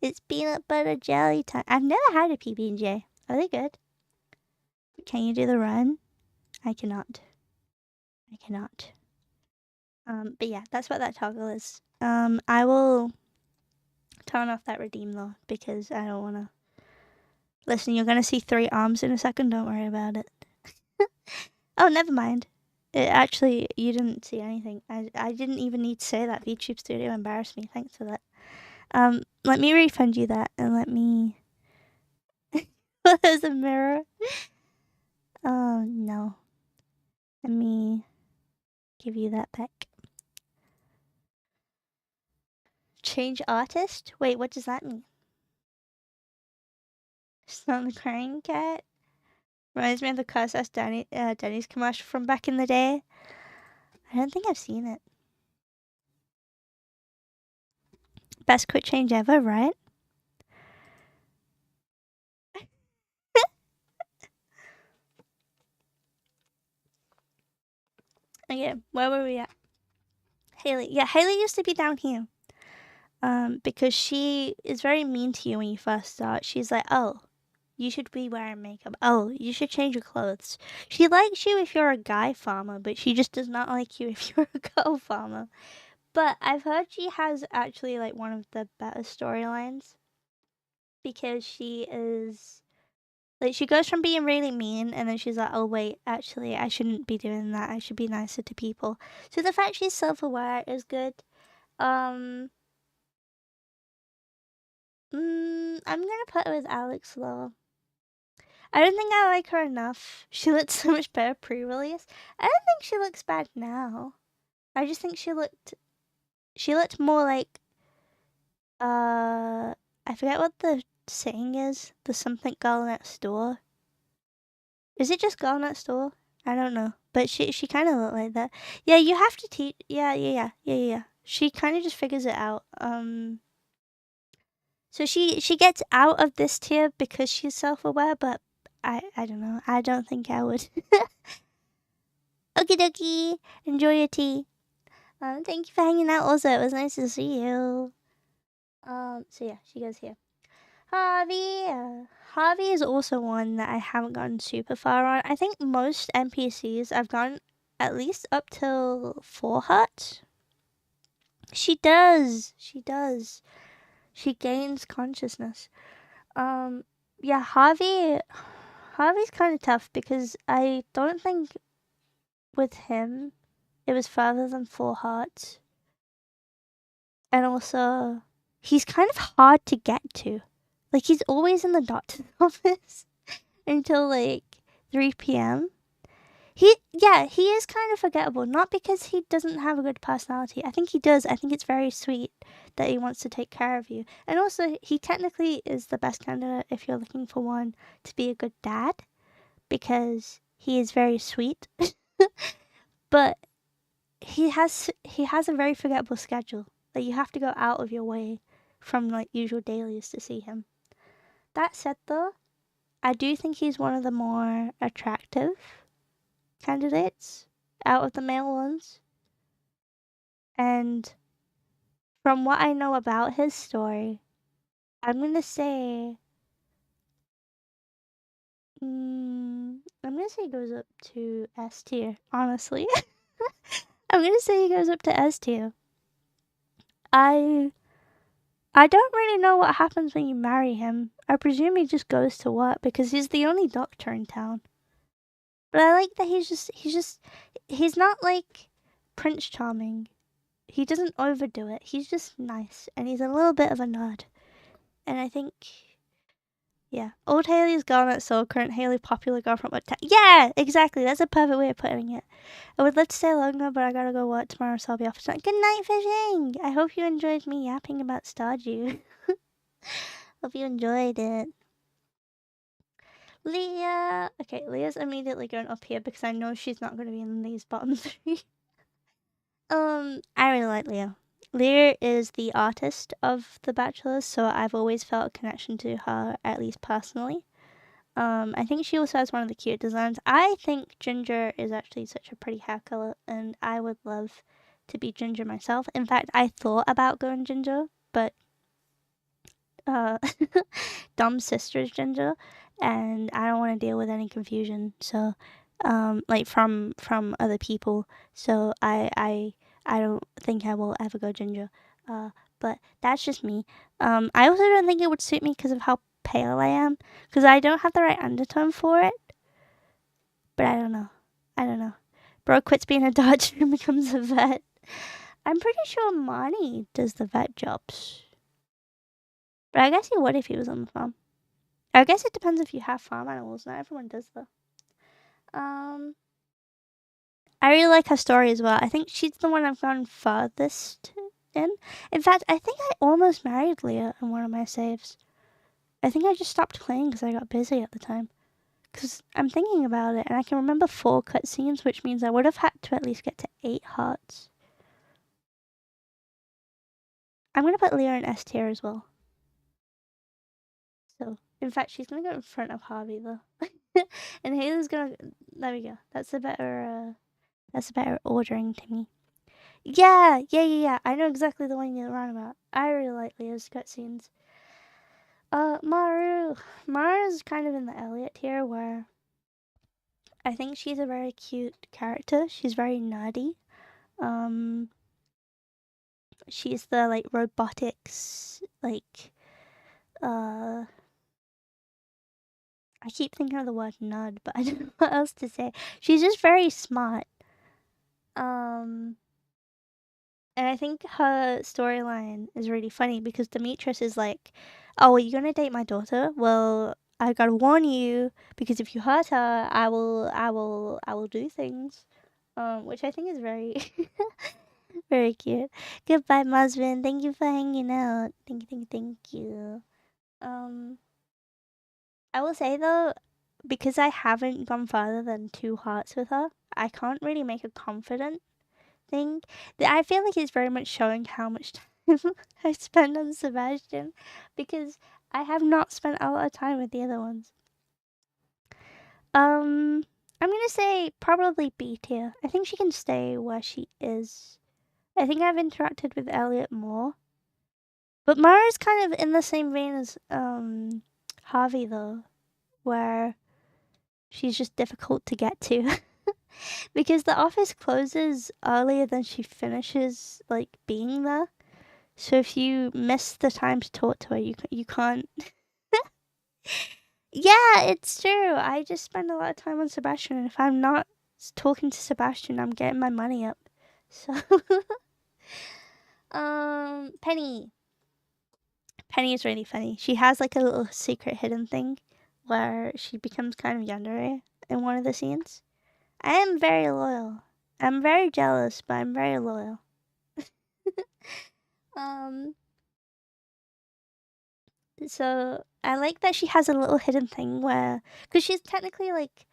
It's peanut butter jelly time. I've never had a PB&J. Are they good? Can you do the run? I cannot. But yeah, that's what that toggle is. I will turn off that redeem though, because I don't wanna. Listen, you're gonna see 3 arms in a second, don't worry about it. Oh, never mind. Actually, you didn't see anything. I didn't even need to say that. VTube Studio embarrassed me. Thanks for that. Let me refund you that, and let me. There's a mirror. Oh no. Let me give you that back. Change artist? Wait, what does that mean? It's not the crying cat. Reminds me of the Cuss Us Denny's commercial from back in the day. I don't think I've seen it. Best quick change ever, right? Okay, where were we at? Haley. Yeah, Haley used to be down here. Because she is very mean to you when you first start. She's like, oh, you should be wearing makeup. Oh, you should change your clothes. She likes you if you're a guy farmer, but she just does not like you if you're a girl farmer. But I've heard she has actually like one of the better storylines. Because she is like, she goes from being really mean and then she's like, oh wait, actually I shouldn't be doing that. I should be nicer to people. So the fact she's self-aware is good. I'm gonna put her with Alex though. I don't think I like her enough. She looked so much better pre-release. I don't think she looks bad now. I just think she looked She looked more like I forget what the saying is. The something girl next door. Is it just girl next door? I don't know. But she kind of looked like that. Yeah, you have to teach. Yeah. She kind of just figures it out. So she gets out of this tier because she's self-aware, but I don't know. I don't think I would. Okie dokie. Enjoy your tea. Thank you for hanging out. Also, it was nice to see you. So yeah, she goes here. Harvey. Harvey is also one that I haven't gotten super far on. I think most NPCs I've gotten at least up till 4 hearts. She does. She does. She gains consciousness. Yeah, Harvey's kind of tough because I don't think with him it was further than 4 hearts. And also, he's kind of hard to get to. Like, he's always in the doctor's office until like 3 p.m. He is kind of forgettable. Not because he doesn't have a good personality. I think he does. I think it's very sweet that he wants to take care of you. And also, he technically is the best candidate if you're looking for one to be a good dad, because he is very sweet. But he has a very forgettable schedule. Like, you have to go out of your way from like usual dailies to see him. That said, though, I do think he's one of the more attractive candidates out of the male ones. And from what I know about his story, I'm gonna say he goes up to S tier, honestly. I'm gonna say he goes up to S tier. I don't really know what happens when you marry him. I presume he just goes to work because he's the only doctor in town. But I like that he's not like Prince Charming. He doesn't overdo it. He's just nice, and he's a little bit of a nerd. And I think, yeah, old Haley's Garnet Soul, current Haley popular girl from what? Yeah, exactly. That's a perfect way of putting it. I would love to stay longer, but I gotta go work tomorrow, so I'll be off tonight. Good night, fishing. I hope you enjoyed me yapping about Stardew. Hope you enjoyed it. Leah. Okay, Leah's immediately going up here because I know she's not going to be in these bottom 3. I really like Leah. Leah is the artist of The Bachelors, so I've always felt a connection to her, at least personally. I think she also has one of the cute designs. I think ginger is actually such a pretty hair color, and I would love to be ginger myself. In fact, I thought about going ginger, but Dom's sister is ginger, and I don't want to deal with any confusion. So, like from other people. So I don't think I will ever go ginger. But that's just me. I also don't think it would suit me because of how pale I am, because I don't have the right undertone for it. But I don't know. Bro quits being a doctor and becomes a vet. I'm pretty sure Marnie does the vet jobs. But I guess he would if he was on the farm. I guess it depends if you have farm animals. Not everyone does, though. I really like her story as well. I think she's the one I've gone farthest in. In fact, I think I almost married Leah in one of my saves. I think I just stopped playing because I got busy at the time. Because I'm thinking about it, and I can remember 4 cutscenes, which means I would have had to at least get to 8 hearts. I'm going to put Leah in S tier as well. So, in fact, she's going to go in front of Harvey, though. And Haley's going to... There we go. That's a better ordering to me. Yeah. I know exactly the one you're on about. I really like Leah's cutscenes. Maru's kind of in the Elliot tier, where I think she's a very cute character. She's very nerdy. She's the like robotics, like I keep thinking of the word nerd, but I don't know what else to say. She's just very smart. And I think her storyline is really funny because Demetrius is like, "Oh, are you gonna date my daughter? Well, I gotta warn you because if you hurt her, I will do things." Which I think is very, Very cute. Goodbye, Musvin. Thank you for hanging out. Thank you. Um, I will say though, because I haven't gone further than 2 hearts with her, I can't really make a confident thing. I feel like it's very much showing how much time I spend on Sebastian, because I have not spent a lot of time with the other ones. I'm gonna say probably B tier. I think she can stay where she is. I think I've interacted with Elliot more. But Mara's kind of in the same vein as Harvey though, where she's just difficult to get to. Because the office closes earlier than she finishes like being there. So if you miss the time to talk to her, you can't. Yeah, it's true. I just spend a lot of time on Sebastian, and if I'm not talking to Sebastian, I'm getting my money up. So, Penny. Penny is really funny. She has like a little secret hidden thing where she becomes kind of yandere in one of the scenes. I am very loyal. I'm very jealous, but I'm very loyal. um, so I like that she has a little hidden thing where, because she's technically like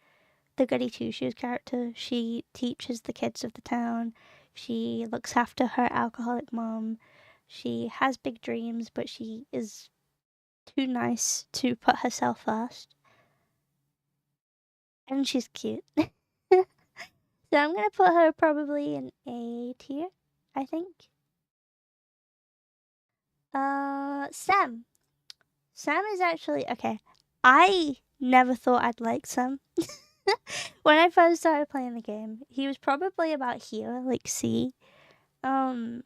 the goody two shoes character. She teaches the kids of the town. She looks after her alcoholic mom. She has big dreams, but she is too nice to put herself first. And she's cute. So I'm gonna put her probably in A tier, I think. Sam. Sam is actually okay. I never thought I'd like Sam. When I first started playing the game, he was probably about here, like C. But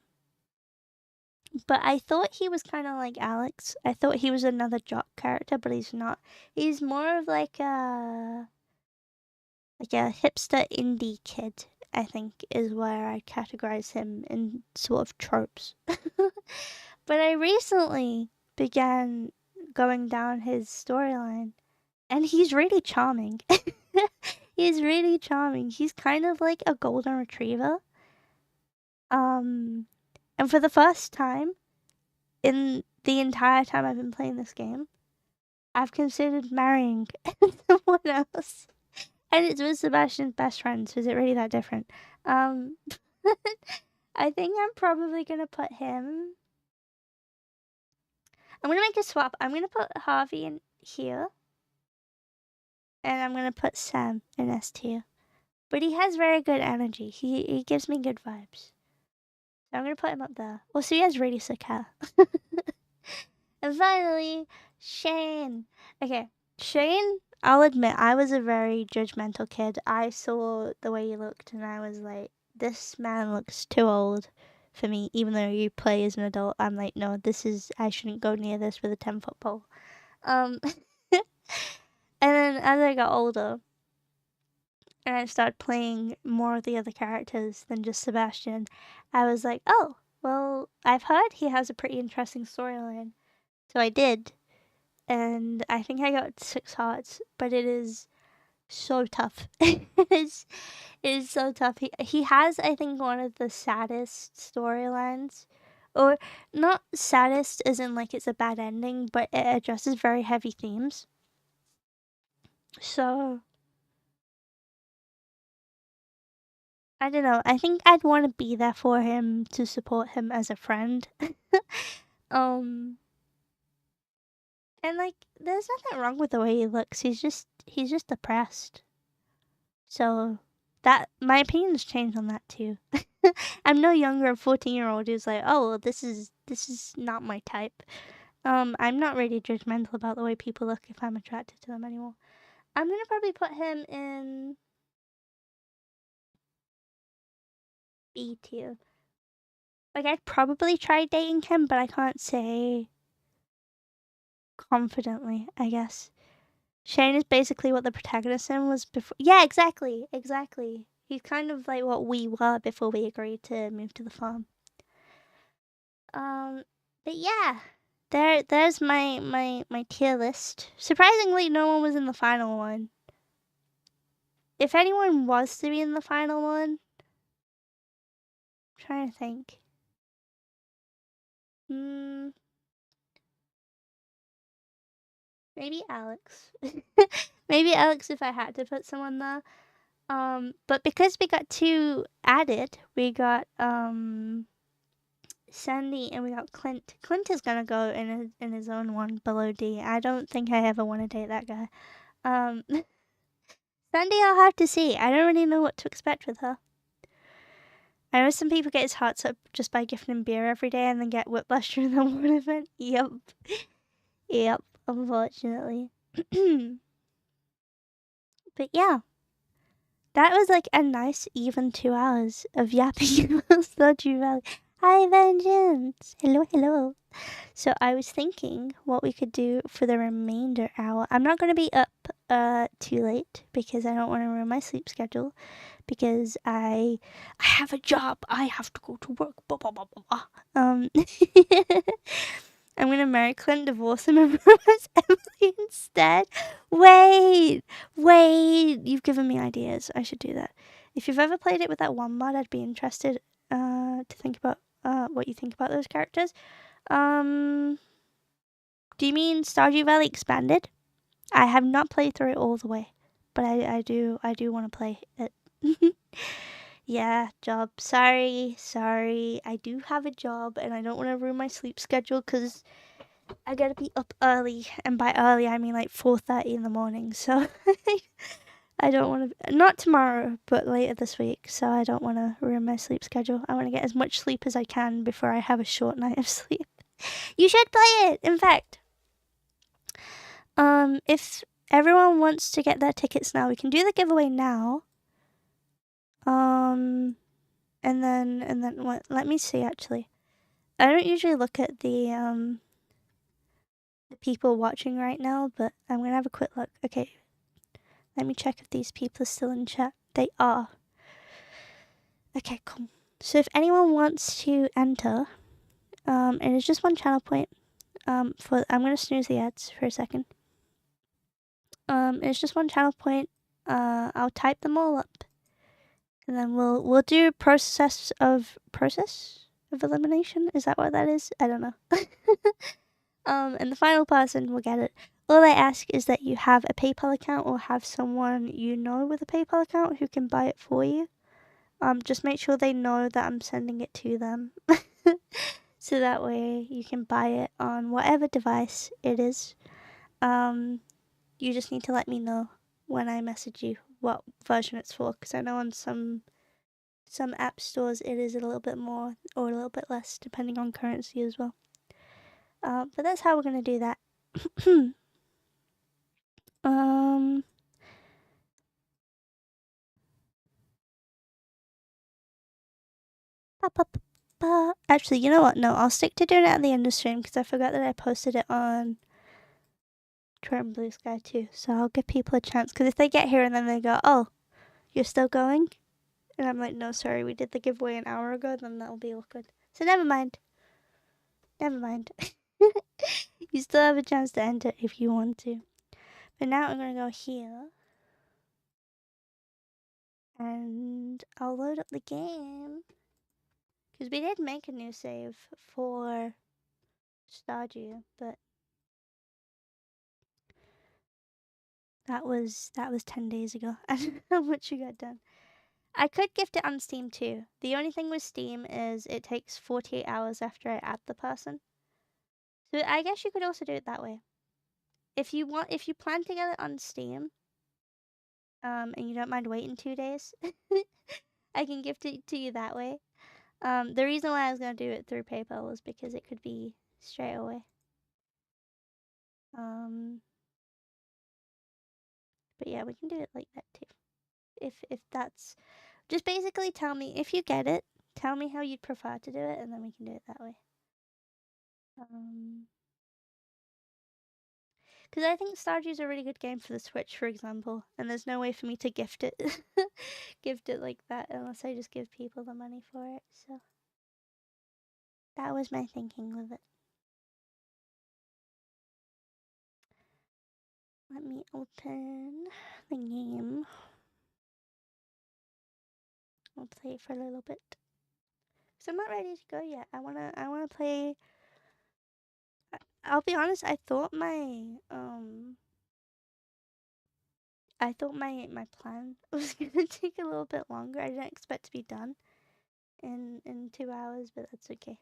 I thought he was kind of like Alex. I thought he was another jock character, but he's not. He's more of like a hipster indie kid, I think, is where I categorize him in sort of tropes. But I recently began going down his storyline, and he's really charming. He's really charming. He's kind of like a golden retriever. And for the first time in the entire time I've been playing this game, I've considered marrying someone else. And it's with Sebastian's best friend, so is it really that different? I think I'm probably gonna put him. I'm gonna make a swap. I'm gonna put Harvey in here, and I'm gonna put Sam in S tier. But he has very good energy. He gives me good vibes. So I'm gonna put him up there. Also, he has really sick hair. And finally, Shane. Okay, Shane, I'll admit, I was a very judgmental kid. I saw the way he looked and I was like, this man looks too old for me, even though you play as an adult. I'm like, no, I shouldn't go near this with a 10-foot pole. And then as I got older, and I started playing more of the other characters than just Sebastian, I was like, oh, well, I've heard he has a pretty interesting storyline. So I did. And I think I got 6 hearts, but it is so tough. It is so tough. He has, I think, one of the saddest storylines. Or not saddest as in like it's a bad ending, but it addresses very heavy themes. So I don't know. I think I'd want to be there for him to support him as a friend. um and like there's nothing wrong with the way he looks. He's just depressed. So that my opinion's changed on that too. I'm no younger 14-year-old who's like, "Oh, well, this is not my type." I'm not really judgmental about the way people look if I'm attracted to them anymore. I'm gonna probably put him in B tier. Like I'd probably try dating him, but I can't say confidently, I guess. Shane is basically what the protagonist in was before. Yeah, exactly. He's kind of like what we were before we agreed to move to the farm. But yeah, there's my tier list. Surprisingly, no one was in the final one. If anyone was to be in the final one, I'm trying to think. Maybe Alex. Maybe Alex if I had to put someone there. But because we got 2 added, we got Sandy and we got Clint. Clint is gonna go in his own one below D. I don't think I ever want to date that guy. Sandy, I'll have to see. I don't really know what to expect with her. I know some people get his hearts up just by gifting him beer every day and then get whiplash during the one event. Yep. Yep, unfortunately. But yeah. That was like a nice even 2 hours of yapping about Stardew Valley. Hi, Vengeance! Hello, hello. So I was thinking what we could do for the remainder hour. I'm not going to be up too late because I don't want to ruin my sleep schedule because I have a job. I have to go to work. Blah, blah, blah, blah, blah. I'm going to marry Clint, divorce him, and romance Emily instead. Wait. You've given me ideas. I should do that. If you've ever played it with that one mod, I'd be interested to think about what you think about those characters. Do you mean Stardew Valley Expanded? I have not played through it all the way, but I do want to play it. Yeah, job. Sorry. I do have a job, and I don't want to ruin my sleep schedule because I gotta be up early, and by early I mean like 4:30 in the morning. So I don't want to. Not tomorrow, but later this week. So I don't want to ruin my sleep schedule. I want to get as much sleep as I can before I have a short night of sleep. You should play it. In fact, if everyone wants to get their tickets now, we can do the giveaway now. And then what? Let me see. Actually, I don't usually look at the people watching right now, but I'm gonna have a quick look. Okay, let me check if these people are still in chat. They are. Okay, cool. So if anyone wants to enter, it is just 1 channel point. I'm gonna snooze the ads for a second. It's just 1 channel point. I'll type them all up, and then we'll do process of elimination. Is that what that is? I don't know. And the final person will get it. All I ask is that you have a PayPal account or have someone you know with a PayPal account who can buy it for you. Just make sure they know that I'm sending it to them. So that way you can buy it on whatever device it is. You just need to let me know when I message you what version it's for, because I know on some app stores it is a little bit more or a little bit less depending on currency as well. But that's how we're gonna do that. Actually, you know what? No, I'll stick to doing it at the end of stream because I forgot that I posted it on Twitter and Blue Sky too. So I'll give people a chance, because if they get here and then they go, "Oh, you're still going?" and I'm like, "No, sorry, we did the giveaway an hour ago," then that'll be awkward. So never mind. You still have a chance to enter if you want to. But now I'm gonna go here. And I'll load up the game. Because we did make a new save for Stardew, but that was 10 days ago. I don't know how much you got done. I could gift it on Steam too. The only thing with Steam is it takes 48 hours after I add the person. So I guess you could also do it that way. If you plan to get it on Steam, and you don't mind waiting 2 days, I can gift it to you that way. The reason why I was gonna do it through PayPal was because it could be straight away. But yeah, we can do it like that too. If that's just basically tell me if you get it. Tell me how you'd prefer to do it, and then we can do it that way. Because I think Stardew's a really good game for the Switch, for example, and there's no way for me to gift it, gift it like that unless I just give people the money for it. So that was my thinking with it. Let me open the game. I'll play it for a little bit. 'Cause I'm not ready to go yet. I wanna play. I'll be honest. I thought my plan was gonna take a little bit longer. I didn't expect to be done in 2 hours, but that's okay.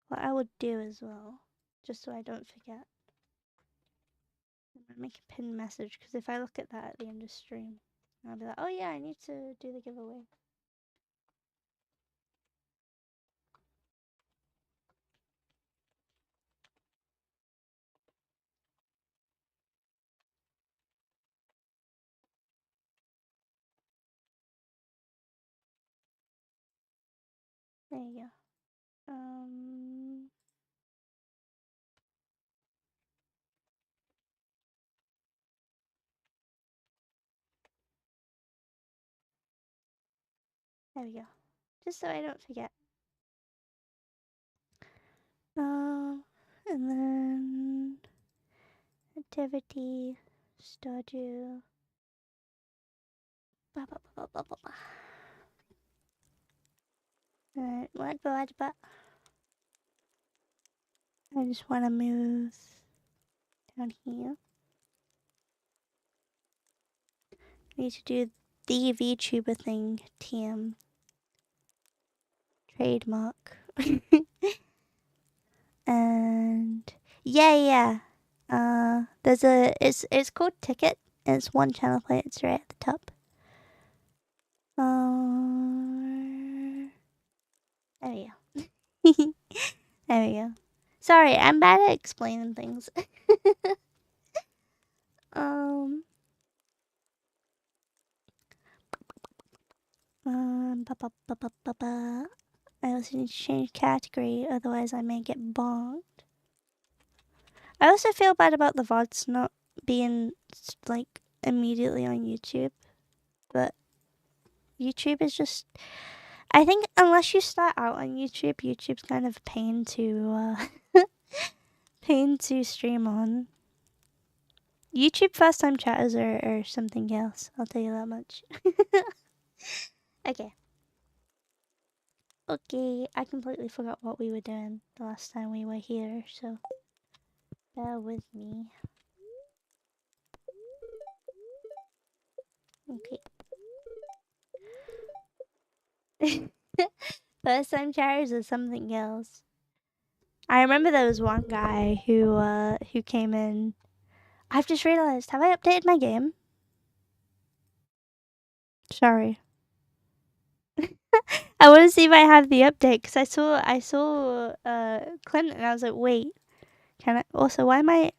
What I would do as well, just so I don't forget. I'm gonna make a pinned message because if I look at that at the end of stream, I'll be like, oh yeah, I need to do the giveaway. There you go. There we go. Just so I don't forget. And then activity, Stardew. Alright, what? I just want to move down here. I need to do the VTuber thing, TM. Trademark. And yeah. It's called Ticket. It's one channel play. It's right at the top. There we go. There we go. Sorry, I'm bad at explaining things. I also need to change category, otherwise I may get bonked. I also feel bad about the VODs not being, like, immediately on YouTube. But YouTube is just... I think unless you start out on YouTube, YouTube's kind of a pain to, pain to stream on. YouTube first-time chatters are something else, I'll tell you that much. Okay, I completely forgot what we were doing the last time we were here, so bear with me. Okay. First time chatters is something else. I remember there was one guy who came in. I've just realized, have I updated my game? Sorry. I want to see if I have the update because I saw Clint and I was like, wait, can I also why am I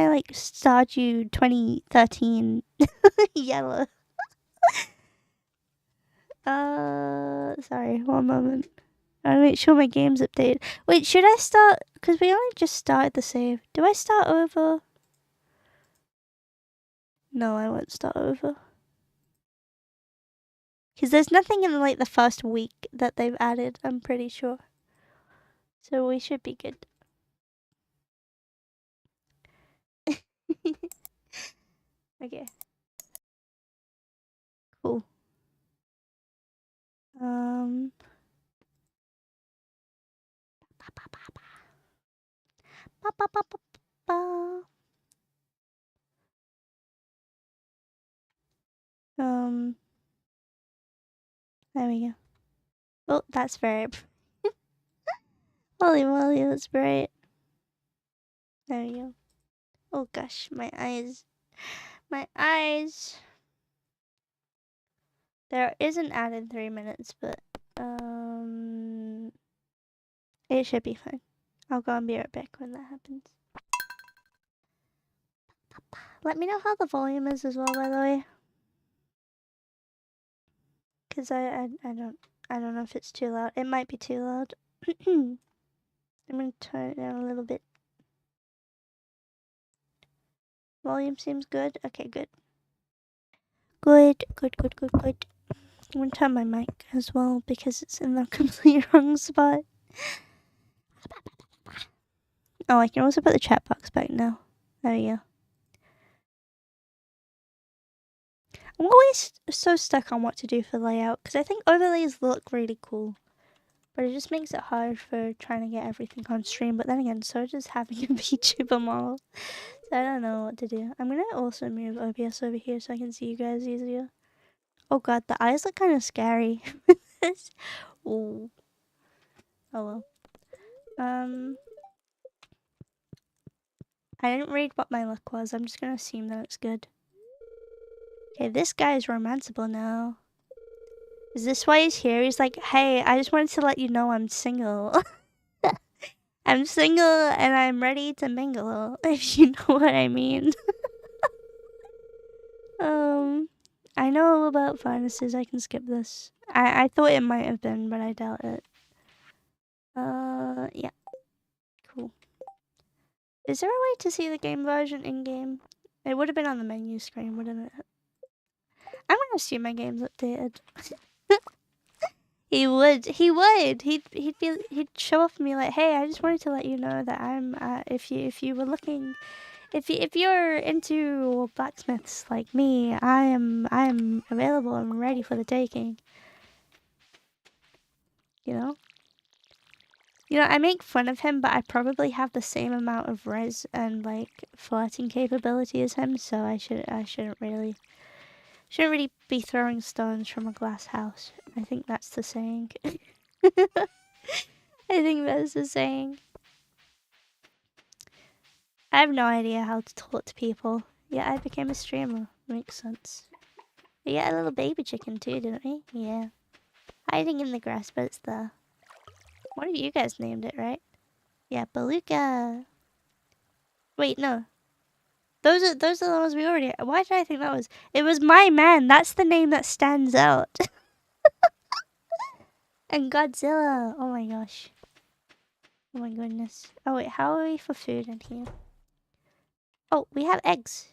like Stardew 2013 yellow? Sorry, one moment. I want to make sure my game's updated. Wait, should I start? Because we only just started the save. Do I start over? No, I won't start over. Because there's nothing in like the first week that they've added, I'm pretty sure. So we should be good. Okay. Cool. There we go. Oh, that's very... Holy moly, that's bright. There we go. Oh gosh, my eyes. My eyes. There isn't added 3 minutes, but it should be fine. I'll go and be right back when that happens. Let me know how the volume is as well, by the way. Cause I don't know if it's too loud. It might be too loud. I'm gonna turn it down a little bit. Volume seems good. Okay, good. Good. I'm gonna turn my mic as well because it's in the complete wrong spot. Oh, I can also put the chat box back now. There we go. I'm always so stuck on what to do for layout because I think overlays look really cool, but it just makes it hard for trying to get everything on stream. But then again, so does having a VTuber model. So I don't know what to do. I'm gonna also move OBS over here so I can see you guys easier. Oh god, the eyes look kind of scary with this. Ooh. Oh well. I didn't read what my luck was. I'm just gonna assume that it's good. Okay, this guy is romanceable now. Is this why he's here? He's like, hey, I just wanted to let you know I'm single. I'm single and I'm ready to mingle, if you know what I mean. I know about furnaces. I can skip this. I thought it might have been, but I doubt it. Yeah. Cool. Is there a way to see the game version in-game? It would have been on the menu screen, wouldn't it? I'm gonna assume my game's updated. He would. He'd show off me like, hey, I just wanted to let you know that I'm. If you were looking, if you're into blacksmiths like me, I'm available and ready for the taking. You know. You know, I make fun of him, but I probably have the same amount of res and like flirting capability as him, so I shouldn't really be throwing stones from a glass house. I think that's the saying. I think that's the saying. I have no idea how to talk to people. Yeah, I became a streamer. Makes sense. We got a little baby chicken too, didn't we? Yeah. Hiding in the grass, but it's there. One of you guys named it, right? Yeah, Beluga. Wait, no. Those are the ones we already. Why did I think that was? It was my man. That's the name that stands out. And Godzilla. Oh my gosh. Oh my goodness. Oh wait, how are we for food in here? Oh, we have eggs.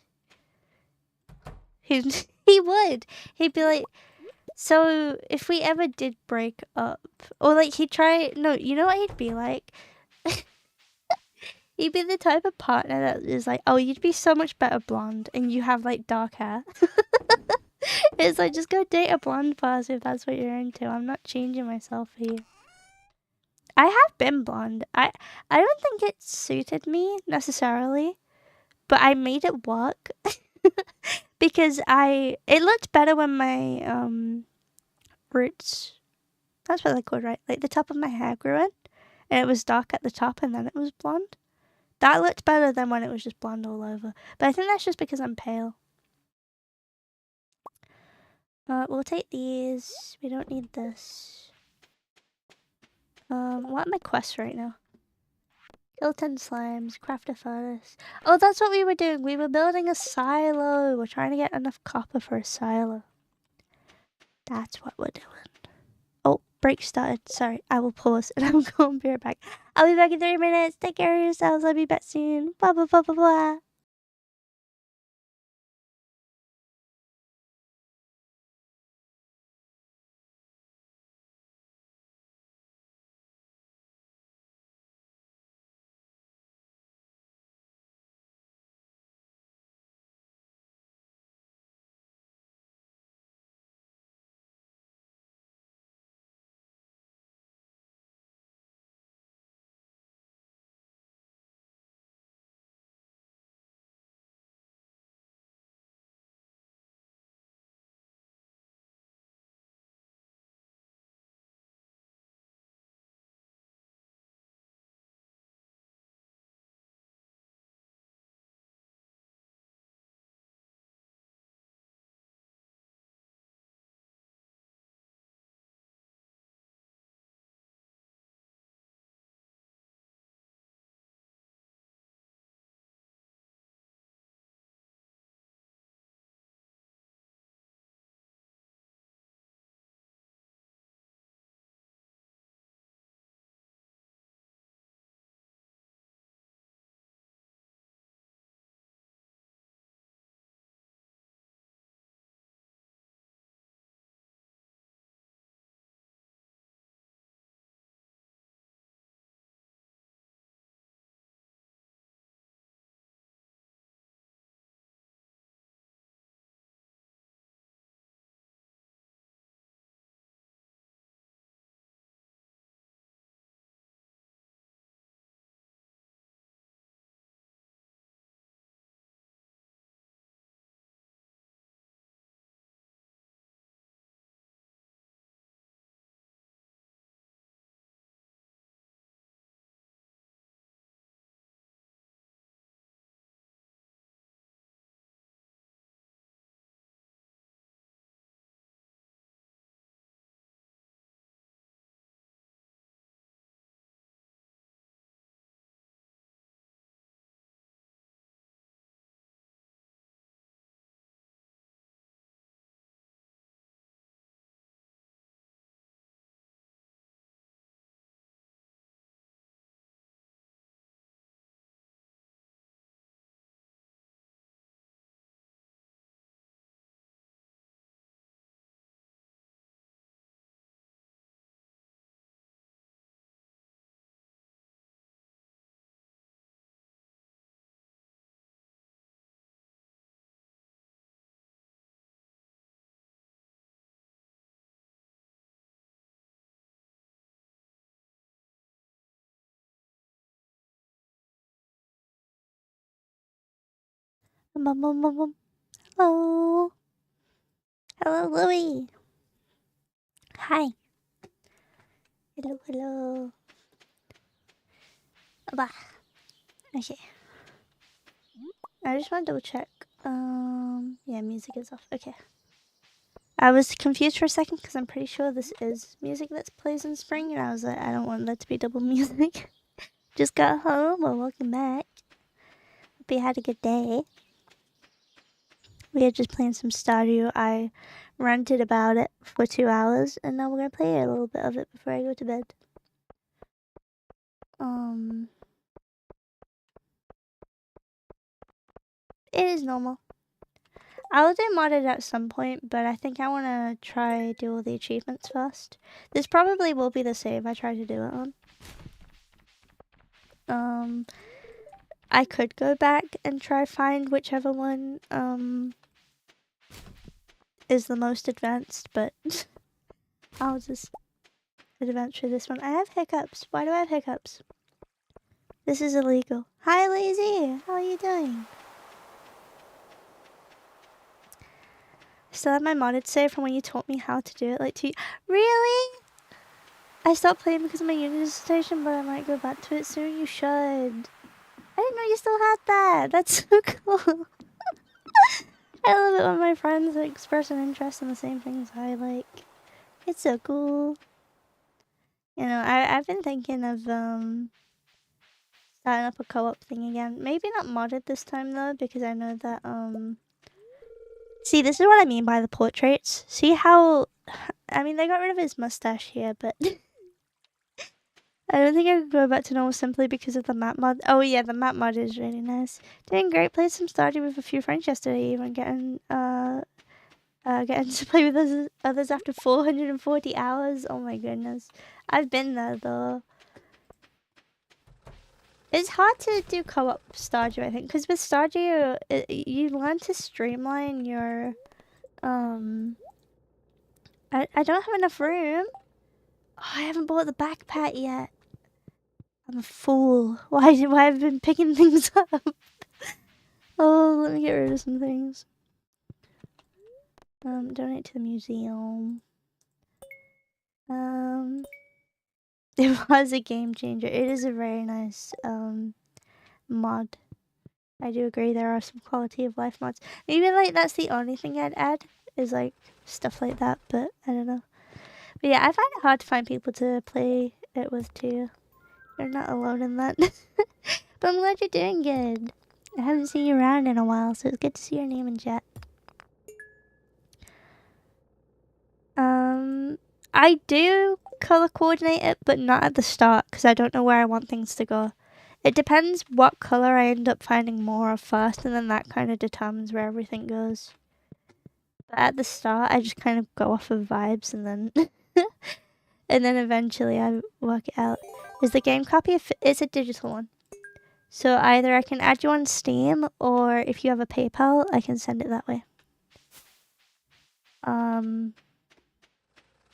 He would. He'd be like, so if we ever did break up, or like he'd try. No, you know what he'd be like. He'd be the type of partner that is like, oh, you'd be so much better blonde, and you have like dark hair. It's like, just go date a blonde person if that's what you're into. I'm not changing myself for you. I have been blonde. I don't think it suited me necessarily, but I made it work because it looked better when my roots. That's what they're called, right? Like the top of my hair grew in, and it was dark at the top, and then it was blonde. That looked better than when it was just blonde all over. But I think that's just because I'm pale. We'll take these. We don't need this. What are my quests right now? Kill 10 slimes, craft a furnace. Oh, that's what we were doing. We were building a silo. We're trying to get enough copper for a silo. That's what we're doing. Oh, break started. Sorry, I will pause and I'm going to be right back. I'll be back in 3 minutes. Take care of yourselves. I'll be back soon. Blah, blah, blah, blah, blah. Hello. Hello, Louie. Hi. Hello, hello. Bah. Okay. I just want to double check. Yeah, music is off. Okay. I was confused for a second because I'm pretty sure this is music that plays in spring, and I was like, I don't want that to be double music. Just got home. Well, welcome back. Hope you had a good day. We are just playing some Stardew. I ranted about it for 2 hours, and now we're gonna play a little bit of it before I go to bed. It is normal. I will do modded at some point, but I think I want to try do all the achievements first. This probably will be the save I try to do it on. I could go back and try find whichever one is the most advanced, but I'll just advance through this one. I have hiccups. Why do I have hiccups? This is illegal. Hi, Lazy. How are you doing? Still have my modded save from when you taught me how to do it like 2. Really? I stopped playing because of my uni dissertation, but I might go back to it soon. You should. I didn't know you still had that. That's so cool. I love it when my friends express an interest in the same things I like. It's so cool. You know, I've been thinking of starting up a co-op thing again. Maybe not modded this time though, because I know that see, this is what I mean by the portraits. See how I mean they got rid of his mustache here, but I don't think I could go back to normal simply because of the map mod. Oh yeah, the map mod is really nice. Doing great. Played some Stardew with a few friends yesterday. Even getting to play with others after 440 hours. Oh my goodness, I've been there though. It's hard to do co-op Stardew, I think, because with Stardew, you learn to streamline your I don't have enough room. Oh, I haven't bought the backpack yet. I'm a fool. Why have I been picking things up? Oh, let me get rid of some things. Donate to the museum. It was a game changer. It is a very nice mod. I do agree there are some quality of life mods. Maybe like that's the only thing I'd add is like stuff like that, but I don't know. But yeah, I find it hard to find people to play it with too. You're not alone in that. But I'm glad you're doing good. I haven't seen you around in a while, so it's good to see your name in chat. I do color coordinate it, but not at the start, because I don't know where I want things to go. It depends what color I end up finding more of first, and then that kind of determines where everything goes. But at the start, I just kind of go off of vibes, and then and then eventually I work it out. Is the game copy? It's a digital one. So either I can add you on Steam, or if you have a PayPal, I can send it that way.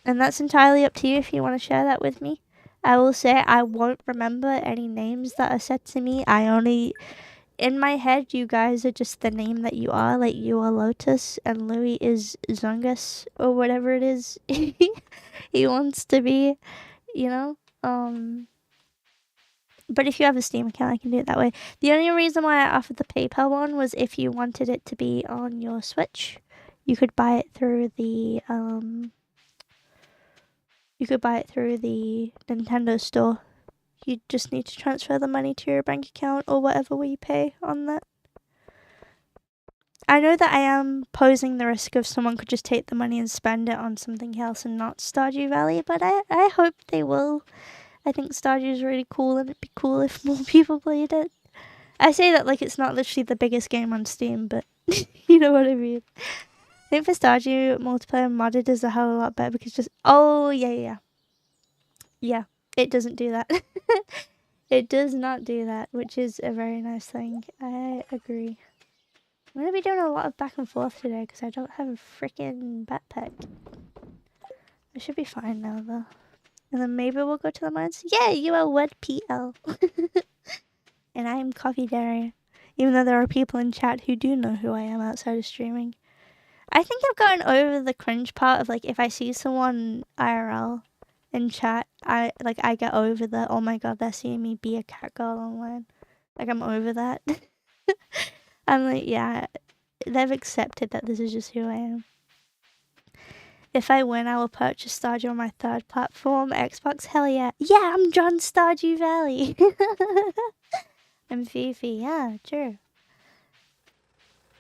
And that's entirely up to you if you want to share that with me. I will say I won't remember any names that are said to me. I only, in my head, you guys are just the name that you are. Like, you are Lotus, and Louis is Zungus, or whatever it is he wants to be, you know? But if you have a Steam account, I can do it that way. The only reason why I offered the PayPal one was if you wanted it to be on your Switch, you could buy it through the Nintendo store. You just need to transfer the money to your bank account or whatever we pay on that. I know that I am posing the risk of someone could just take the money and spend it on something else and not Stardew Valley, but I hope they will. I think Stardew is really cool, and it'd be cool if more people played it. I say that like it's not literally the biggest game on Steam, but you know what I mean. I think for Stardew, multiplayer modded is a hell of a lot better because just... Oh, yeah. Yeah, it doesn't do that. It does not do that, which is a very nice thing. I agree. I'm going to be doing a lot of back and forth today because I don't have a freaking backpack. I should be fine now, though. And then maybe we'll go to the mines. Yeah, you are what PL. And I am Coffee Dairy. even though there are people in chat who do know who I am outside of streaming. I think I've gotten over the cringe part of like if I see someone IRL in chat, I get over the oh my god they're seeing me be a cat girl online. Like I'm over that. I'm like yeah, they've accepted that this is just who I am. If I win, I will purchase Stardew on my third platform, Xbox. Hell yeah. Yeah, I'm John Stardew Valley. I'm Fifi. Yeah, true.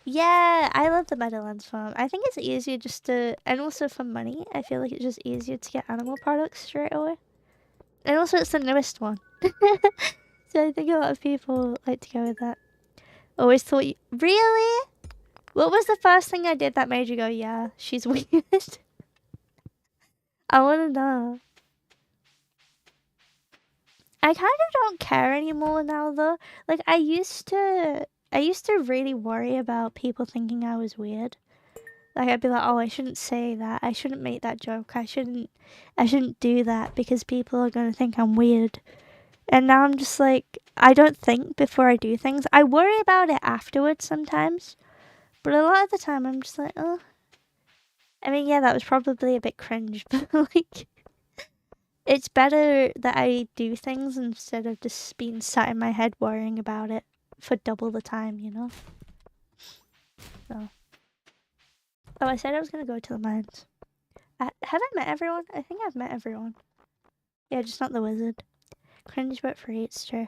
Yeah, I love the Meadowlands farm. I think it's easier just to... And also for money, I feel like it's just easier to get animal products straight away. And also it's the newest one. So I think a lot of people like to go with that. Always thought you... Really? What was the first thing I did that made you go, yeah, she's weird? I want to know. I kind of don't care anymore now, though. Like, I used to really worry about people thinking I was weird. Like, I'd be like, oh, I shouldn't say that. I shouldn't make that joke. I shouldn't do that because people are going to think I'm weird. And now I'm just like, I don't think before I do things. I worry about it afterwards sometimes. But a lot of the time, I'm just like, oh. I mean, yeah, that was probably a bit cringe, but like... It's better that I do things instead of just being sat in my head worrying about it for double the time, you know? So. Oh, I said I was gonna go to the mines. Have I met everyone? I think I've met everyone. Yeah, just not the wizard. Cringe but free, it's true.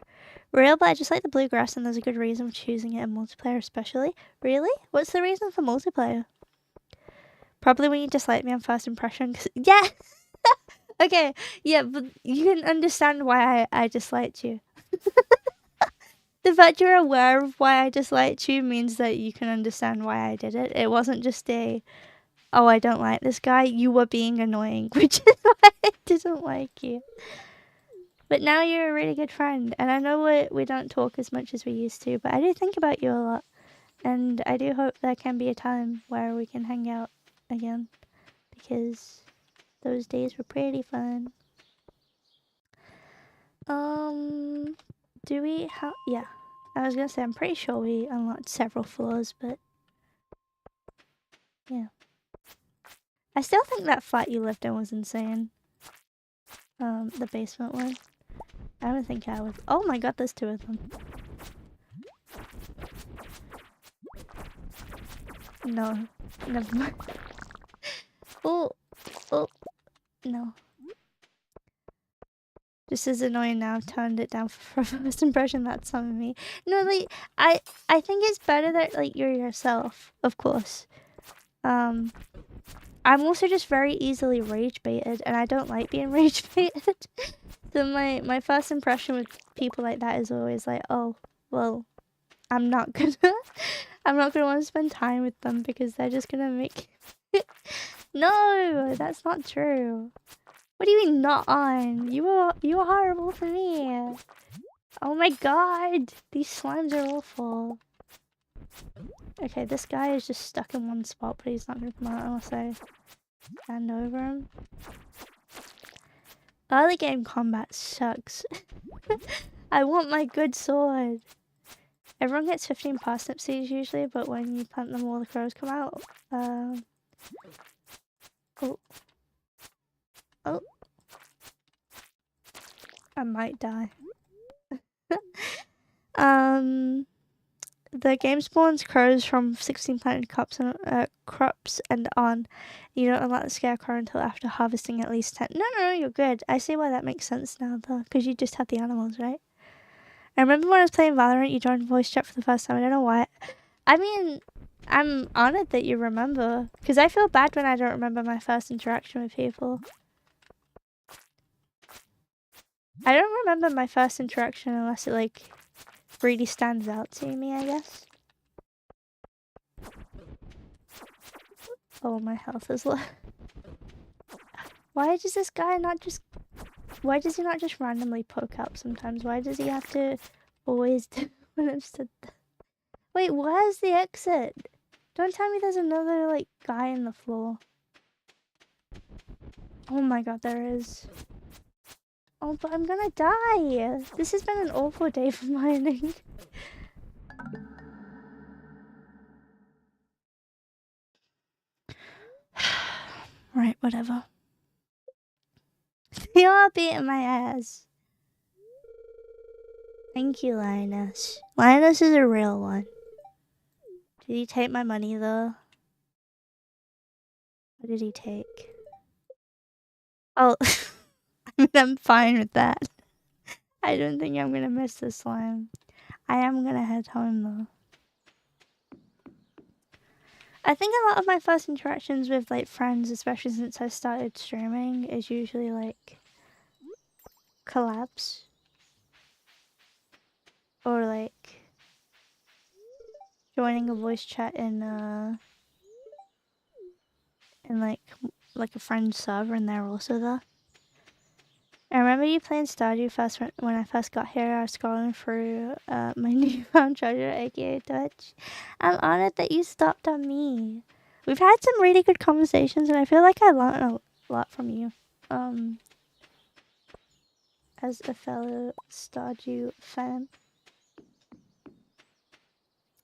Real, but I just like the bluegrass and there's a good reason for choosing it in multiplayer especially. Really? What's the reason for multiplayer? Probably when you dislike me on first impression. Yeah! Okay, yeah, but you can understand why I disliked you. The fact you're aware of why I disliked you means that you can understand why I did it. It wasn't just a, oh, I don't like this guy. You were being annoying, which is why I didn't like you. But now you're a really good friend, and I know we don't talk as much as we used to, but I do think about you a lot. And I do hope there can be a time where we can hang out again, because... those days were pretty fun. Do we have... yeah. I was gonna say, I'm pretty sure we unlocked several floors, but... yeah. I still think that flat you lived in was insane. The basement one. I don't think I would... oh my god, there's two of them. No. Never mind. Oh. Oh. No. Just as annoying now, I've turned it down for first impression. That's some of me. No, like, I think it's better that, like, you're yourself, of course. I'm also just very easily rage baited, and I don't like being rage baited. So my first impression with people like that is always like, oh, well, I'm not gonna want to spend time with them because they're just gonna make... No, that's not true. What do you mean not on? You were horrible for me. Oh my god, these slimes are awful. Okay, this guy is just stuck in one spot, but he's not gonna come out unless I stand over him. Early game combat sucks. I want my good sword. Everyone gets 15 parsnip seeds usually, but when you plant them all the crows come out. Oh. Oh. I might die. The game spawns crows from 16 planted crops and on. You don't unlock the scarecrow until after harvesting at least 10. No, you're good. I see why that makes sense now, though, because you just have the animals, right? I remember when I was playing Valorant, you joined voice chat for the first time. I don't know why. I mean, I'm honored that you remember, because I feel bad when I don't remember my first interaction with people. I don't remember my first interaction unless it, like, really stands out to me, I guess. Oh, my health is low. Why does this guy not just... why does he not just randomly poke up sometimes? Why does he have to always do when I've said that? Wait, where's the exit? Don't tell me there's another, like, guy in the floor. Oh my god, there is. Oh, but I'm gonna die. This has been an awful day for mining. Right, whatever. You are beating my ass. Thank you, Linus. Linus is a real one. Did he take my money, though? What did he take? Oh, I mean, I'm fine with that. I don't think I'm gonna miss the slime. I am gonna head home, though. I think a lot of my first interactions with, like, friends, especially since I started streaming, is usually, like, collabs. Or, like, joining a voice chat in like, a friend's server, and they're also there. I remember you playing Stardew first when I first got here. I was scrolling through my newfound treasure, aka Twitch. I'm honored that you stopped on me. We've had some really good conversations, and I feel like I learned a lot from you. As a fellow Stardew fan.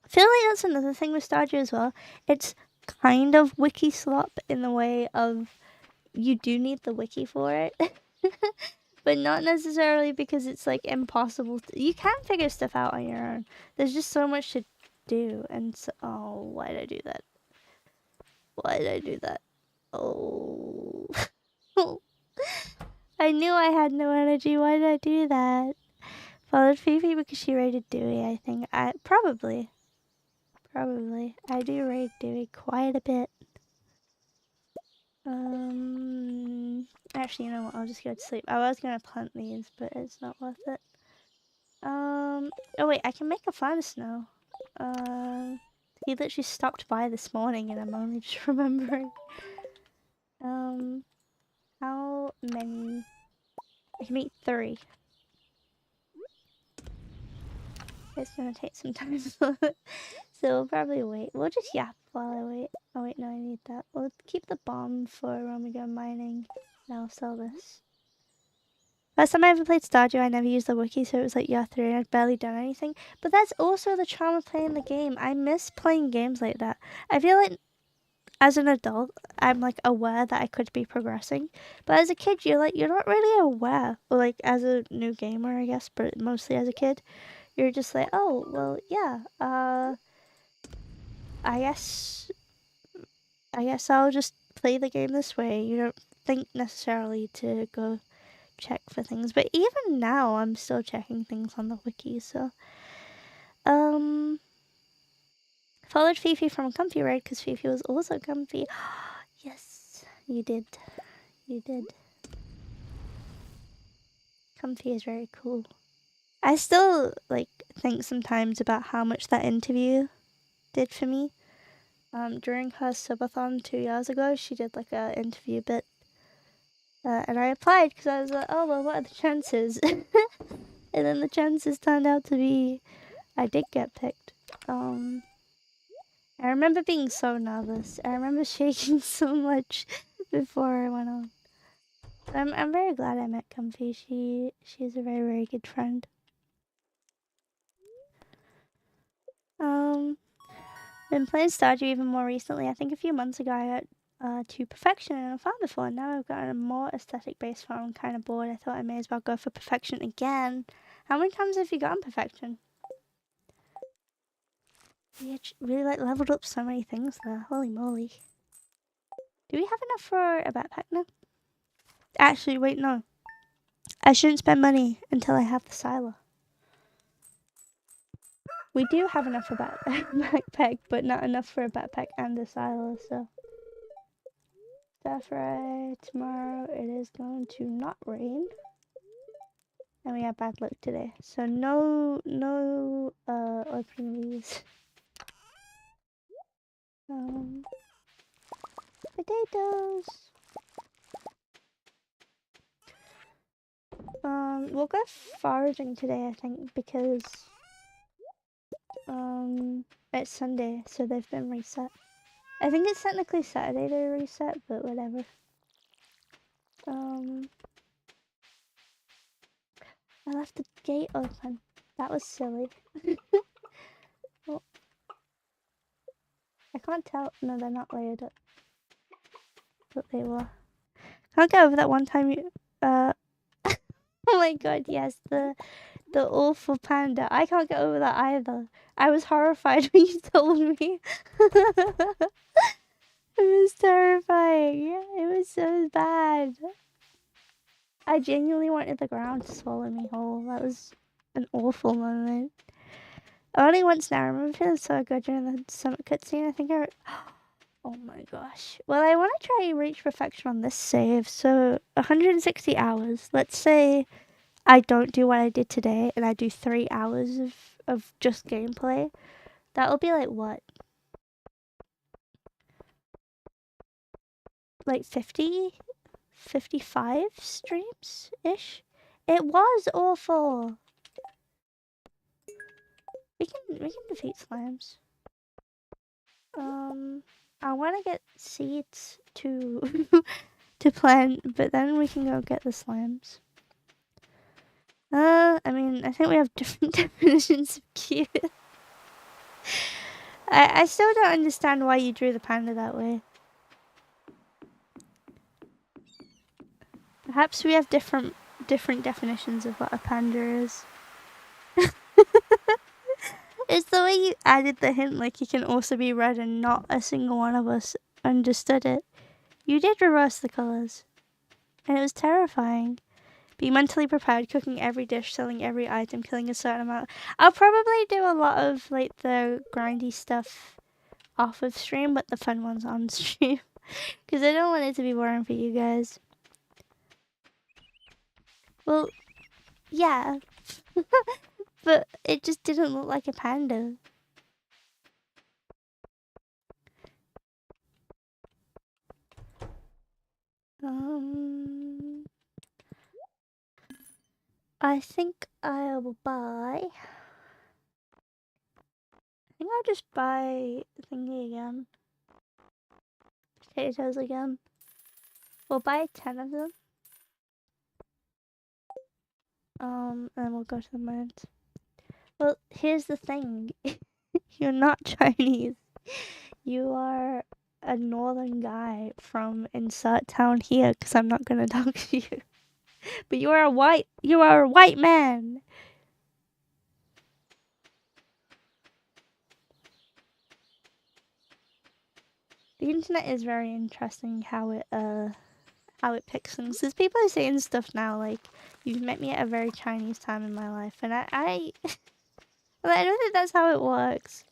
I feel like that's another thing with Stardew as well. It's kind of wiki slop in the way of you do need the wiki for it. But not necessarily because it's like impossible. You can figure stuff out on your own. There's just so much to do, and so, oh, why did I do that? Why did I do that? Oh, I knew I had no energy. Why did I do that? Followed Fifi because she raided Dewey. I think probably. I do raid Dewey quite a bit. Actually, you know what? I'll just go to sleep. I was gonna plant these, but it's not worth it. Oh wait, I can make a furnace now. He literally stopped by this morning and I'm only just remembering. How many? I can make 3. It's gonna take some time, so we'll probably wait. We'll just yap while I wait. Oh wait, no, I need that. We'll keep the bomb for when we go mining. And I'll sell this. Last time I ever played Stardew, I never used the wiki, so it was like year 3 and I'd barely done anything. But that's also the charm of playing the game. I miss playing games like that. I feel like as an adult, I'm like aware that I could be progressing. But as a kid, you're not really aware. Or like as a new gamer, I guess, but mostly as a kid, you're just like, oh, well, yeah, I guess I'll just play the game this way. You don't think necessarily to go check for things, but even now I'm still checking things on the wiki. So followed Fifi from a comfy raid because Fifi was also comfy. Yes, you did Comfy is very cool. I still like think sometimes about how much that interview did for me. During her subathon 2 years ago, she did like a interview bit, and I applied because I was like, oh well, what are the chances? And then the chances turned out to be I did get picked. I remember being so nervous. I remember shaking so much before I went on. I'm very glad I met Comfy. She's a very, very good friend. Been playing Stardew even more recently. I think a few months ago I got to Perfection and I found before. And now I've got a more aesthetic based farm. I'm kind of bored. I thought I may as well go for Perfection again. How many times have you gotten Perfection? You really like leveled up so many things there. Holy moly. Do we have enough for a backpack now? Actually, wait, no. I shouldn't spend money until I have the silo. We do have enough for backpack, but not enough for a backpack and a silo, so. That's right. Tomorrow it is going to not rain. And we have bad luck today. So no opening these. Potatoes. We'll go foraging today, I think, because it's Sunday, so they've been reset. I think it's technically Saturday they reset, but whatever. I left the gate open. That was silly. Oh, I can't tell. No, they're not layered up. thought they were. Can't get over that one time you, oh my god, yes, the awful panda. I can't get over that either. I was horrified when you told me. It was terrifying. It was so bad. I genuinely wanted the ground to swallow me whole. That was an awful moment. Only once now. I remember feeling so good during the summit cutscene. I think I... Oh my gosh. Well, I want to try and reach perfection on this save. So, 160 hours. Let's say I don't do what I did today and I do 3 hours of just gameplay. That'll be like what? Like 50? 55 streams-ish? It was awful. We can defeat slimes. I want to get seeds to to plant, but then we can go get the slimes. I mean, I think we have different definitions of cute. I still don't understand why you drew the panda that way. Perhaps we have different definitions of what a panda is. It's the way you added the hint, like it can also be red, and not a single one of us understood it. You did reverse the colors, and it was terrifying. Be mentally prepared, cooking every dish, selling every item, killing a certain amount. I'll probably do a lot of like the grindy stuff off of stream, but the fun ones on stream. Because I don't want it to be boring for you guys. Well, yeah. But it just didn't look like a panda. I think I will buy... I think I'll just buy thingy again. Potatoes again. We'll buy 10 of them. And then we'll go to the mines. Well, here's the thing. You're not Chinese. You are a northern guy from insert town here, because I'm not gonna talk to you. But you are a white man. The internet is very interesting how it picks things. There's people are saying stuff now like, you've met me at a very Chinese time in my life, and I don't think that's how it works.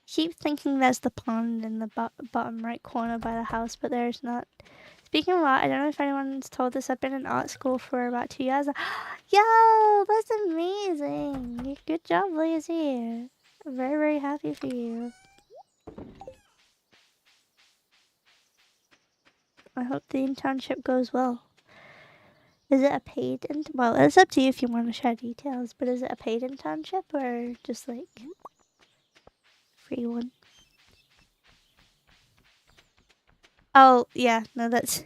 Keep thinking there's the pond in the bottom right corner by the house, but there's not. Speaking of art, I don't know if anyone's told this, I've been in art school for about 2 years. Yo, that's amazing. Good job, Lazy. I'm very, very happy for you. I hope the internship goes well. Is it a paid well, it's up to you if you want to share details, but is it a paid internship or just like free one? Oh, yeah, no, that's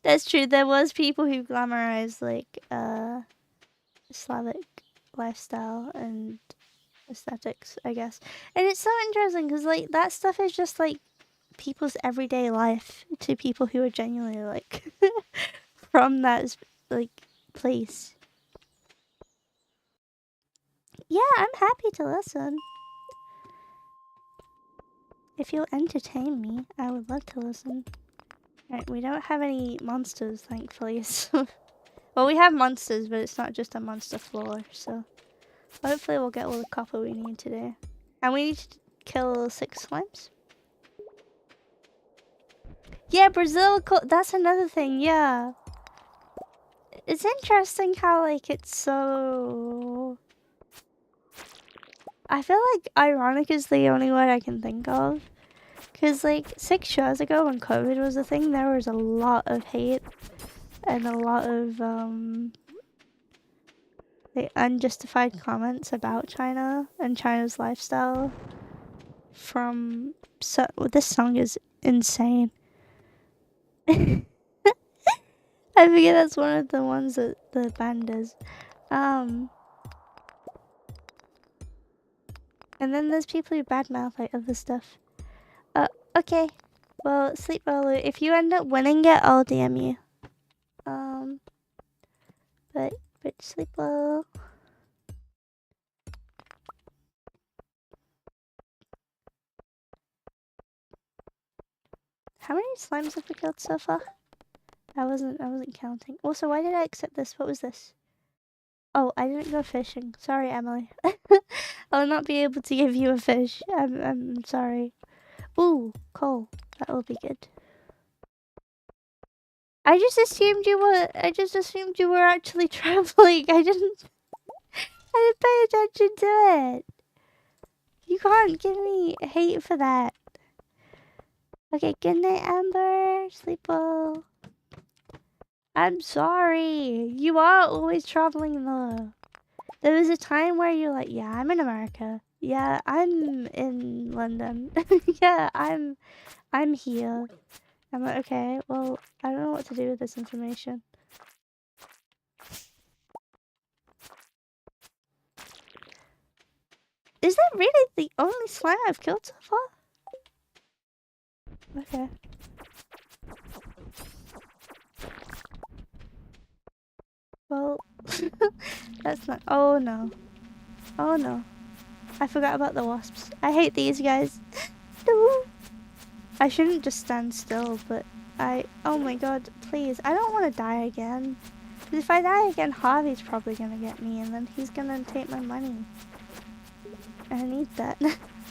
that's true. There was people who glamorized like Slavic lifestyle and aesthetics, I guess. And it's so interesting because like that stuff is just like people's everyday life to people who are genuinely like from that like place. Yeah, I'm happy to listen. If you'll entertain me, I would love to listen. Right, we don't have any monsters, thankfully. So well, we have monsters, but it's not just a monster floor, so hopefully we'll get all the copper we need today. And we need to kill 6 slimes. Yeah, Brazil, that's another thing, yeah. It's interesting how, like, it's so... I feel like ironic is the only word I can think of. Because, like, 6 years ago when COVID was a thing, there was a lot of hate and a lot of, like, unjustified comments about China and China's lifestyle from... this song is insane. I forget that's one of the ones that the band does. And then there's people who badmouth like other stuff. Okay. Well, sleep well. If you end up winning it, I'll DM you. But sleep well. How many slimes have we killed so far? I wasn't counting. Also, why did I accept this? What was this? Oh, I didn't go fishing. Sorry, Emily. I'll not be able to give you a fish. I'm sorry. Ooh, coal. That will be good. I just assumed you were actually traveling. I didn't pay attention to it. You can't give me hate for that. Okay, good night, Amber. Sleep well. I'm sorry. You are always traveling though. There was a time where you're like, yeah, I'm in America. Yeah, I'm in London. Yeah, I'm here. I'm like, okay, well, I don't know what to do with this information. Is that really the only slime I've killed so far? Okay. Well, that's not. Oh no. Oh no. I forgot about the wasps. I hate these guys. No. I shouldn't just stand still, but oh my god, please. I don't want to die again. Because if I die again, Harvey's probably gonna get me, and then he's gonna take my money. I need that.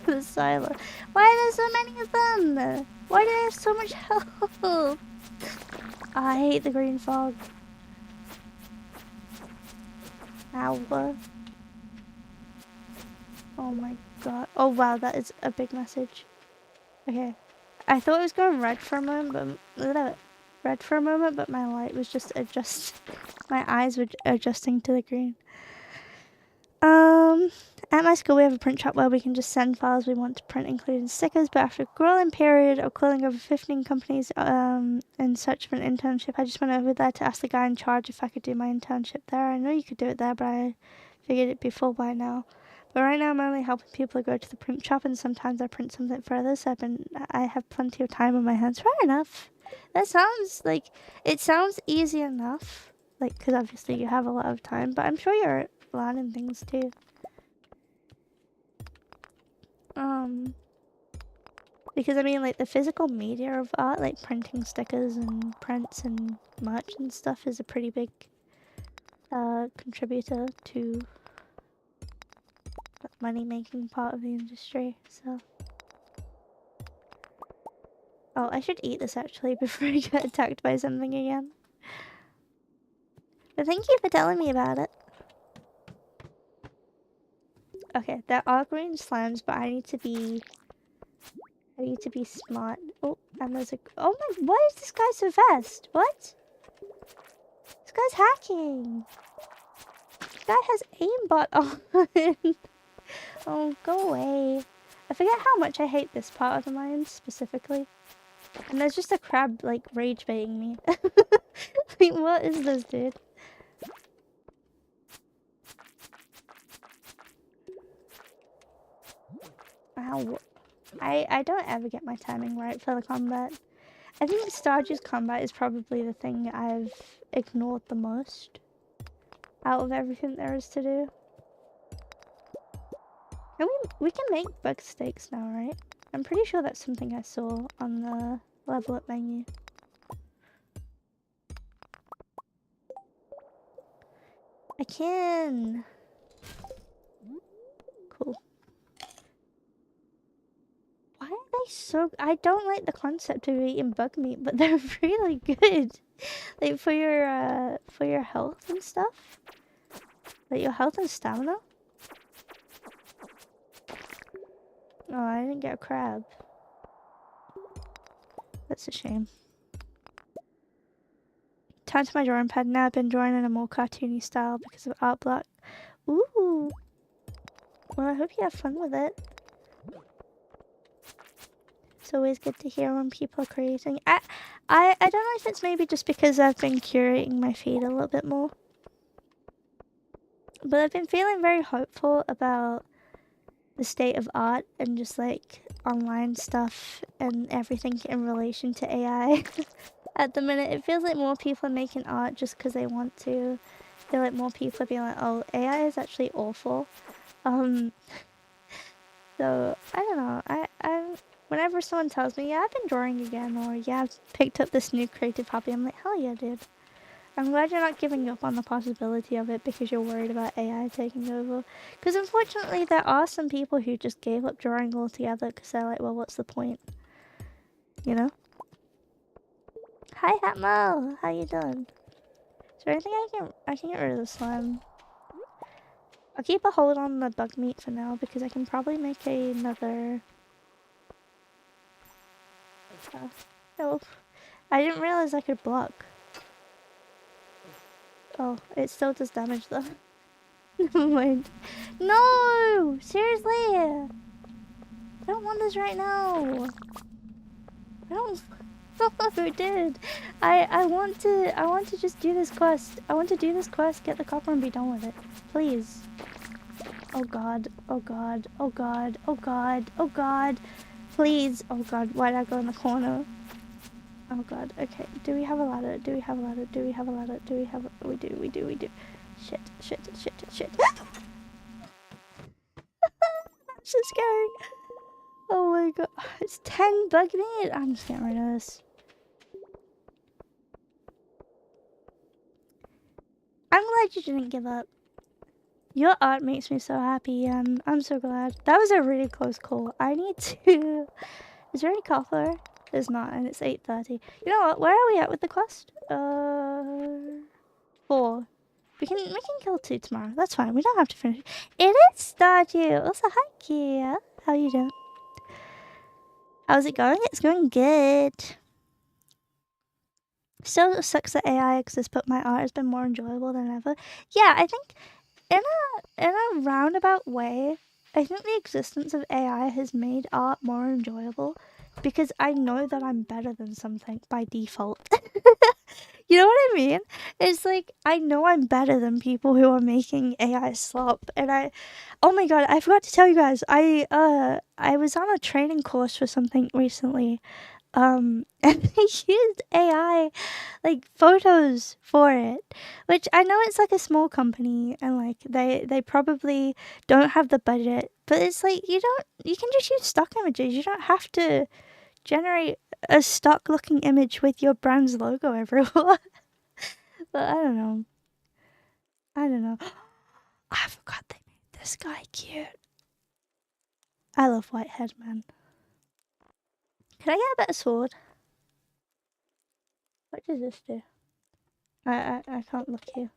The silo. Why are there so many of them? Why do they have so much health? I hate the green fog. Ow. Oh my god. Oh wow, that is a big message. Okay. I thought it was going red for a moment, but my light was just my eyes were adjusting to the green. At my school we have a print shop where we can just send files we want to print, including stickers, but after a grueling period of calling over 15 companies in search of an internship, I just went over there to ask the guy in charge if I could do my internship there. I know you could do it there, but I figured it'd be full by now. But right now I'm only helping people go to the print shop, and sometimes I print something for others, so I have plenty of time on my hands. Fair enough. That sounds like, it sounds easy enough, like, because obviously you have a lot of time, but I'm sure you're learning things too. Because I mean, like, the physical media of art, like printing stickers and prints and merch and stuff, is a pretty big contributor to the money-making part of the industry, so. Oh, I should eat this actually before I get attacked by something again. But thank you for telling me about it. Okay, there are green slimes, but I need to be smart. Oh, and there's a. Oh my! Why is this guy so fast? What? This guy's hacking. This guy has aimbot on. Oh, go away! I forget how much I hate this part of the mine specifically. And there's just a crab like rage baiting me. Like, what is this, dude? Ow. I don't ever get my timing right for the combat. I think Stardew's combat is probably the thing I've ignored the most out of everything there is to do. And we can make bug steaks now, right? I'm pretty sure that's something I saw on the level up menu. I can! Cool. Why are they so... I don't like the concept of eating bug meat, but they're really good. Like, for your health and stuff. Like, your health and stamina. Oh, I didn't get a crab. That's a shame. Turn to my drawing pad. Now I've been drawing in a more cartoony style because of art block. Ooh! Well, I hope you have fun with it. It's always good to hear when people are creating. I don't know if it's maybe just because I've been curating my feed a little bit more. But I've been feeling very hopeful about the state of art and just like online stuff and everything in relation to AI. At the minute, it feels like more people are making art just because they want to. I feel like more people are being like, oh, AI is actually awful. Um, so I don't know. Whenever someone tells me, yeah, I've been drawing again, or yeah, I've picked up this new creative hobby, I'm like, hell yeah, dude. I'm glad you're not giving up on the possibility of it because you're worried about AI taking over. Because unfortunately, there are some people who just gave up drawing altogether because they're like, well, what's the point? You know? Hi, Hatmo! How you doing? Is there anything I can get rid of the slime? I'll keep a hold on the bug meat for now because I can probably make another... oh, I didn't realize I could block. Oh, it still does damage though. Never mind. No! Seriously! I don't want this right now. I don't know who did. I want to just do this quest. I want to do this quest, get the copper and be done with it. Please. Oh god. Oh god. Oh god. Oh god. Oh god. Please. Oh god. Why'd I go in the corner? Oh god. Okay. Do we have a ladder? Do we have a ladder? Do we have a ladder? Do we have a... We do. We do. We do. Shit. Shit. Shit. Shit. That's so scary. Oh my god. It's 10 bug meat. I'm just getting rid of this. I'm glad you didn't give up. Your art makes me so happy, and I'm so glad. That was a really close call. I need to... Is there any copper? There's not, and it's 8:30. You know what? Where are we at with the quest? 4. We can kill 2 tomorrow. That's fine. We don't have to finish. It is Stardew. Also, hi, Kia. How you doing? How's it going? It's going good. Still sucks that AI exists, but my art has been more enjoyable than ever. Yeah, I think in a roundabout way, I think the existence of AI has made art more enjoyable because I know that I'm better than something by default. You know what I mean? It's like I know I'm better than people who are making AI slop, and oh my god, I forgot to tell you guys. I was on a training course for something recently. And they used AI like photos for it, which I know it's like a small company and like they probably don't have the budget, but it's like you can just use stock images. You don't have to generate a stock looking image with your brand's logo everywhere. But I don't know. I forgot they made this guy cute. I love Whitehead, man. Can I get a better sword? What does this do? I can't look here.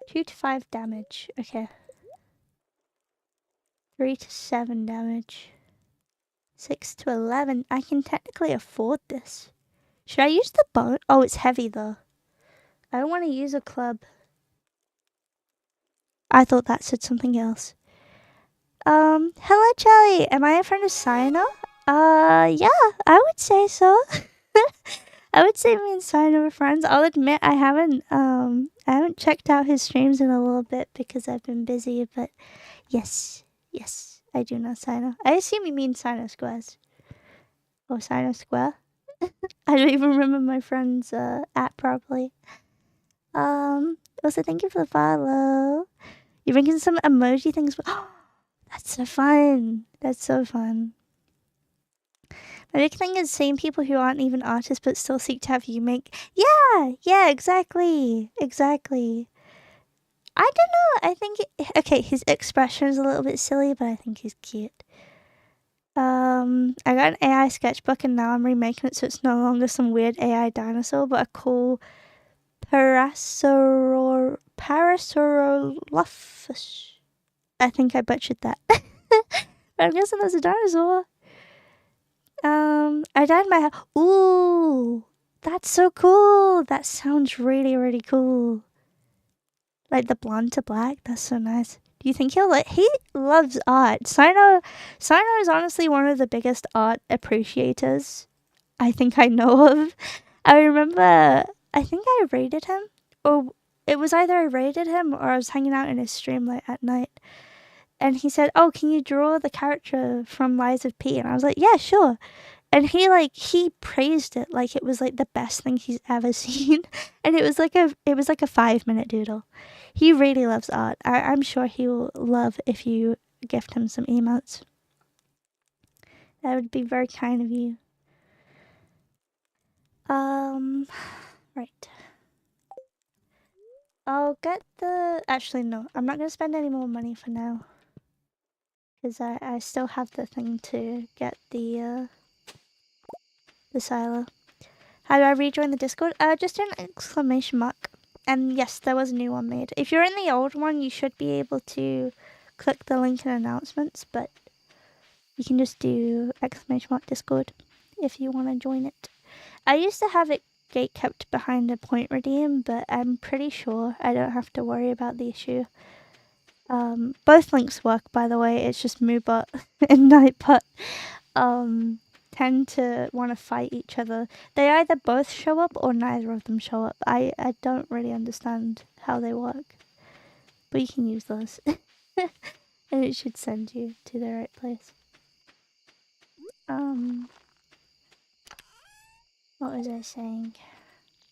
2 to 5 damage. Okay. 3 to 7 damage. 6 to 11. I can technically afford this. Should I use the bone? Oh, it's heavy though. I don't want to use a club. I thought that said something else. Hello Charlie. Am I a friend of Sino? Yeah, I would say so. I would say me and Sino are friends. I'll admit I haven't checked out his streams in a little bit because I've been busy, but yes, I do know Sino. I assume you mean Sino Squares. Oh, Sino Square? I don't even remember my friend's app properly. Also thank you for the follow. You're making some emoji things. That's so fun. That's so fun. My big thing is seeing people who aren't even artists but still seek to have you make... Yeah, exactly. I don't know. I think... Okay, his expression is a little bit silly, but I think he's cute. I got an AI sketchbook and now I'm remaking it so it's no longer some weird AI dinosaur, but a cool Parasaurolophus. I think I butchered that. But I'm guessing that's a dinosaur. I dyed my hair. Ooh, that's so cool. That sounds really, really cool. Like the blonde to black. That's so nice. Do you think he'll like? He loves art. Sino is honestly one of the biggest art appreciators I think I know of. I remember. I think I raided him, or it was either I raided him or I was hanging out in his stream like at night. and he said, "Oh, can you draw the character from Lies of P?" And I was like, "Yeah, sure." And he praised it like it was like the best thing he's ever seen, and it was like a 5-minute doodle. He really loves art. I'm sure he will love if you gift him some emotes. That would be very kind of you. Right. I'll get the. Actually, no. I'm not gonna spend any more money for now, because I still have the thing to get the silo. How do I rejoin the Discord? Just an exclamation mark. And yes, there was a new one made. If you're in the old one, you should be able to click the link in announcements, but you can just do exclamation mark Discord if you want to join it. I used to have it gate kept behind a point redeem, but I'm pretty sure I don't have to worry about the issue. Both links work, by the way. It's just Moobot and Nightbot tend to want to fight each other. They either both show up or neither of them show up. I don't really understand how they work, but you can use those. And it should send you to the right place. What was I saying?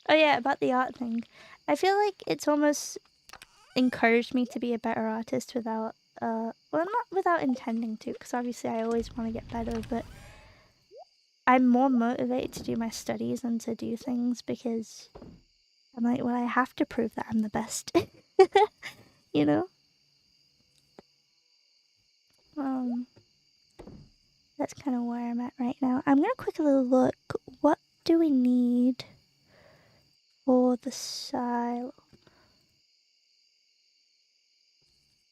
Oh yeah, about the art thing. I feel like it's almost encouraged me to be a better artist without, well, not without intending to, because obviously I always want to get better, but I'm more motivated to do my studies than to do things because I'm like, well, I have to prove that I'm the best. You know? That's kind of where I'm at right now. I'm gonna quickly look. What do we need for the silo?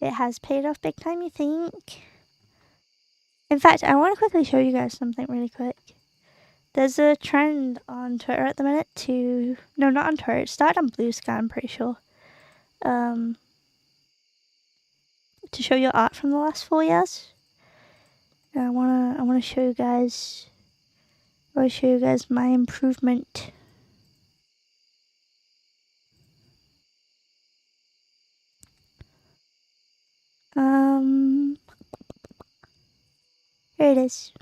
It has paid off big time, you think? In fact, I want to quickly show you guys something really quick. There's a trend on Twitter at the minute to... No, not on Twitter. It started on Blue Sky, I'm pretty sure. To show your art from the last 4 years. And I wanna show you guys... I want to show you guys my improvement. Here it is.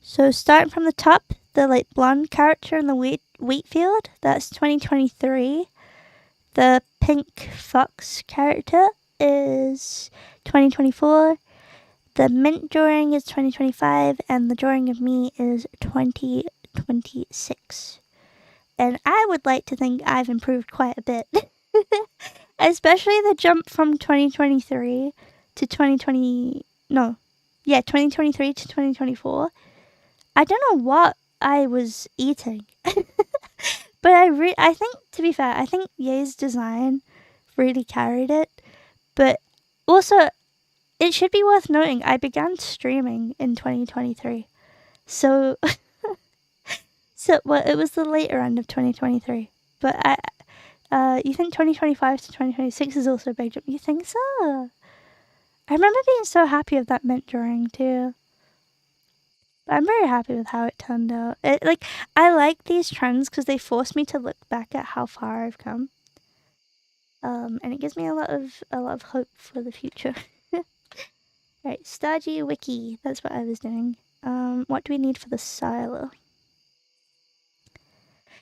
So starting from the top, the like blonde character in the wheat field, that's 2023. The pink fox character is 2024. The mint drawing is 2025, and the drawing of me is 2026. And I would like to think I've improved quite a bit. Especially the jump from 2023 to 2020... No. Yeah, 2023 to 2024. I don't know what I was eating. But I think, to be fair, I think Ye's design really carried it. But also, it should be worth noting, I began streaming in 2023. So, well, it was the later end of 2023. But you think 2025 to 2026 is also a big jump? You think so? I remember being so happy with that mint drawing too. I'm very happy with how it turned out. I like these trends because they force me to look back at how far I've come. And it gives me a lot of hope for the future. Right, Stardew Wiki. That's what I was doing. What do we need for the silo?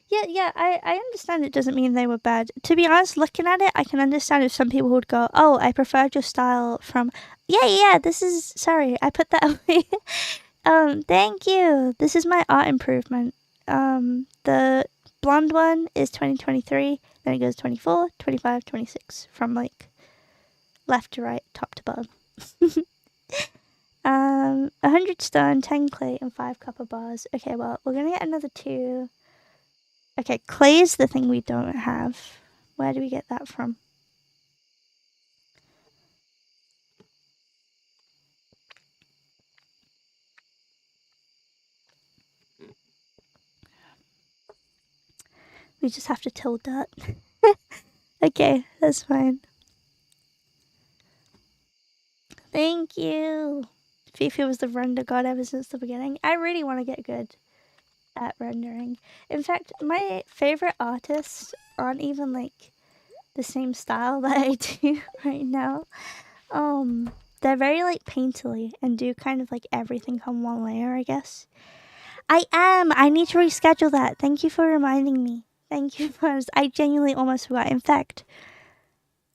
Yeah, I understand it doesn't mean they were bad. To be honest, looking at it, I can understand if some people would go, oh, I preferred your style from... Yeah, this is... Sorry, I put that away. Thank you. This is my art improvement. The blonde one is 2023, then it goes 24, 25, 26, from, like, left to right, top to bottom. 100 stone, 10 clay, and 5 copper bars. Okay, well, we're gonna get another 2... Okay, clay is the thing we don't have. Where do we get that from? We just have to till dirt. Okay, that's fine. Thank you. Fifi was the render god ever since the beginning. I really want to get good at rendering. In fact, my favorite artists aren't even like the same style that I do right now. They're very like painterly and do kind of like everything on one layer, I guess. I am. I need to reschedule that. Thank you for reminding me. Thank you for. I genuinely almost forgot. In fact,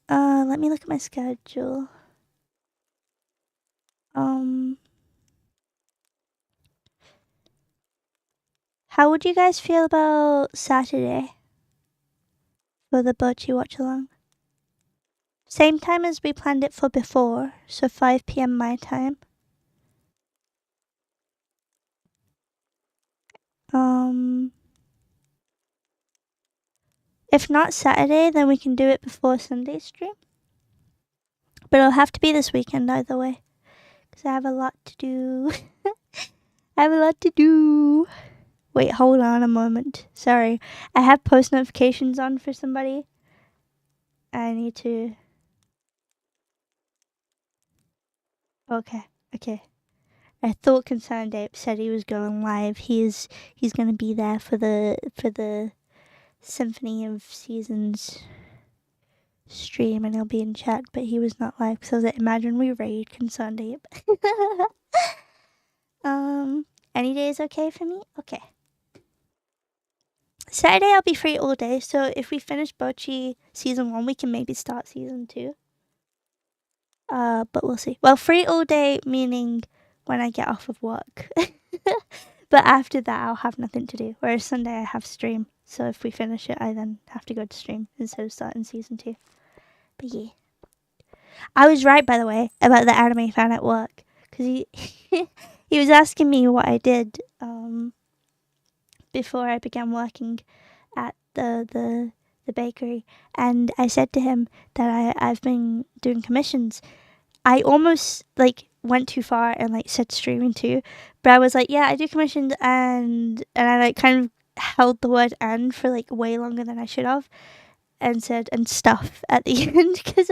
let me look at my schedule. How would you guys feel about Saturday for the Bochi watch along? Same time as we planned it for before, so 5 p.m. my time. If not Saturday, then we can do it before Sunday stream. But it'll have to be this weekend either way, because I have a lot to do. I have a lot to do. Wait, hold on a moment. Sorry. I have post notifications on for somebody. I need to... Okay. I thought Concerned Ape said he was going live. He's gonna be there for the Symphony of Seasons stream, and he'll be in chat, but he was not live, because I was like, imagine we raid Concerned Ape. Any day is okay for me? Okay. Saturday I'll be free all day, so if we finish Bochi Season 1, we can maybe start Season 2. But we'll see. Well, free all day meaning when I get off of work. But after that, I'll have nothing to do. Whereas Sunday, I have stream. So if we finish it, I then have to go to stream instead of starting Season 2. But yeah. I was right, by the way, about the anime fan at work. Because he was asking me what I did before I began working at the bakery. And I said to him that I've been doing commissions. I almost went too far and said streaming too, but I was like, yeah, I do commissions, and I kind of held the word "and" for way longer than I should have, and said "and stuff" at the end, because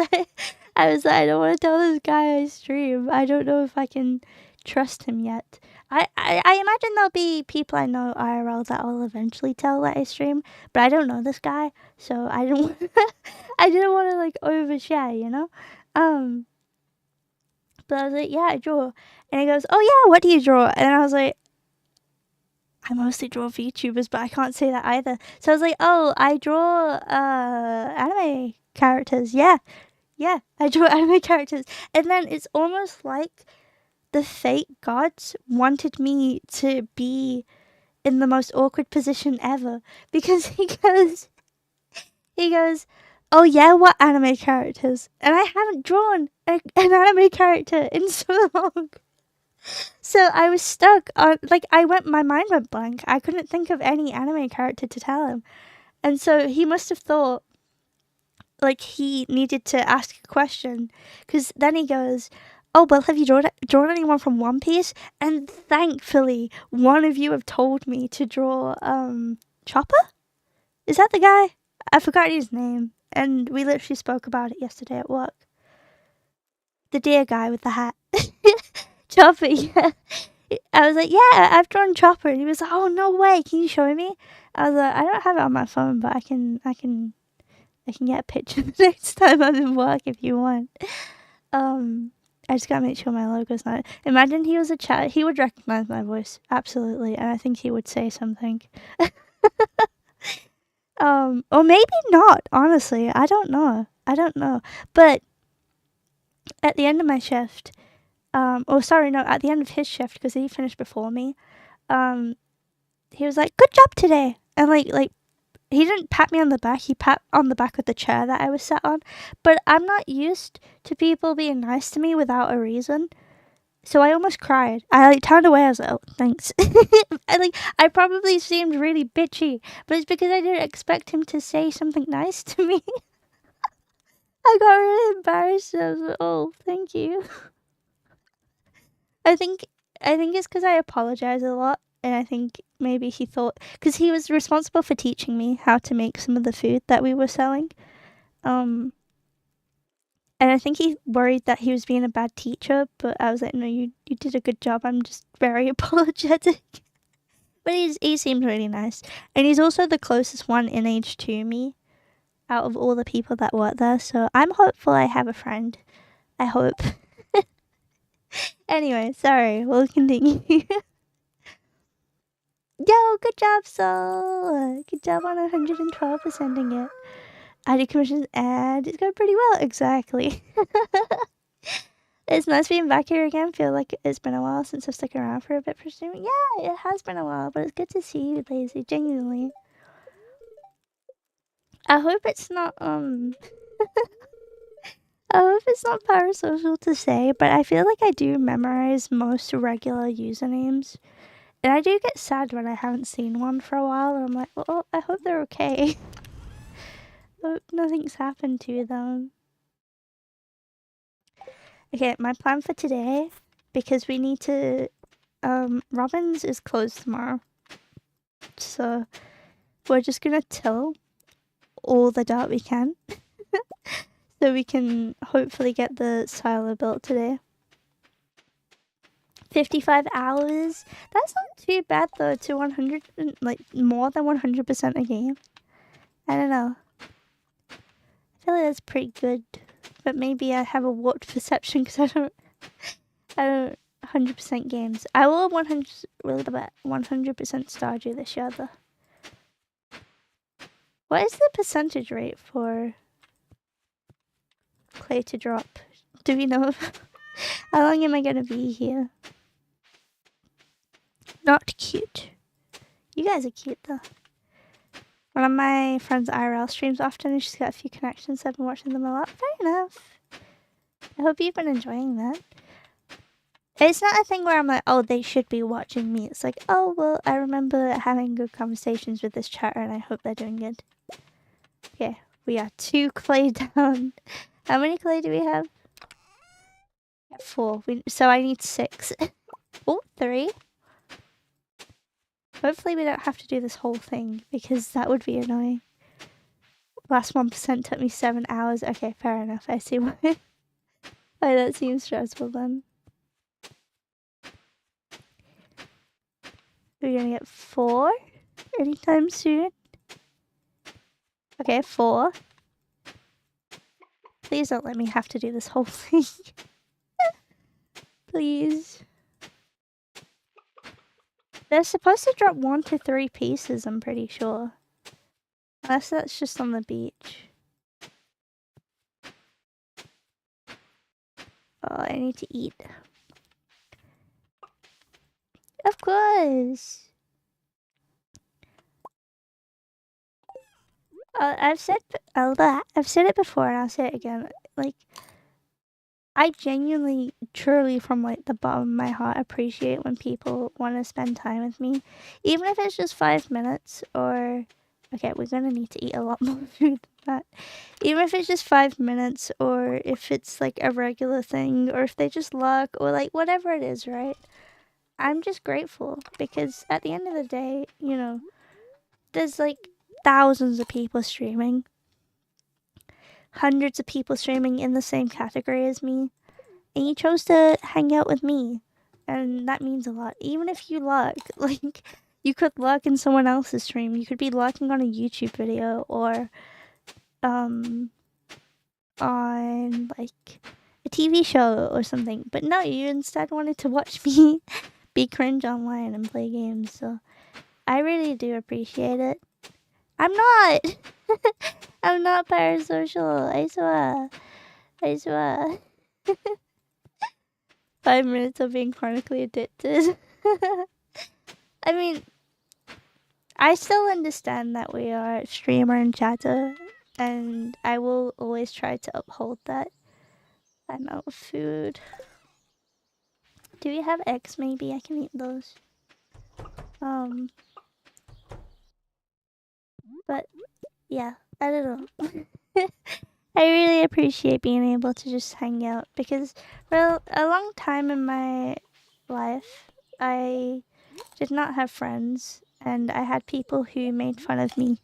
I was like, I don't want to tell this guy I stream. I don't know if I can trust him yet. I imagine there'll be people I know IRL that I'll eventually tell that I stream, but I don't know this guy, so I didn't want to overshare, you know. But I was like, yeah, I draw. And he goes, oh yeah, what do you draw? And I was like, I mostly draw VTubers, but I can't say that either. So I was like, oh, I draw anime characters. Yeah, I draw anime characters. And then it's almost like the fate gods wanted me to be in the most awkward position ever. Because he goes, oh yeah, what anime characters? And I haven't drawn an anime character in so long. So I was stuck on, my mind went blank. I couldn't think of any anime character to tell him. And so he must have thought, he needed to ask a question. Because then he goes, oh, well, have you drawn anyone from One Piece? And thankfully, one of you have told me to draw, Chopper? Is that the guy? I forgot his name. And we literally spoke about it yesterday at work. The deer guy with the hat. Chopper, yeah. I was like, yeah, I've drawn Chopper. And he was like, oh, no way. Can you show me? I was like, I don't have it on my phone, but I can get a picture the next time I'm in work if you want. I just gotta make sure my logo's not. Imagine he was a chat. He would recognize my voice. Absolutely. And I think he would say something. Or maybe not, honestly. I don't know. But at the end of my shift, at the end of his shift, because he finished before me, he was like, good job today. And he didn't pat me on the back, he pat on the back of the chair that I was sat on. But I'm not used to people being nice to me without a reason. So I almost cried. I turned away. I was like, oh, thanks. I probably seemed really bitchy, but it's because I didn't expect him to say something nice to me. I got really embarrassed. I was like, oh, thank you. I think it's because I apologize a lot, and I think maybe he thought, because he was responsible for teaching me how to make some of the food that we were selling. And I think he worried that he was being a bad teacher, but I was like, no, you did a good job. I'm just very apologetic. But he seemed really nice. And he's also the closest one in age to me out of all the people that work there. So I'm hopeful I have a friend. I hope. Anyway, sorry. We'll continue. Yo, good job, Sol. Good job on 112%ing it. I did commissions and it's going pretty well. Exactly. It's nice being back here again. Feel like it's been a while since I've stuck around for a bit for streaming. Yeah, it has been a while, but it's good to see you, Lazy. Genuinely. I hope it's not I hope it's not parasocial to say, but I feel like I do memorize most regular usernames. And I do get sad when I haven't seen one for a while, and I'm like, oh, I hope they're okay. Hope nothing's happened to them. Okay, my plan for today, because we need to, Robin's is closed tomorrow. So, we're just gonna till all the dirt we can. So we can hopefully get the silo built today. 55 hours? That's not too bad though, to 100, like, more than 100% a game. I don't know. I feel like that's pretty good. But maybe I have a warped perception because I don't 100% games. I will 100% Stardew this year though. What is the percentage rate for clay to drop? Do we know? How long am I gonna be here? Not cute. You guys are cute though. One of my friends IRL streams often and she's got a few connections. I've been watching them a lot. Fair enough. I hope you've been enjoying that. It's not a thing where I'm like, oh, they should be watching me. It's like, oh, well, I remember having good conversations with this chatter and I hope they're doing good. Okay, we are 2 clay down. How many clay do we have? 4. So I need 6. Oh, 3. Hopefully we don't have to do this whole thing because that would be annoying. Last 1% took me 7 hours. Okay, fair enough. I see why. Why that seems stressful then. We're gonna get 4 anytime soon. Okay, 4. Please don't let me have to do this whole thing. Please. They're supposed to drop 1 to 3 pieces, I'm pretty sure. Unless that's just on the beach. Oh, I need to eat. Of course. I've said it before and I'll say it again. Like, I genuinely, truly, from like the bottom of my heart, appreciate when people want to spend time with me, even if it's just 5 minutes. Or, okay, we're gonna need to eat a lot more food than that. Even if it's just 5 minutes, or if it's like a regular thing, or if they just lurk, or like whatever it is, right? I'm just grateful because at the end of the day, you know, there's like thousands of people streaming. Hundreds of people streaming in the same category as me. And you chose to hang out with me. And that means a lot. Even if you lurk, like, you could lurk in someone else's stream. You could be lurking on a YouTube video or on, like, a TV show or something. But no, you instead wanted to watch me be cringe online and play games. So I really do appreciate it. I'm not! I'm not parasocial. I swear. I swear. 5 minutes of being chronically addicted. I mean, I still understand that we are streamer and chatter, and I will always try to uphold that. I'm out of food. Do we have eggs? Maybe I can eat those. But yeah, I don't know. I really appreciate being able to just hang out because for a long time in my life, I did not have friends and I had people who made fun of me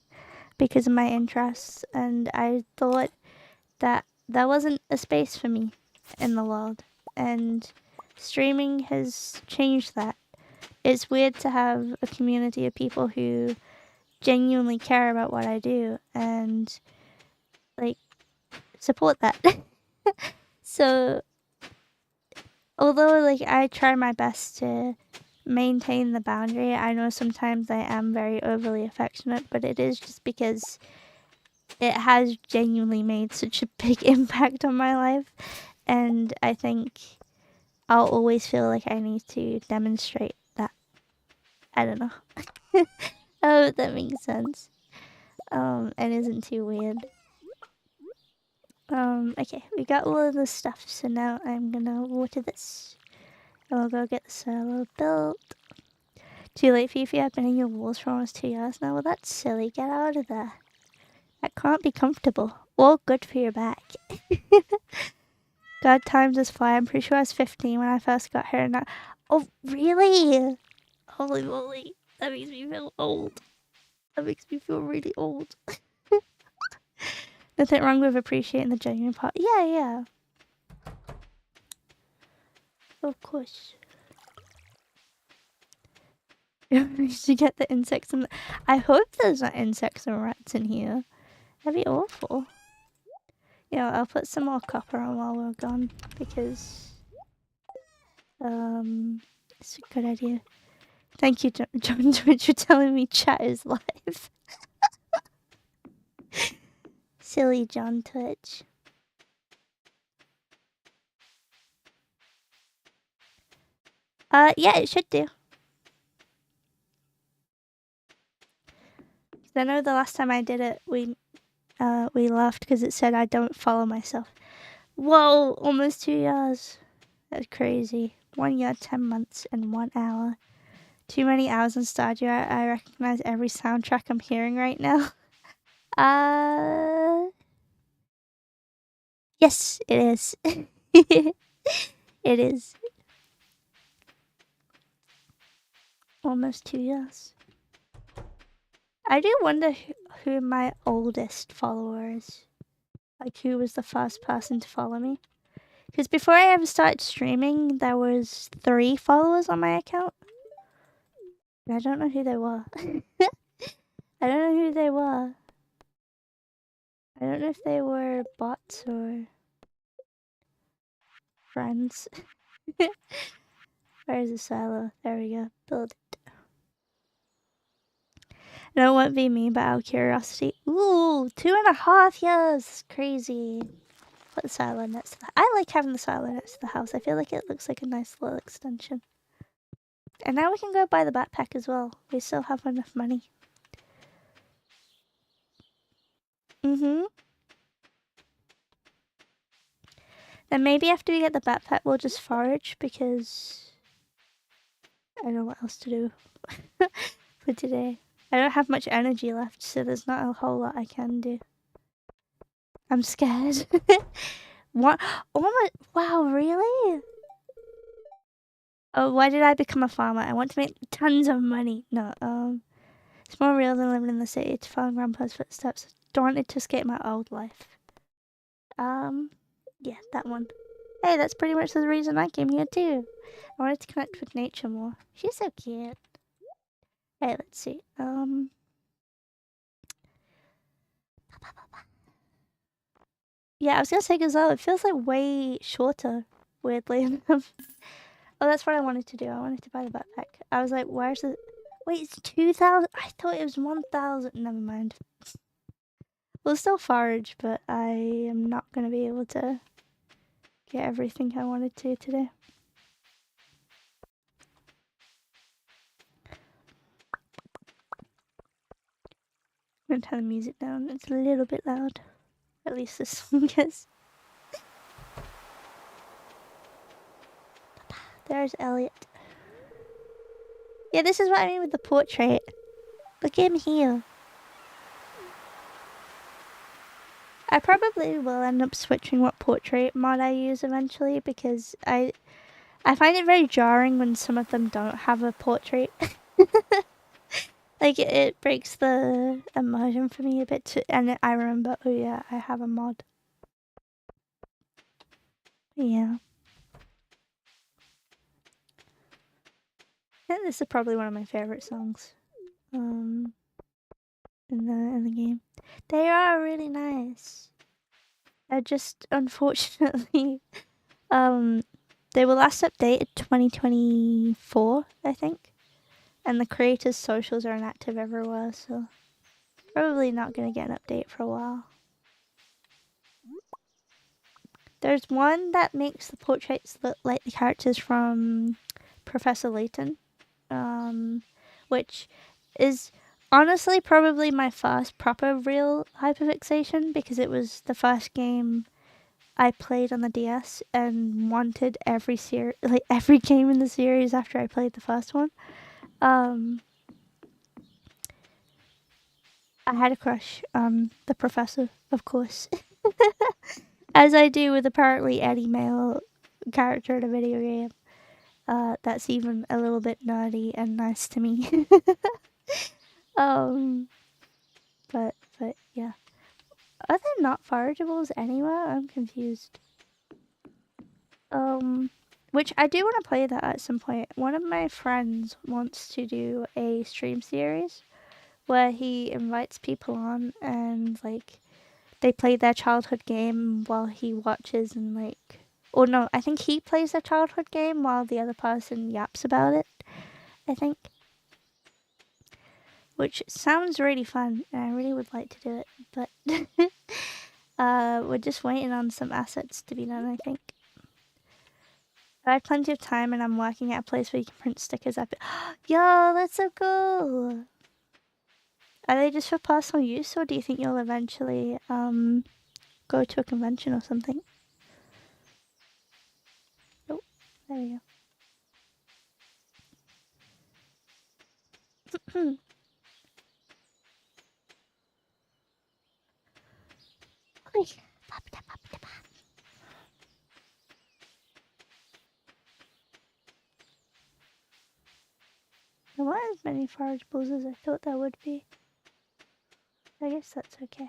because of my interests, and I thought that there wasn't a space for me in the world, and streaming has changed that. It's weird to have a community of people who genuinely care about what I do and like support that. So although like I try my best to maintain the boundary, I know sometimes I am very overly affectionate, but it is just because it has genuinely made such a big impact on my life, and I think I'll always feel like I need to demonstrate that. I don't know. I hope that makes sense. And isn't too weird. Okay, we got all of the stuff, so now I'm gonna water this. And we'll go get the silo built. Too late for you if you have been in your walls for almost 2 years now. Well, that's silly. Get out of there. That can't be comfortable. Or good for your back. God, time does fly. I'm pretty sure I was 15 when I first got here. And now... Oh, really? Holy moly. That makes me feel old. That makes me feel really old. Nothing wrong with appreciating the genuine part. Yeah, yeah. Of course. You should get the insects and I hope there's not insects and rats in here. That'd be awful. Yeah, I'll put some more copper on while we're gone because it's a good idea. Thank you, John Twitch, for telling me chat is live. Silly John Twitch. Yeah, it should do. I know the last time I did it, we laughed because it said I don't follow myself. Whoa, almost 2 years. That's crazy. 1 year, 10 months, and 1 hour. Too many hours in Stardew. I recognize every soundtrack I'm hearing right now. Yes, it is. It is. Almost 2 years. I do wonder who my oldest follower is. Like, who was the first person to follow me. Because before I ever started streaming, there was 3 followers on my account. And I don't know who they were. I don't know who they were. I don't know if they were bots or friends. Where's the silo? There we go. Build it. No, it won't be me, but out of curiosity. Ooh, 2.5 years. Crazy. Put the silo next to the... I like having the silo next to the house. I feel like it looks like a nice little extension. And now we can go buy the backpack as well. We still have enough money. Mm-hmm. Then maybe after we get the backpack, we'll just forage because I don't know what else to do for today. I don't have much energy left, so there's not a whole lot I can do. I'm scared. What? Oh my! Wow, really? Oh, why did I become a farmer? I want to make tons of money. No, it's more real than living in the city. To follow Grandpa's footsteps. Wanted to escape my old life. Yeah, that one. Hey, that's pretty much the reason I came here too. I wanted to connect with nature more. She's so cute. Hey, let's see. Yeah, I was gonna say Gazelle. It feels like way shorter, weirdly enough. Oh, that's what I wanted to do. I wanted to buy the backpack. I was like, where's the... Wait, it's 2,000? I thought it was 1,000. Never mind. We'll still forage, but I am not gonna be able to get everything I wanted to today. I'm gonna turn the music down. It's a little bit loud. At least this song is. There's Elliot. Yeah, this is what I mean with the portrait. Look at him here. I probably will end up switching what portrait mod I use eventually because I find it very jarring when some of them don't have a portrait. Like, it breaks the immersion for me a bit too, and I remember, oh yeah, I have a mod. Yeah. I think this is probably one of my favorite songs. In the game. They are really nice. I just unfortunately They were last updated 2024, I think. And the creators' socials are inactive everywhere, so probably not gonna get an update for a while. There's one that makes the portraits look like the characters from Professor Layton, which is honestly probably my first proper real hyperfixation because it was the first game I played on the DS and wanted every game in the series after I played the first one. I had a crush on the professor, of course. As I do with apparently any male character in a video game. That's even a little bit nerdy and nice to me. um, but yeah. Are there not forageables anywhere? I'm confused. Which I do want to play that at some point. One of my friends wants to do a stream series where he invites people on and like they play their childhood game while he watches and like or no, I think he plays their childhood game while the other person yaps about it, I think. Which sounds really fun and I really would like to do it, but we're just waiting on some assets to be done, I think. I have plenty of time and I'm working at a place where you can print stickers up. Yo, that's so cool! Are they just for personal use or do you think you'll eventually go to a convention or something? Oh, there we go. There weren't as many forageables as I thought there would be. I guess that's okay.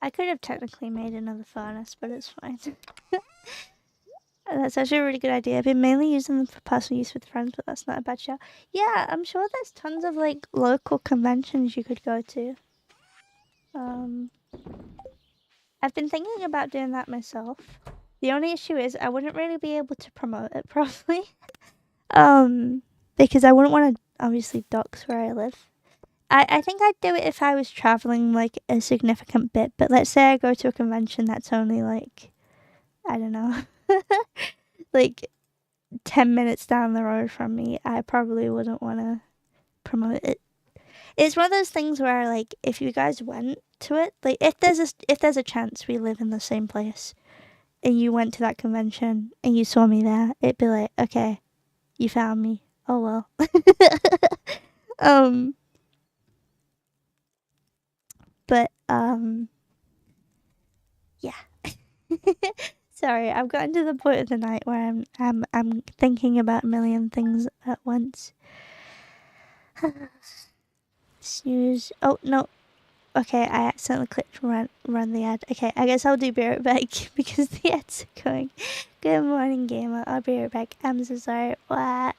I could have technically made another furnace, but it's fine. That's actually a really good idea. I've been mainly using them for personal use with friends, but that's not a bad shout. Yeah, I'm sure there's tons of like local conventions you could go to. I've been thinking about doing that myself. The only issue is I wouldn't really be able to promote it properly. Because I wouldn't want to obviously dox where I live. I think I'd do it if I was traveling like a significant bit, but let's say I go to a convention that's only like, I don't know, like 10 minutes down the road from me, I probably wouldn't want to promote it. It's one of those things where like if you guys went to it, like if there's a chance we live in the same place and you went to that convention and you saw me there, it'd be like, okay, you found me. Oh well. um but yeah. Sorry, I've gotten to the point of the night where I'm thinking about a million things at once. Snooze. Oh no. Okay, I accidentally clicked run the ad. Okay, I guess I'll do be right back because the ads are going. Good morning, gamer. I'll be right back. I'm so sorry. What?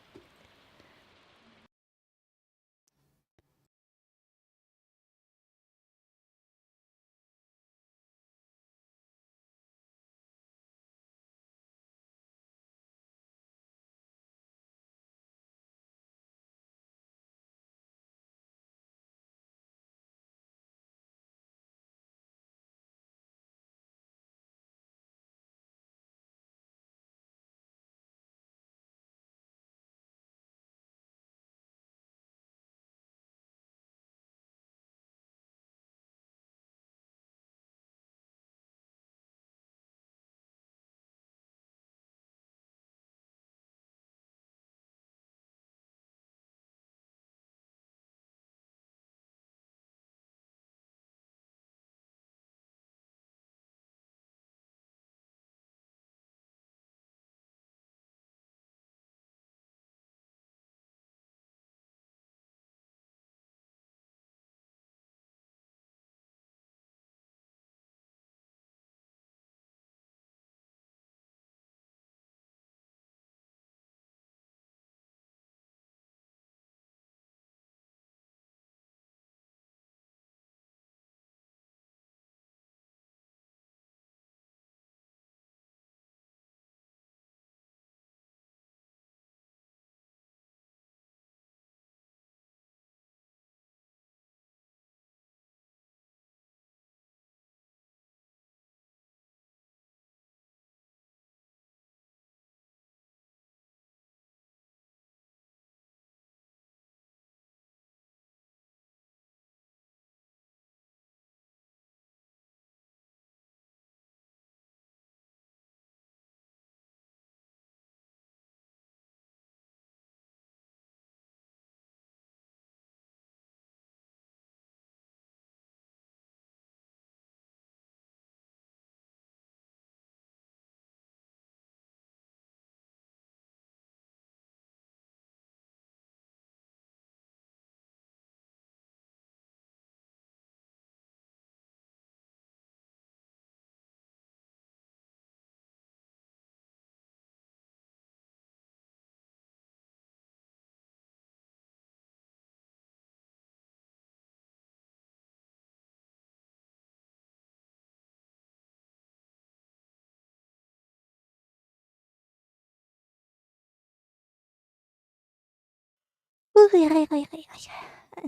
I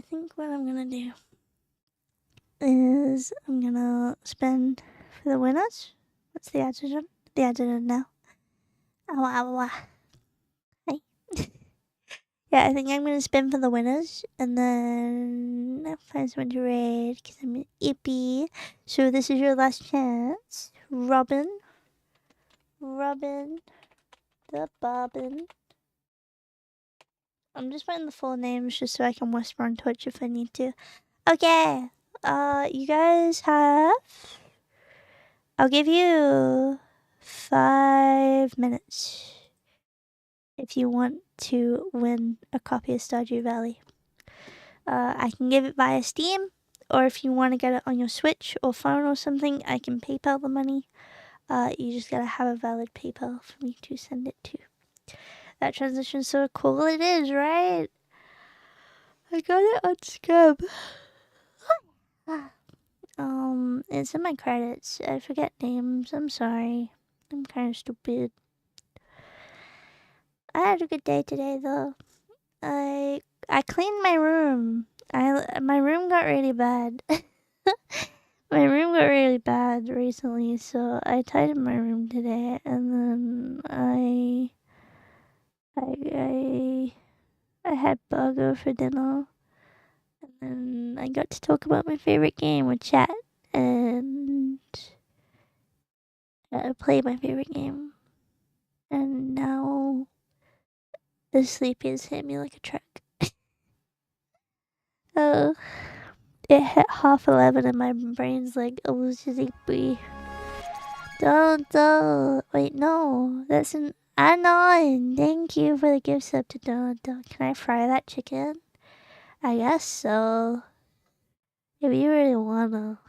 think what I'm gonna do is I'm gonna spin for the winners. What's the adjutant? The adjutant now. Hey. Yeah, I think I'm gonna spin for the winners and then find someone to raid because I'm an ippy. So this is your last chance. Robin the Bobbin. I'm just putting the full names just so I can whisper on Twitch if I need to. Okay. You guys have... I'll give you 5 minutes if you want to win a copy of Stardew Valley. I can give it via Steam, or if you want to get it on your Switch or phone or something, I can PayPal the money. You just gotta have a valid PayPal for me to send it to. That transition's so cool it is, right? I got it on Scab. It's in my credits. I forget names. I'm sorry. I'm kind of stupid. I had a good day today, though. I cleaned my room. My room got really bad. My room got really bad recently, so I tidied my room today, and then I had burger for dinner, and then I got to talk about my favorite game with chat, and play my favorite game, and now the sleepies hit me like a truck. Oh, it hit 11:30 and my brain's like, oh, sleepy. Don't. Wait, no. That's an Anon. Thank you for the gift sub to Don. Can I fry that chicken? I guess so. If you really wanna.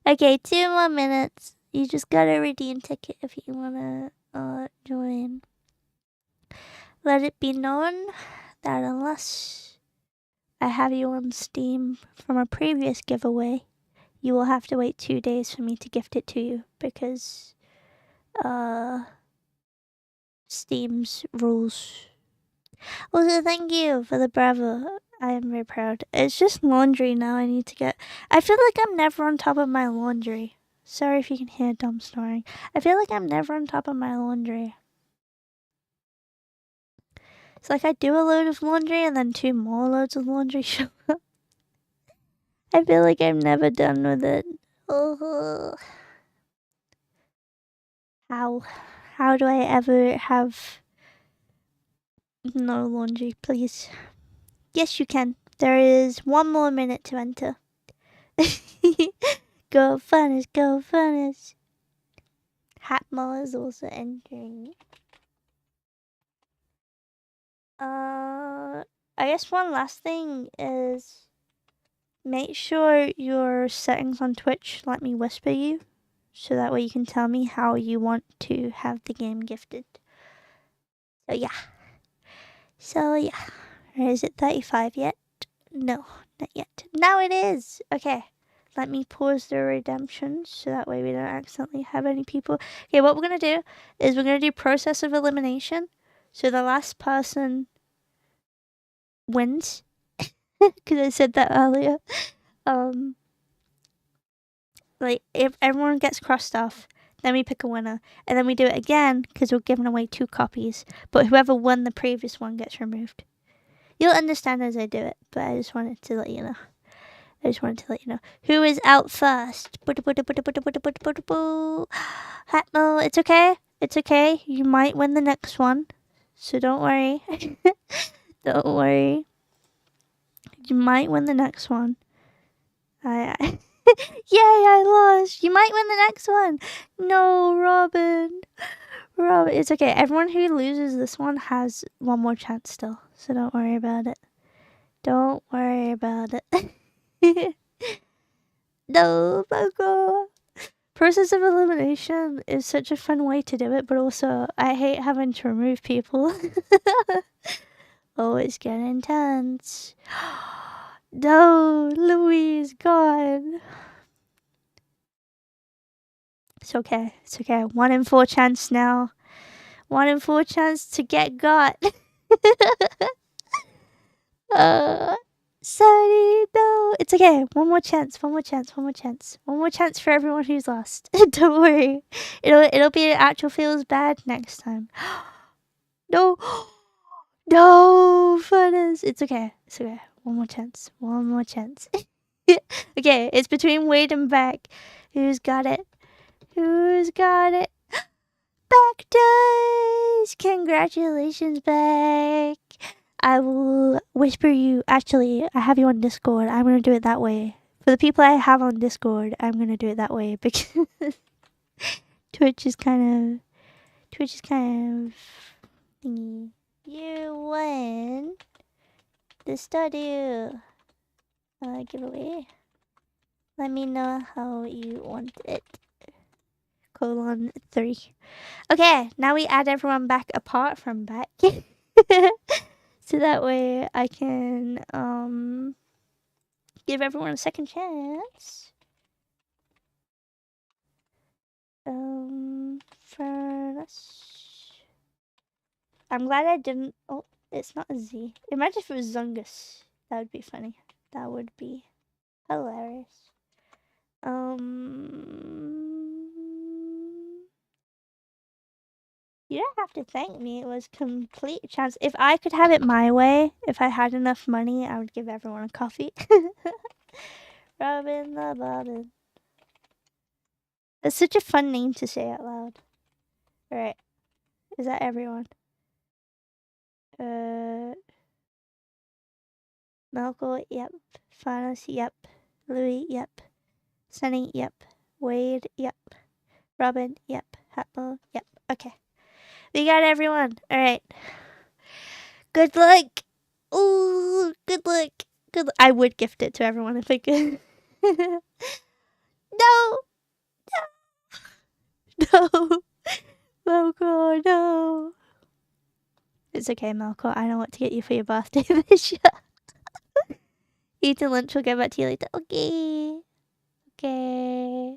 Okay, 2 more minutes. You just gotta redeem ticket if you wanna join. Let it be known that unless I have you on Steam from a previous giveaway, you will have to wait 2 days for me to gift it to you because Steam's rules. Also, thank you for the bravo. I am very proud. It's just laundry now I need to get. I feel like I'm never on top of my laundry. Sorry if you can hear dumb snoring. I feel like I'm never on top of my laundry. It's like I do a load of laundry and then 2 more loads of laundry show up. I feel like I'm never done with it. Oh. How do I ever have no laundry, please? Yes, you can. There is 1 more minute to enter. Go funnest, go funnest. Hatma is also entering. I guess one last thing is make sure your settings on Twitch let me whisper you, so that way you can tell me how you want to have the game gifted. So yeah. Or is it 35 yet? No, not yet. Now it is! Okay. Let me pause the redemption so that way we don't accidentally have any people. Okay, what we're going to do is we're going to do process of elimination. So the last person wins. Because I said that earlier. Like, if everyone gets crossed off, then we pick a winner. And then we do it again because we're giving away 2 copies. But whoever won the previous one gets removed. You'll understand as I do it, but I just wanted to let you know. Who is out first? Hatmo, it's okay. It's okay. You might win the next one. So don't worry. Don't worry. You might win the next one. Yay, I lost. You might win the next one. No, Robin. It's okay. Everyone who loses this one has 1 more chance still. So don't worry about it. Don't worry about it. No, Boko. Process of elimination is such a fun way to do it, but also I hate having to remove people. Always get intense. No, Louis is gone. It's okay. 1 in 4 chance now. 1 in 4 chance to get got. Sorry, no. It's okay. One more chance. One more chance. One more chance. One more chance for everyone who's lost. Don't worry. It'll be an actual feels bad next time. No. No, Funness. It's okay. It's okay. One more chance. One more chance. Okay, it's between Wade and Beck. Who's got it? Who's got it? Beck does! Congratulations, Beck. I will whisper you. Actually, I have you on Discord. I'm gonna do it that way. For the people I have on Discord, I'm gonna do it that way because Twitch is kind of thingy. You win the Stardew giveaway. Let me know how you want it. :3. Okay, now we add everyone back apart from Beck. So that way I can give everyone a second chance. Furnace. I'm glad I didn't. Oh, it's not a Z. Imagine if it was Zungus. That would be funny. That would be hilarious. You don't have to thank me. It was complete chance. If I could have it my way, if I had enough money, I would give everyone a coffee. Robin the Bobbin. That's such a fun name to say out loud. Alright. Is that everyone? Malcolm, yep. Fanos, yep. Louis, yep. Sunny, yep. Wade, yep. Robin, yep. Hatmo, yep. Okay. We got everyone. Alright. Good luck. Ooh, good luck. Good luck. I would gift it to everyone if I could. No. No. Malco, no. It's okay, Malco. I know what to get you for your birthday this year. Eat your lunch. We'll get back to you later. Okay. Okay.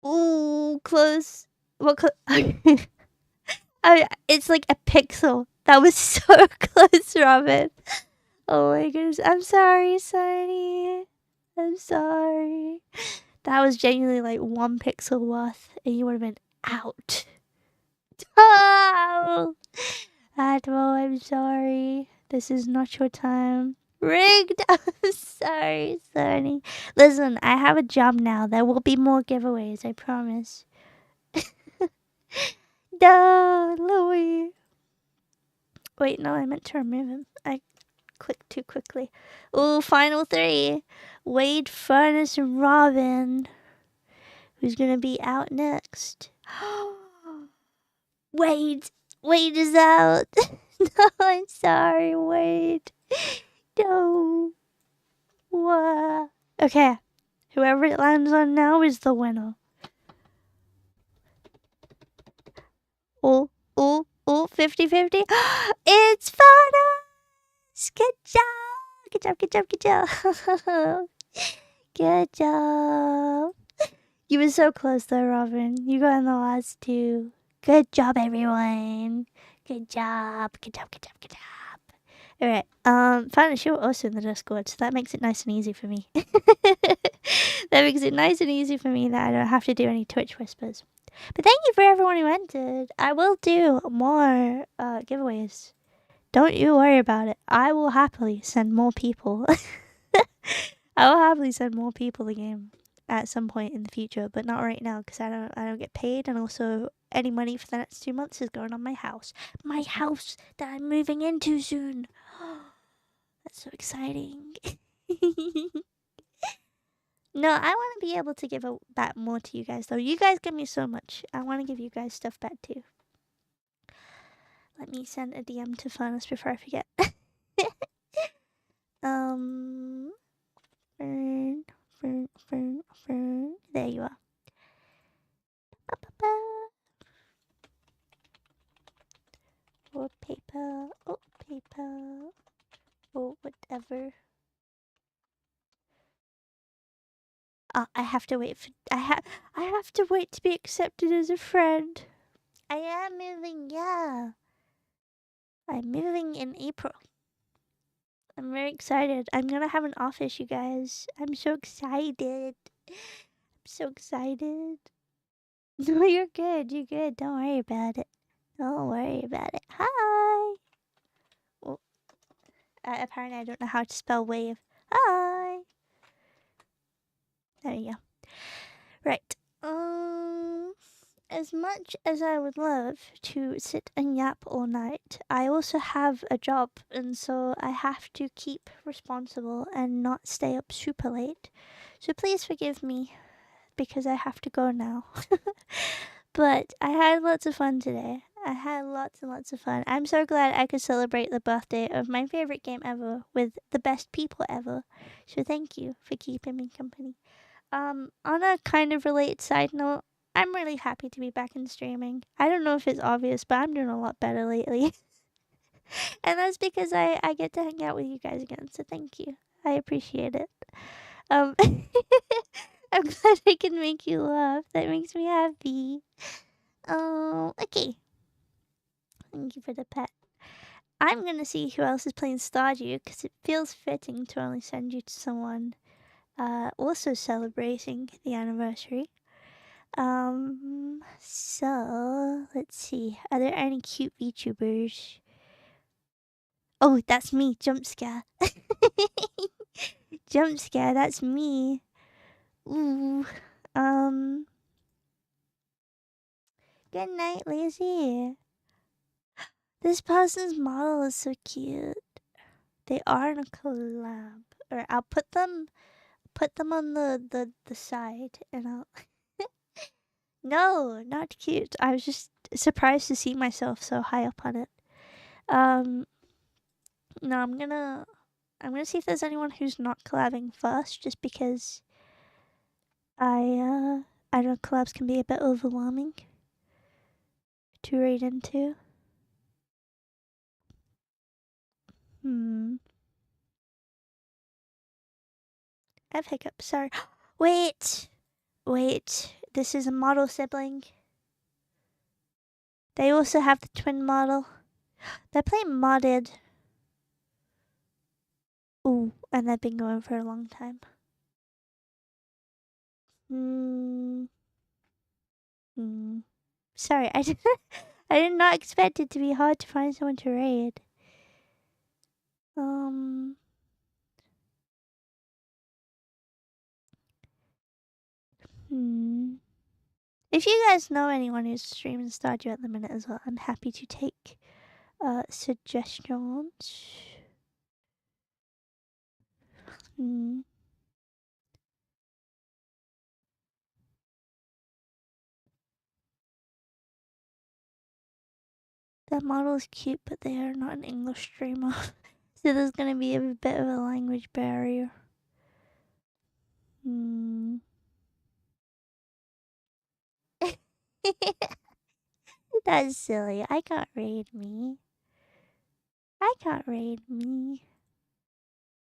Ooh, close. What? It's like a pixel. That was so close, Robin. Oh my goodness. I'm sorry, Sunny. I'm sorry. That was genuinely like 1 pixel worth, and you would have been out. Oh, Admo, I'm sorry. This is not your time. Rigged. I'm sorry, Sunny. Listen, I have a job now. There will be more giveaways, I promise. No, Louie. Wait, no, I meant to remove him. I clicked too quickly. Ooh, final 3. Wade, Furnace, and Robin. Who's gonna be out next? Wade is out. No, I'm sorry, Wade. No. What? Okay. Whoever it lands on now is the winner. Oh, 50-50. It's Fanas. Good job. Good job. Good job. You were so close though, Robin. You got in the last 2. Good job, everyone. Good job. Alright. Fanas, you're also in the Discord, so that makes it nice and easy for me. That makes it nice and easy for me that I don't have to do any Twitch whispers. But thank you for everyone who entered. I will do more giveaways. Don't you worry about it. I will happily send more people. I will happily send more people the game at some point in the future, but not right now because I don't get paid, and also any money for the next 2 months is going on my house. My house that I'm moving into soon. That's so exciting. No, I want to be able to give back more to you guys, though. You guys give me so much. I want to give you guys stuff back, too. Let me send a DM to Furnace before I forget. Fern. There you are. Or paper. Or whatever. I have to wait for. I have to wait to be accepted as a friend. I am moving, yeah. I'm moving in April. I'm very excited. I'm gonna have an office, you guys. I'm so excited. I'm so excited. No, you're good. You're good. Don't worry about it. Don't worry about it. Hi. Well, apparently I don't know how to spell wave. Hi. There you go. Right. As much as I would love to sit and yap all night, I also have a job, and so I have to keep responsible and not stay up super late. So please forgive me because I have to go now. But I had lots of fun today. I had lots and lots of fun. I'm so glad I could celebrate the birthday of my favorite game ever with the best people ever. So thank you for keeping me company. On a kind of related side note, I'm really happy to be back in streaming. I don't know if it's obvious, but I'm doing a lot better lately. And that's because I get to hang out with you guys again, so thank you. I appreciate it. I'm glad I can make you laugh. That makes me happy. Okay. Thank you for the pet. I'm gonna see who else is playing Stardew, because it feels fitting to only send you to someone also celebrating the anniversary. So let's see. Are there any cute VTubers? Oh, that's me. Jump scare. Jump scare. That's me. Ooh. Good night, Lizzie. This person's model is so cute. They are in a collab. Or I'll put them on the side and I'll No, not cute. I was just surprised to see myself so high up on it. No, I'm gonna see if there's anyone who's not collabing first, just because I know collabs can be a bit overwhelming to read into. I have hiccups. Sorry. Wait. This is a model sibling. They also have the twin model. They're playing modded. Ooh, and they've been going for a long time. Sorry, I did not expect it to be hard to find someone to raid. If you guys know anyone who's streaming Stardew at the minute as well, I'm happy to take suggestions. That model is cute, but they are not an English streamer. So there's gonna be a bit of a language barrier. That's silly. I can't raid me.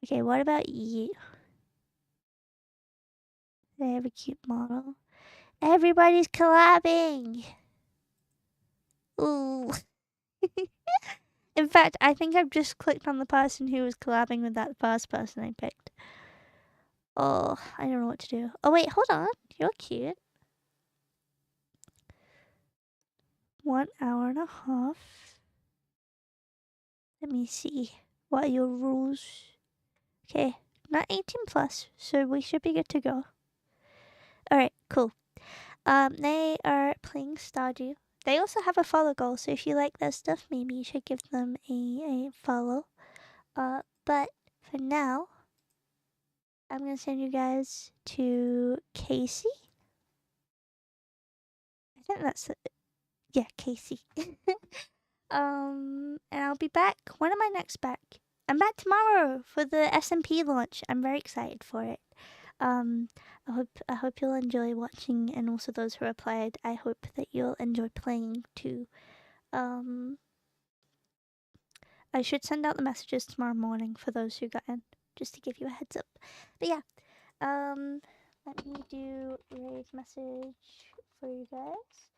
Okay, what about you? They have a cute model. Everybody's collabing! Ooh. In fact, I think I've just clicked on the person who was collabing with that first person I picked. Oh, I don't know what to do. Oh wait, hold on. You're cute. 1 hour and a half. Let me see. What are your rules? Okay, not 18 plus, so we should be good to go. Alright, cool. They are playing Stardew. They also have a follow goal, so if you like their stuff, maybe you should give them a follow. But for now, I'm gonna send you guys to Casey. I think that's it. Yeah, Casey. And I'll be back. When am I next back? I'm back tomorrow for the SMP launch. I'm very excited for it. I hope you'll enjoy watching, and also those who applied, I hope that you'll enjoy playing too. I should send out the messages tomorrow morning for those who got in, just to give you a heads up. But yeah, let me do raid message for you guys.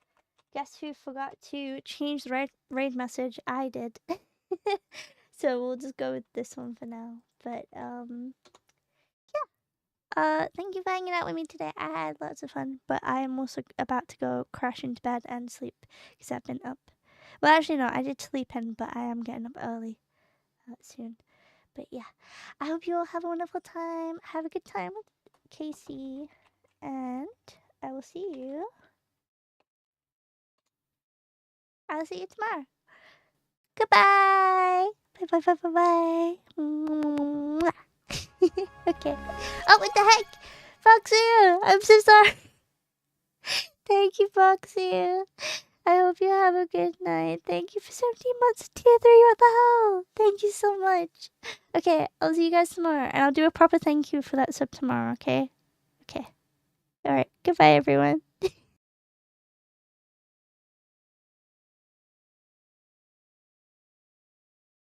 Guess who forgot to change the raid message? I did. So we'll just go with this one for now. But thank you for hanging out with me today. I had lots of fun, but I am also about to go crash into bed and sleep because I've been up. Well, actually, no, I did sleep in, but I am getting up early soon. But yeah, I hope you all have a wonderful time. Have a good time with Casey, and I will see you. I'll see you tomorrow. Goodbye. Bye bye bye bye bye. Mwah. Okay. Oh, what the heck? Foxy, I'm so sorry. Thank you, Foxy. I hope you have a good night. Thank you for 17 months of tier 3. What the hell? Thank you so much. Okay, I'll see you guys tomorrow. And I'll do a proper thank you for that sub tomorrow, okay? Okay. Alright, goodbye, everyone.